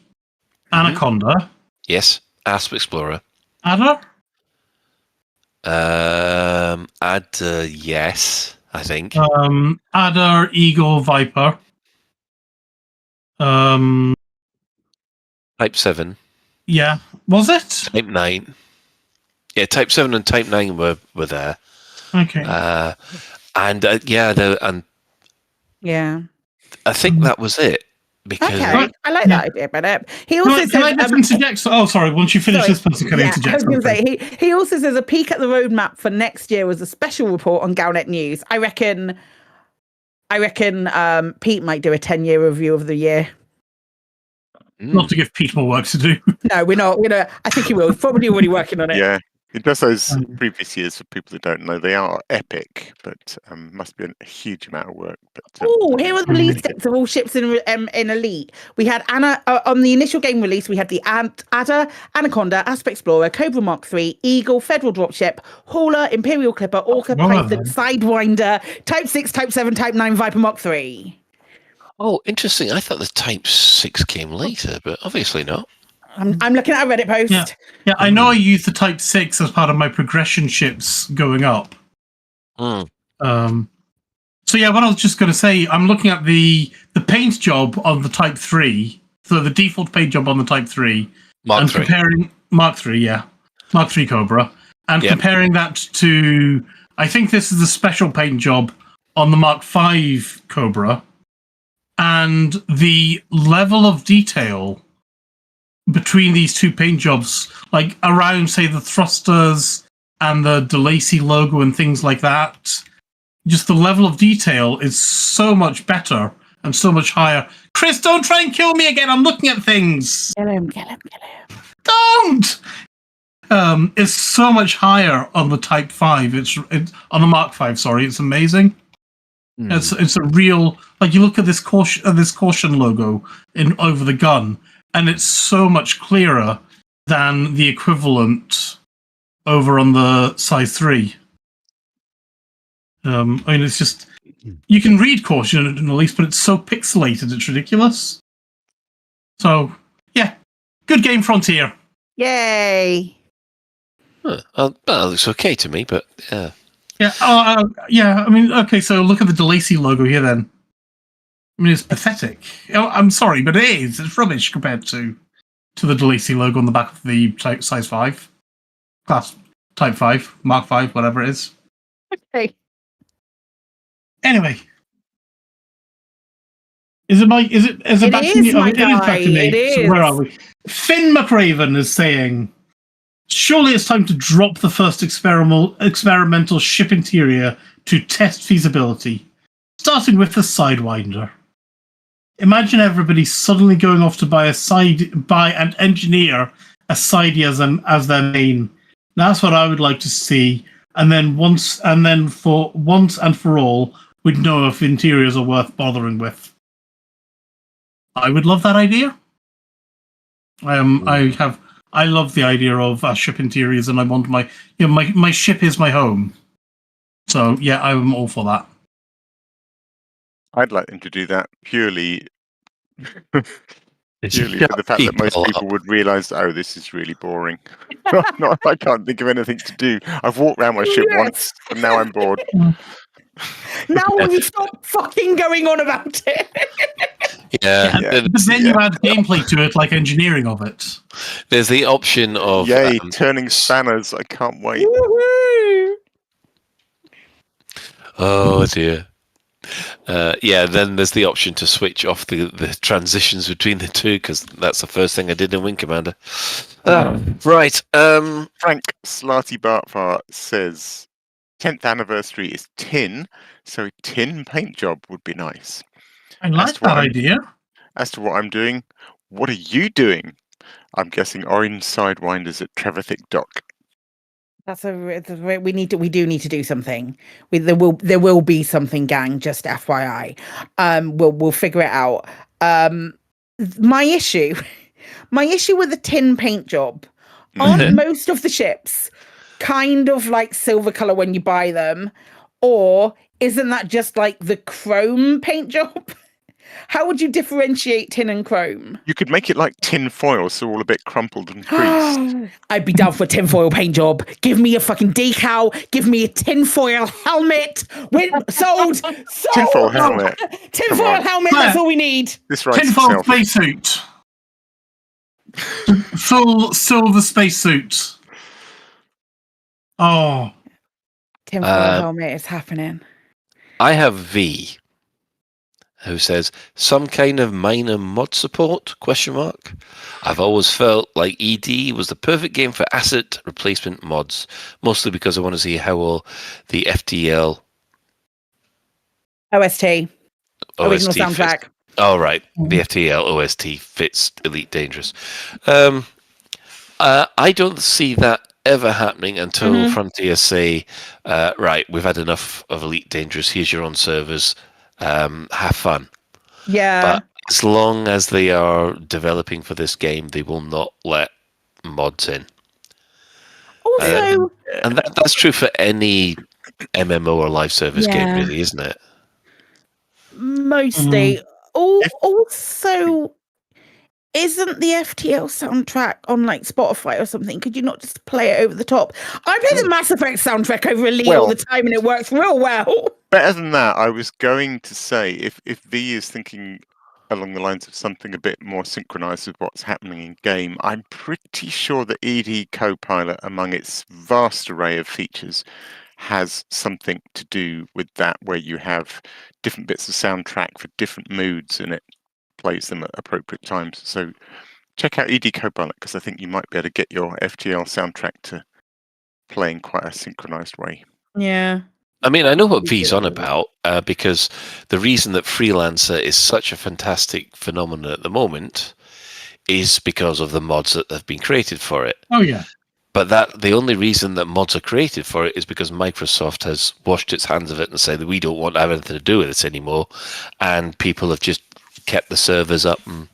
Anaconda. Yes. Asp Explorer. Adder? Adder, yes, I think. Adder, Eagle, Viper. Type 7. Yeah. Was it? Type 9. Yeah, Type 7 and Type 9 were there. Okay. Yeah. I think that was it. Because Okay, I like that idea, but he also Can I just interject? Oh, sorry. Once you finish this person, can I interject? I was going to say he also says a peek at the roadmap for next year was a special report on Galnet News. I reckon Pete might do a 10-year review of the year. Not to give Pete more work to do. No, we're not. I think he will. He's probably already working on it. Yeah. It does those previous years for people that don't know. They are epic, but must be a huge amount of work. But here are the release dates of all ships in Elite. We had on the initial game release. We had the Adder, Anaconda, Asp Explorer, Cobra Mark III, Eagle, Federal Dropship, Hauler, Imperial Clipper, Orca, Python, Sidewinder, Type 6, Type 7, Type 9, Viper Mark III. Oh, interesting. I thought the Type 6 came later, but obviously not. I'm looking at a Reddit post. Yeah, I know I used the Type 6 as part of my progression ships going up. So yeah, what I was just going to say, I'm looking at the paint job on the Type 3, so the default paint job on the Type 3, Mark 3. Comparing Mark 3, yeah, Mark 3 Cobra, and comparing that to, I think this is the special paint job on the Mark V Cobra, and the level of detail between these two paint jobs, like around, say, the thrusters and the DeLacy logo and things like that, just the level of detail is so much better and so much higher. Chris, don't try and kill me again. I'm looking at things. Kill him. Don't! It's so much higher on the Type 5. It's on the Mark 5, sorry. It's amazing. It's a real, like, you look at this caution logo over the gun, and it's so much clearer than the equivalent over on the size 3. I mean, it's just, you can read caution at least, but it's so pixelated, it's ridiculous. So, yeah, good game, Frontier. Yay! That looks okay to me, but yeah. Yeah. I mean, okay. So look at the DeLacy logo here. Then, I mean, it's pathetic. I'm sorry, but it is. It's rubbish compared to the DeLacy logo on the back of the size 5 class, Type 5, Mark 5, whatever it is. Okay. Anyway, is it back to me? My It is back to me. It is. So where are we? Finn McRaven is saying, surely it's time to drop the first experimental ship interior to test feasibility, starting with the Sidewinder. Imagine everybody suddenly going off to buy and engineer a sidey as their main. That's what I would like to see. And then once and for all, we'd know if interiors are worth bothering with. I would love that idea. I love the idea of ship interiors, and I want my ship is my home. So yeah, I'm all for that. I'd like them to do that purely for the fact that most people would realise, oh, this is really boring. I can't think of anything to do. I've walked around my ship once, and now I'm bored. Now will you stop fucking going on about it? Yeah. But then you add gameplay to it, like engineering of it. There's the option of turning spanners. I can't wait. Woohoo! Oh dear. Then there's the option to switch off the transitions between the two, because that's the first thing I did in Wing Commander. Right. Frank Slarty Bartfart says 10th anniversary is tin, so a tin paint job would be nice. I like that idea. As to what I'm doing, what are you doing? I'm guessing orange sidewinders at Trevithick Dock. We do need to do something. There will be something, gang. Just FYI, we'll figure it out. My issue with the tin paint job, aren't most of the ships kind of like silver color when you buy them, or isn't that just like the chrome paint job? How would you differentiate tin and chrome? You could make it like tin foil, so all a bit crumpled and creased. I'd be down for a tin foil paint job. Give me a fucking decal. Give me a tin foil helmet. Sold. Tin foil helmet. Tin foil helmet. That's all we need. This writes Tin foil itself. spacesuit. Full silver spacesuit. Oh. Tin foil helmet is happening. I have V, who says some kind of minor mod support ? I've always felt like ED was the perfect game for asset replacement mods, mostly because I want to see how well the FTL OST original soundtrack. Fits. Oh right, the FTL OST fits Elite Dangerous. I don't see that ever happening until Frontier say, right, we've had enough of Elite Dangerous. Here's your own servers. Have fun. Yeah. But as long as they are developing for this game, they will not let mods in. Also, and that's true for any MMO or live service game, really, isn't it? Mostly. Also, isn't the FTL soundtrack on like Spotify or something? Could you not just play it over the top? I play the Mass Effect soundtrack over Elite all the time, and it works real well. Better than that, I was going to say, if V is thinking along the lines of something a bit more synchronized with what's happening in game, I'm pretty sure that ED Copilot, among its vast array of features, has something to do with that, where you have different bits of soundtrack for different moods, and it plays them at appropriate times. So check out ED Cobra, because I think you might be able to get your FTL soundtrack to play in quite a synchronized way. Yeah. I mean, I know what V's on about, because the reason that Freelancer is such a fantastic phenomenon at the moment is because of the mods that have been created for it. Oh yeah. But the only reason that mods are created for it is because Microsoft has washed its hands of it and said that we don't want to have anything to do with this anymore, and people have just kept the servers up and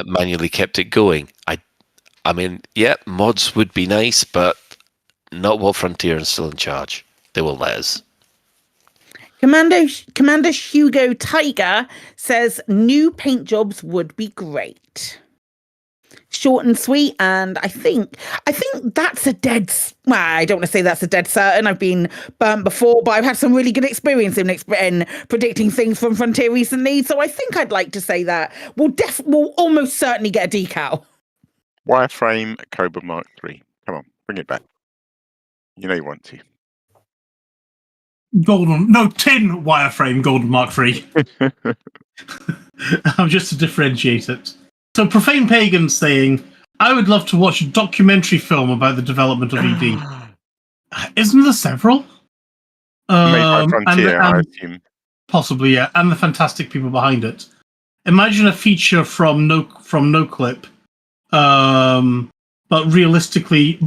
manually kept it going. I mean, yeah, mods would be nice, but not while Frontier is still in charge. They won't let us. Commander Hugo Tiger says new paint jobs would be great. Short and sweet, and I think that's a dead. Well, I don't want to say that's a dead certain. I've been burnt before, but I've had some really good experience in predicting things from Frontier recently. So I think I'd like to say that we'll almost certainly get a decal. Wireframe Cobra Mark III. Come on, bring it back. You know you want to. Tin wireframe Golden Mark III. Just to differentiate it. So Profane Pagan saying, I would love to watch a documentary film about the development of ED. Isn't there several? Made by Frontier, I assume. Possibly, yeah. And the fantastic people behind it. Imagine a feature from NoClip. But realistically,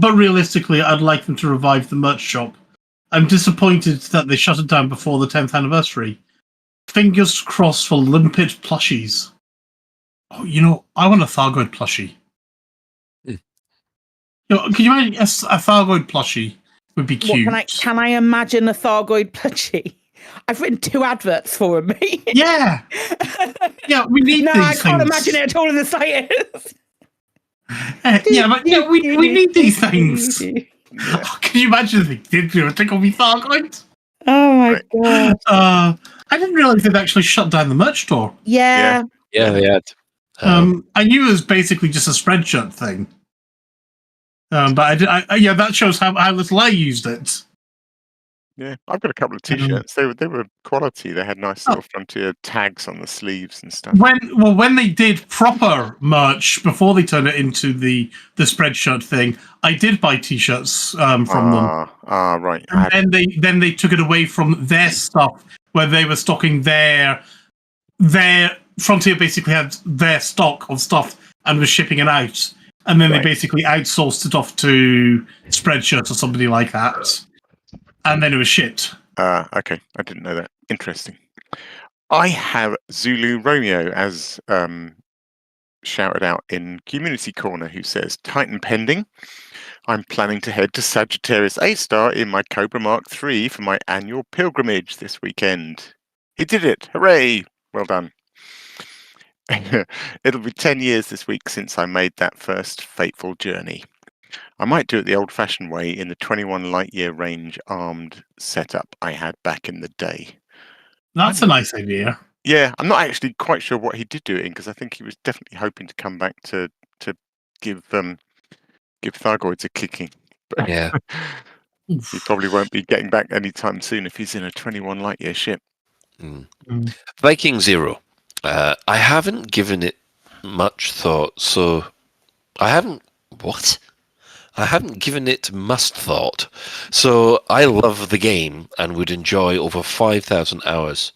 I'd like them to revive the merch shop. I'm disappointed that they shut it down before the 10th anniversary. Fingers crossed for Limpet plushies. Oh, I want a Thargoid plushie. Can you imagine a Thargoid plushie would be cute? Can I imagine a Thargoid plushie? I've written 2 adverts for him. Yeah. Yeah, we need these things. I can't imagine it at all in the science. We need these things. Can you imagine if they did do a Tickle Me Thargoid? Oh my god. I didn't realise they'd actually shut down the merch store. Yeah, they had. I knew it was basically just a Spreadshirt thing. But that shows how little I used it. Yeah, I've got a couple of T-shirts. They were quality. They had nice little Frontier tags on the sleeves and stuff. When they did proper merch before they turned it into the Spreadshirt thing, I did buy T-shirts from them. Right. And then they took it away from their stuff, where they were stocking their Frontier basically had their stock of stuff and was shipping it out, and then they basically outsourced it off to Spreadshirt or somebody like that. And then it was shit. Okay, I didn't know that. Interesting. I have Zulu Romeo as shouted out in Community Corner, who says, Titan pending. I'm planning to head to Sagittarius A-Star in my Cobra Mark III for my annual pilgrimage this weekend. He did it. Hooray. Well done. It'll be 10 years this week since I made that first fateful journey. I might do it the old-fashioned way in the 21 light-year range armed setup I had back in the day. That's a nice idea. Yeah, I'm not actually quite sure what he did do it in, because I think he was definitely hoping to come back to give Thargoids a kicking. But Yeah. he probably won't be getting back anytime soon if he's in a 21 light-year ship. Viking Zero. I haven't given it much thought, so I haven't given it must thought, so I love the game and would enjoy over 5,000 hours.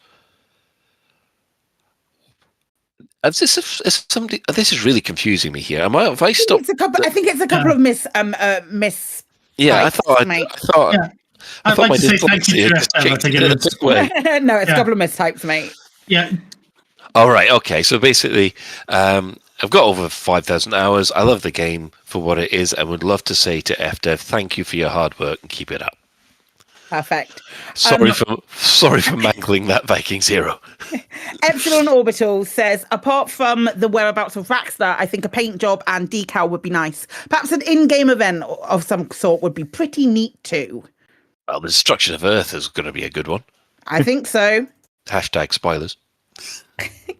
This is really confusing me here. Have I stopped? I think it's a couple of miss. Yeah, I thought I'd like to say thank you to Estella to get it. No, it's a couple of mistypes, mate. Yeah. All right. Okay. So basically, I've got over 5,000 hours. I love the game for what it is, and would love to say to FDev, thank you for your hard work and keep it up. Perfect. Sorry for mangling that Viking Zero. Epsilon Orbital says, apart from the whereabouts of Rackstar, I think a paint job and decal would be nice. Perhaps an in-game event of some sort would be pretty neat too. Well, the destruction of Earth is going to be a good one. I think so. # spoilers.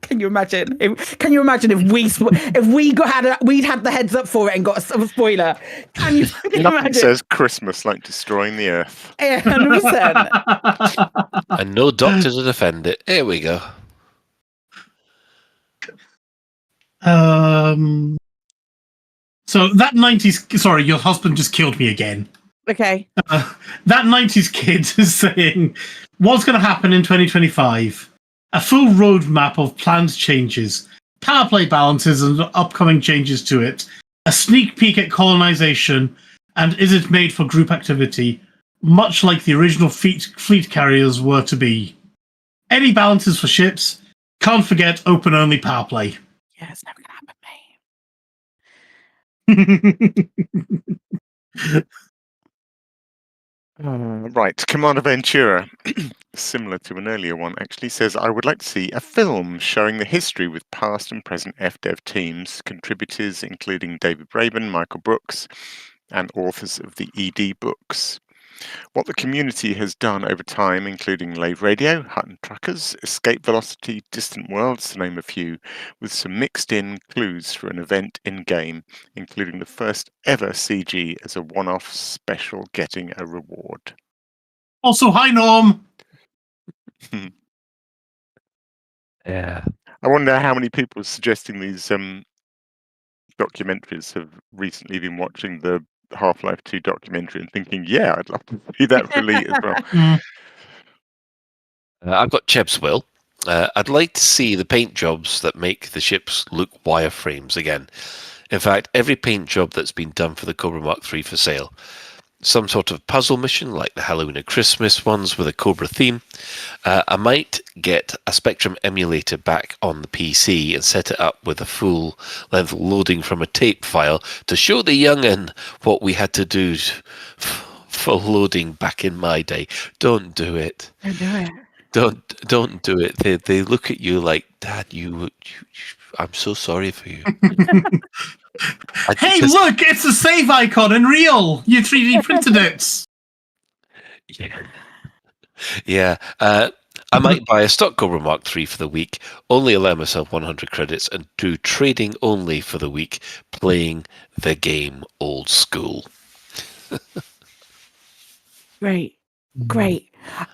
Can you imagine? We'd had the heads up for it and got a spoiler? Can you Nothing imagine? says Christmas like destroying the earth. Yeah, 100%. And no doctor to defend it. Here we go. So that 90s. Sorry, your husband just killed me again. Okay. That 90s kid is saying, what's going to happen in 2025? A full roadmap of planned changes, power play balances and upcoming changes to it, a sneak peek at colonisation, and is it made for group activity, much like the original fleet carriers were to be. Any balances for ships, can't forget open-only power play. Yeah, it's never going to happen, mate. Right, Commander Ventura, similar to an earlier one, actually says, I would like to see a film showing the history with past and present FDev teams, contributors including David Braben, Michael Brooks, and authors of the ED books. What the community has done over time, including Lave Radio, Hutton Truckers, Escape Velocity, Distant Worlds, to name a few, with some mixed-in clues for an event in-game, including the first ever CG as a one-off special getting a reward. Also, hi, Norm. Yeah. I wonder how many people suggesting these documentaries have recently been watching the Half-Life 2 documentary and thinking, yeah, I'd love to see that for Elite as well. I've got Cheb's will. I'd like to see the paint jobs that make the ships look wireframes again. In fact, every paint job that's been done for the Cobra Mark III for sale. Some sort of puzzle mission, like the Halloween and Christmas ones with a Cobra theme. I might get a Spectrum emulator back on the PC and set it up with a full-length loading from a tape file to show the young'un what we had to do for loading back in my day. Don't do it. Don't do it. Don't do it. They look at you like, Dad, you I'm so sorry for you. Hey, look, it's a save icon in real. You 3D printed it. Yeah. I might buy a stock Cobra Mark III for the week, only allow myself 100 credits, and do trading only for the week, playing the game old school. Great.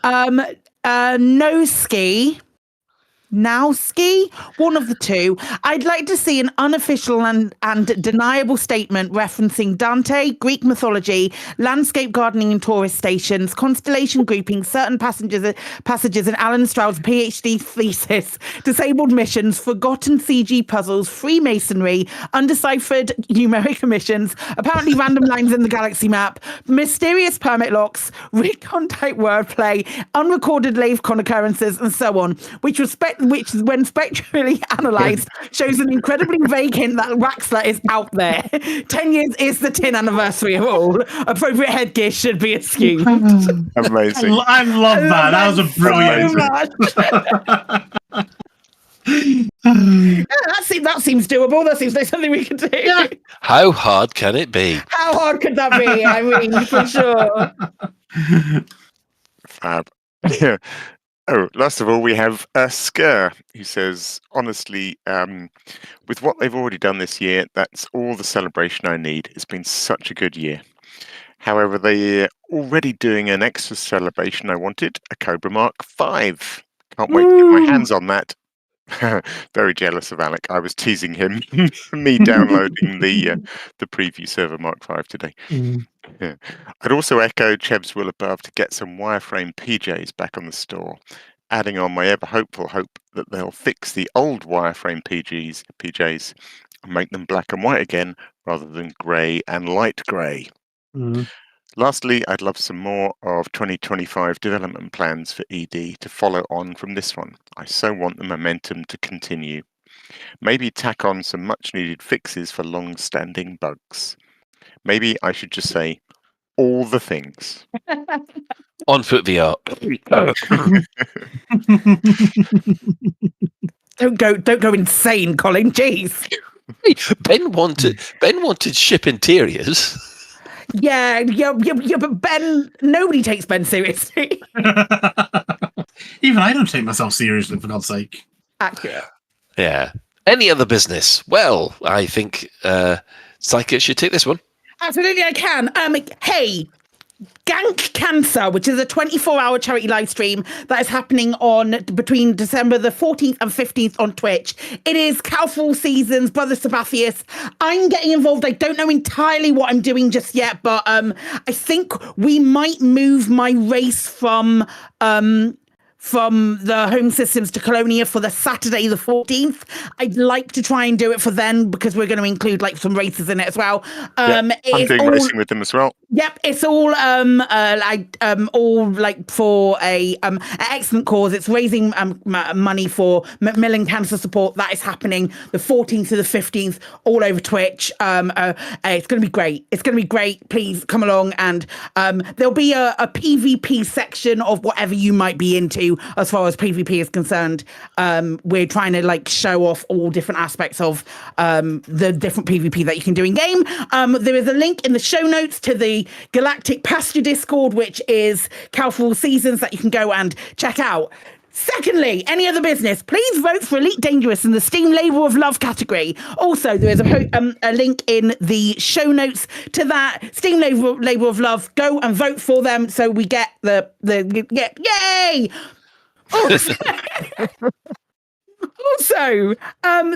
No ski. Now ski, one of the two. I'd like to see an unofficial and deniable statement referencing Dante, Greek mythology, landscape gardening and tourist stations, constellation grouping, certain passages in Alan Stroud's PhD thesis, disabled missions, forgotten CG puzzles, Freemasonry, undeciphered numeric emissions, apparently random lines in the galaxy map, mysterious permit locks, recon type wordplay, unrecorded Lave con occurrences, and so on, which, when spectrally analysed, shows an incredibly vague hint that Waxler is out there. 10 years is the 10th anniversary of all. Appropriate headgear should be assumed. Amazing. I love that. That was a brilliant. That seems doable. That seems like something we can do. Yeah. How hard can it be? How hard could that be? I mean, for sure. Fab. Oh, last of all, we have Skur, who says, honestly, with what they've already done this year, that's all the celebration I need. It's been such a good year. However, they're already doing an extra celebration I wanted, a Cobra Mark V. Can't wait to get my hands on that. Very jealous of Alec. I was teasing him, me downloading the preview server Mark V today. Yeah. I'd also echo Cheb's will above to get some wireframe PJs back on the store, adding on my ever hopeful hope that they'll fix the old wireframe PJs and make them black and white again rather than grey and light grey. Lastly, I'd love some more of 2025 development plans for ED to follow on from this one. I so want the momentum to continue. Maybe tack on some much needed fixes for long-standing bugs. Maybe I should just say all the things. On foot VR. Don't go insane, Colin. Jeez. Ben wanted ship interiors. Yeah, but Ben, nobody takes Ben seriously. Even I don't take myself seriously, for God's sake. Accurate. Yeah. Any other business? Well, I think Psychic should take this one. Absolutely, I can. Hey, Gank Cancer, which is a 24-hour charity live stream that is happening on between December the 14th and 15th on Twitch. It is Calfall Seasons, Brother Sabathius. I'm getting involved. I don't know entirely what I'm doing just yet, but I think we might move my race from the home systems to Colonia for the Saturday the 14th. I'd like to try and do it for then because we're going to include like some races in it as well. I'm doing racing with them as well. Yep, it's all all like for a an excellent cause. It's raising money for Macmillan Cancer Support. That is happening the 14th to the 15th, all over Twitch. It's going to be great. It's going to be great. Please come along, and there'll be a PvP section of whatever you might be into as far as PvP is concerned. We're trying to like show off all different aspects of the different PvP that you can do in game. There is a link in the show notes to the Galactic Pasture Discord, which is Calfall Seasons, that you can go and check out. Secondly, any other business, please vote for Elite Dangerous in the Steam Labour of Love category. Also, there is a link in the show notes to that. Steam Labour of Love, go and vote for them so we get yay! Also,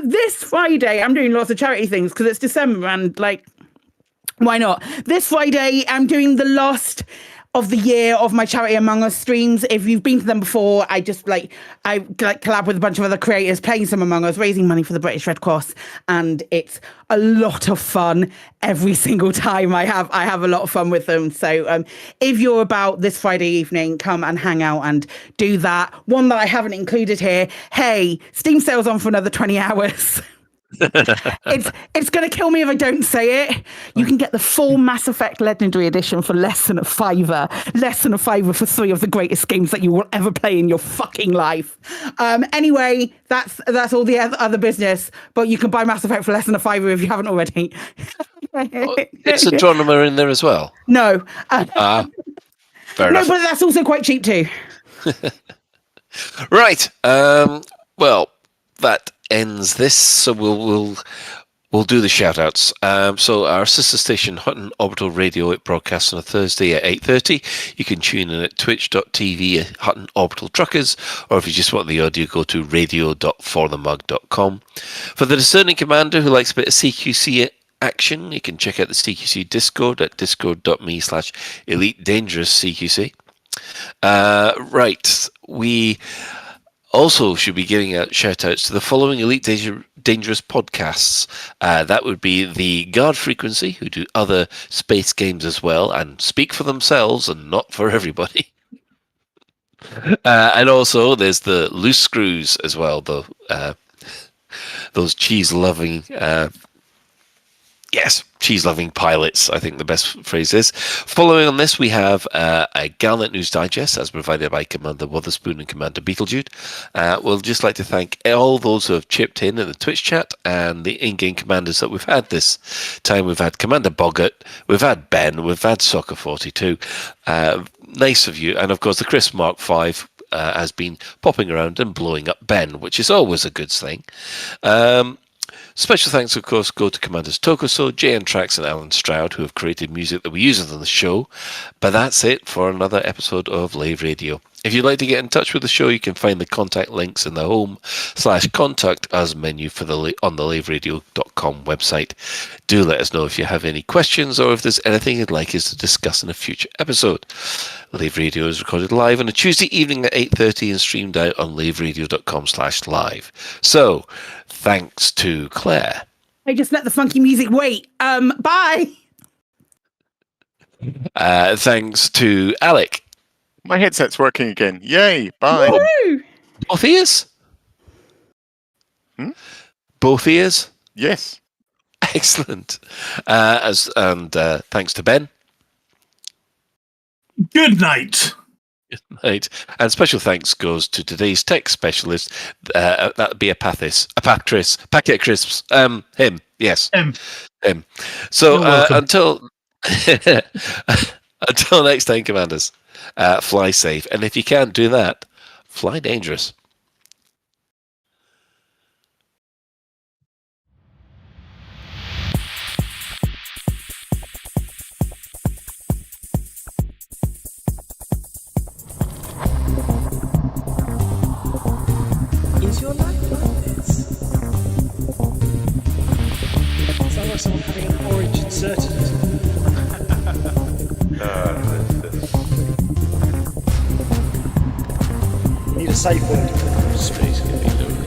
this Friday, I'm doing lots of charity things because it's December and like, why not? This Friday, I'm doing the last of the year of my Charity Among Us streams. If you've been to them before, I collab with a bunch of other creators playing some Among Us, raising money for the British Red Cross, and it's a lot of fun every single time. I have a lot of fun with them. So if you're about this Friday evening, come and hang out and do that. One that I haven't included here, hey, Steam sale's on for another 20 hours. It's going to kill me if I don't say it. You can get the full Mass Effect Legendary Edition for less than a fiver. Less than a fiver for 3 of the greatest games that you will ever play in your fucking life. Anyway, that's all the other business. But you can buy Mass Effect for less than a fiver if you haven't already. Is Andromeda in there as well? No. Fair enough. No, but that's also quite cheap too. Right. Well, that ends this, so we'll do the shout-outs. So our sister station, Hutton Orbital Radio, it broadcasts on a Thursday at 8:30. You can tune in at twitch.tv at Hutton Orbital Truckers, or if you just want the audio, go to radio.forthemug.com. For the discerning commander who likes a bit of CQC action, you can check out the CQC Discord at discord.me/Elite Dangerous CQC. Right, we also should be giving out shout-outs to the following Elite Dangerous podcasts. That would be the Guard Frequency, who do other space games as well and speak for themselves and not for everybody. And also there's the Loose Screws as well, though. Those cheese-loving... cheese-loving pilots, I think the best phrase is. Following on this, we have a Galnet News Digest, as provided by Commander Wotherspoon and Commander Beetlejude. We'll just like to thank all those who have chipped in the Twitch chat and the in-game commanders that we've had this time. We've had Commander Boggart, we've had Ben, we've had Soccer42. Nice of you. And of course, the Chris Mark V has been popping around and blowing up Ben, which is always a good thing. Special thanks, of course, go to Commanders Tokuso, JN Trax, and Alan Stroud, who have created music that we use on the show. But that's it for another episode of Lave Radio. If you'd like to get in touch with the show, you can find the contact links in the home/contact us menu for on the laveradio.com website. Do let us know if you have any questions or if there's anything you'd like us to discuss in a future episode. Lave Radio is recorded live on a Tuesday evening at 8:30 and streamed out on laveradio.com/live. So, thanks to Claire. I just let the funky music wait. Bye. Thanks to Alec. My headset's working again. Yay! Bye. Woo! Both ears? Both ears? Yes. Excellent. Thanks to Ben. Good night. Good night. And special thanks goes to today's tech specialist. That'd be Packet Crisps. Him. Yes. Him. So until next time, Commanders. Fly safe, and if you can't do that, fly dangerous. uncertainty. Need a safe word. Space can be lonely.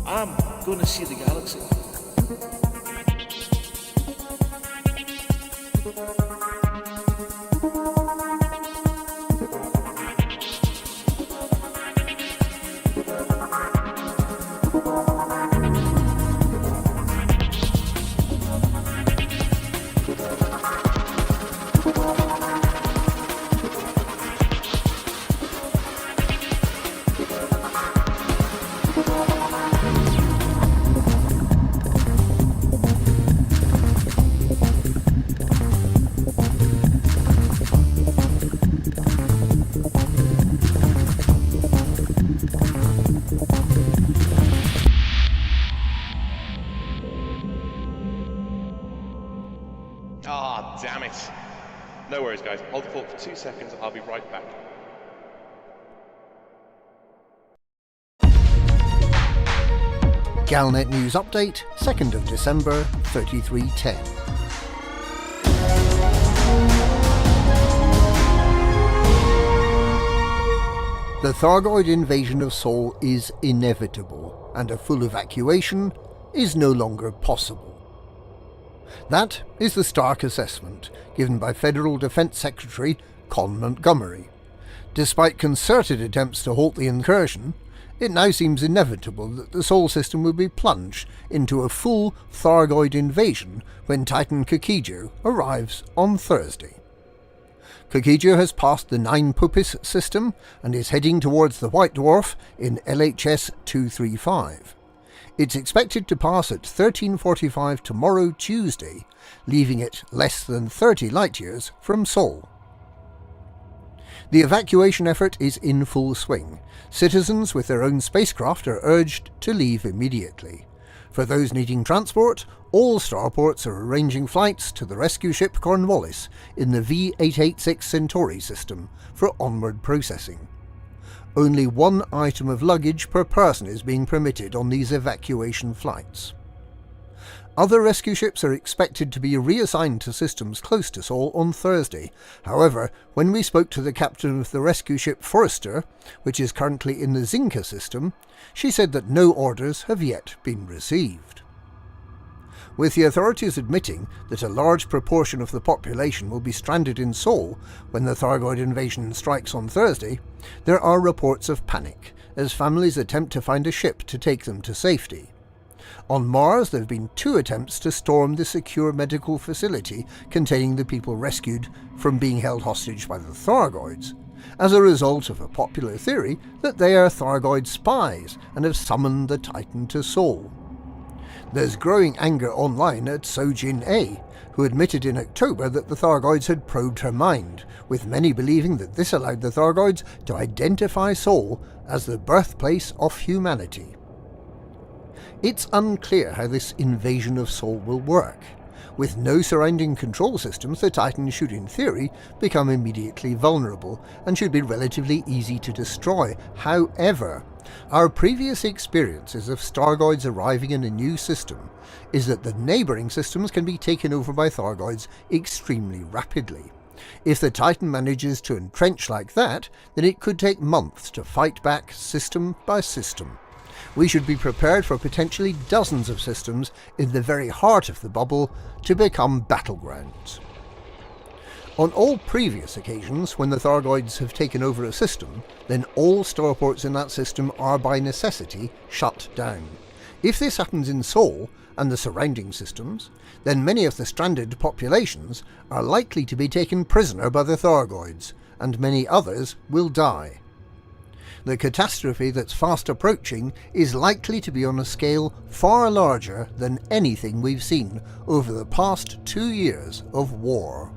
I'm going to see the galaxy. Ah, damn it. No worries, guys. Hold the fort for 2 seconds. I'll be right back. Galnet News Update, 2nd of December, 3310. The Thargoid invasion of Sol is inevitable, and a full evacuation is no longer possible. That is the stark assessment given by Federal Defence Secretary Colin Montgomery. Despite concerted attempts to halt the incursion, it now seems inevitable that the Sol system will be plunged into a full Thargoid invasion when Titan Kikijo arrives on Thursday. Kikijo has passed the 9 Pupis system and is heading towards the White Dwarf in LHS 235. It's expected to pass at 13:45 tomorrow Tuesday, leaving it less than 30 light-years from Sol. The evacuation effort is in full swing. Citizens with their own spacecraft are urged to leave immediately. For those needing transport, all starports are arranging flights to the rescue ship Cornwallis in the V886 Centauri system for onward processing. Only 1 item of luggage per person is being permitted on these evacuation flights. Other rescue ships are expected to be reassigned to systems close to Sol on Thursday. However, when we spoke to the captain of the rescue ship Forrester, which is currently in the Zinka system, she said that no orders have yet been received. With the authorities admitting that a large proportion of the population will be stranded in Sol when the Thargoid invasion strikes on Thursday, there are reports of panic as families attempt to find a ship to take them to safety. On Mars, there have been 2 attempts to storm the secure medical facility containing the people rescued from being held hostage by the Thargoids, as a result of a popular theory that they are Thargoid spies and have summoned the Titan to Sol. There's growing anger online at Sojin A, who admitted in October that the Thargoids had probed her mind, with many believing that this allowed the Thargoids to identify Sol as the birthplace of humanity. It's unclear how this invasion of Sol will work. With no surrounding control systems, the Titan should in theory become immediately vulnerable and should be relatively easy to destroy. However, our previous experiences of Stargoids arriving in a new system is that the neighbouring systems can be taken over by Thargoids extremely rapidly. If the Titan manages to entrench like that, then it could take months to fight back system by system. We should be prepared for potentially dozens of systems in the very heart of the bubble to become battlegrounds. On all previous occasions when the Thargoids have taken over a system, then all starports in that system are by necessity shut down. If this happens in Sol and the surrounding systems, then many of the stranded populations are likely to be taken prisoner by the Thargoids, and many others will die. The catastrophe that's fast approaching is likely to be on a scale far larger than anything we've seen over the past 2 years of war.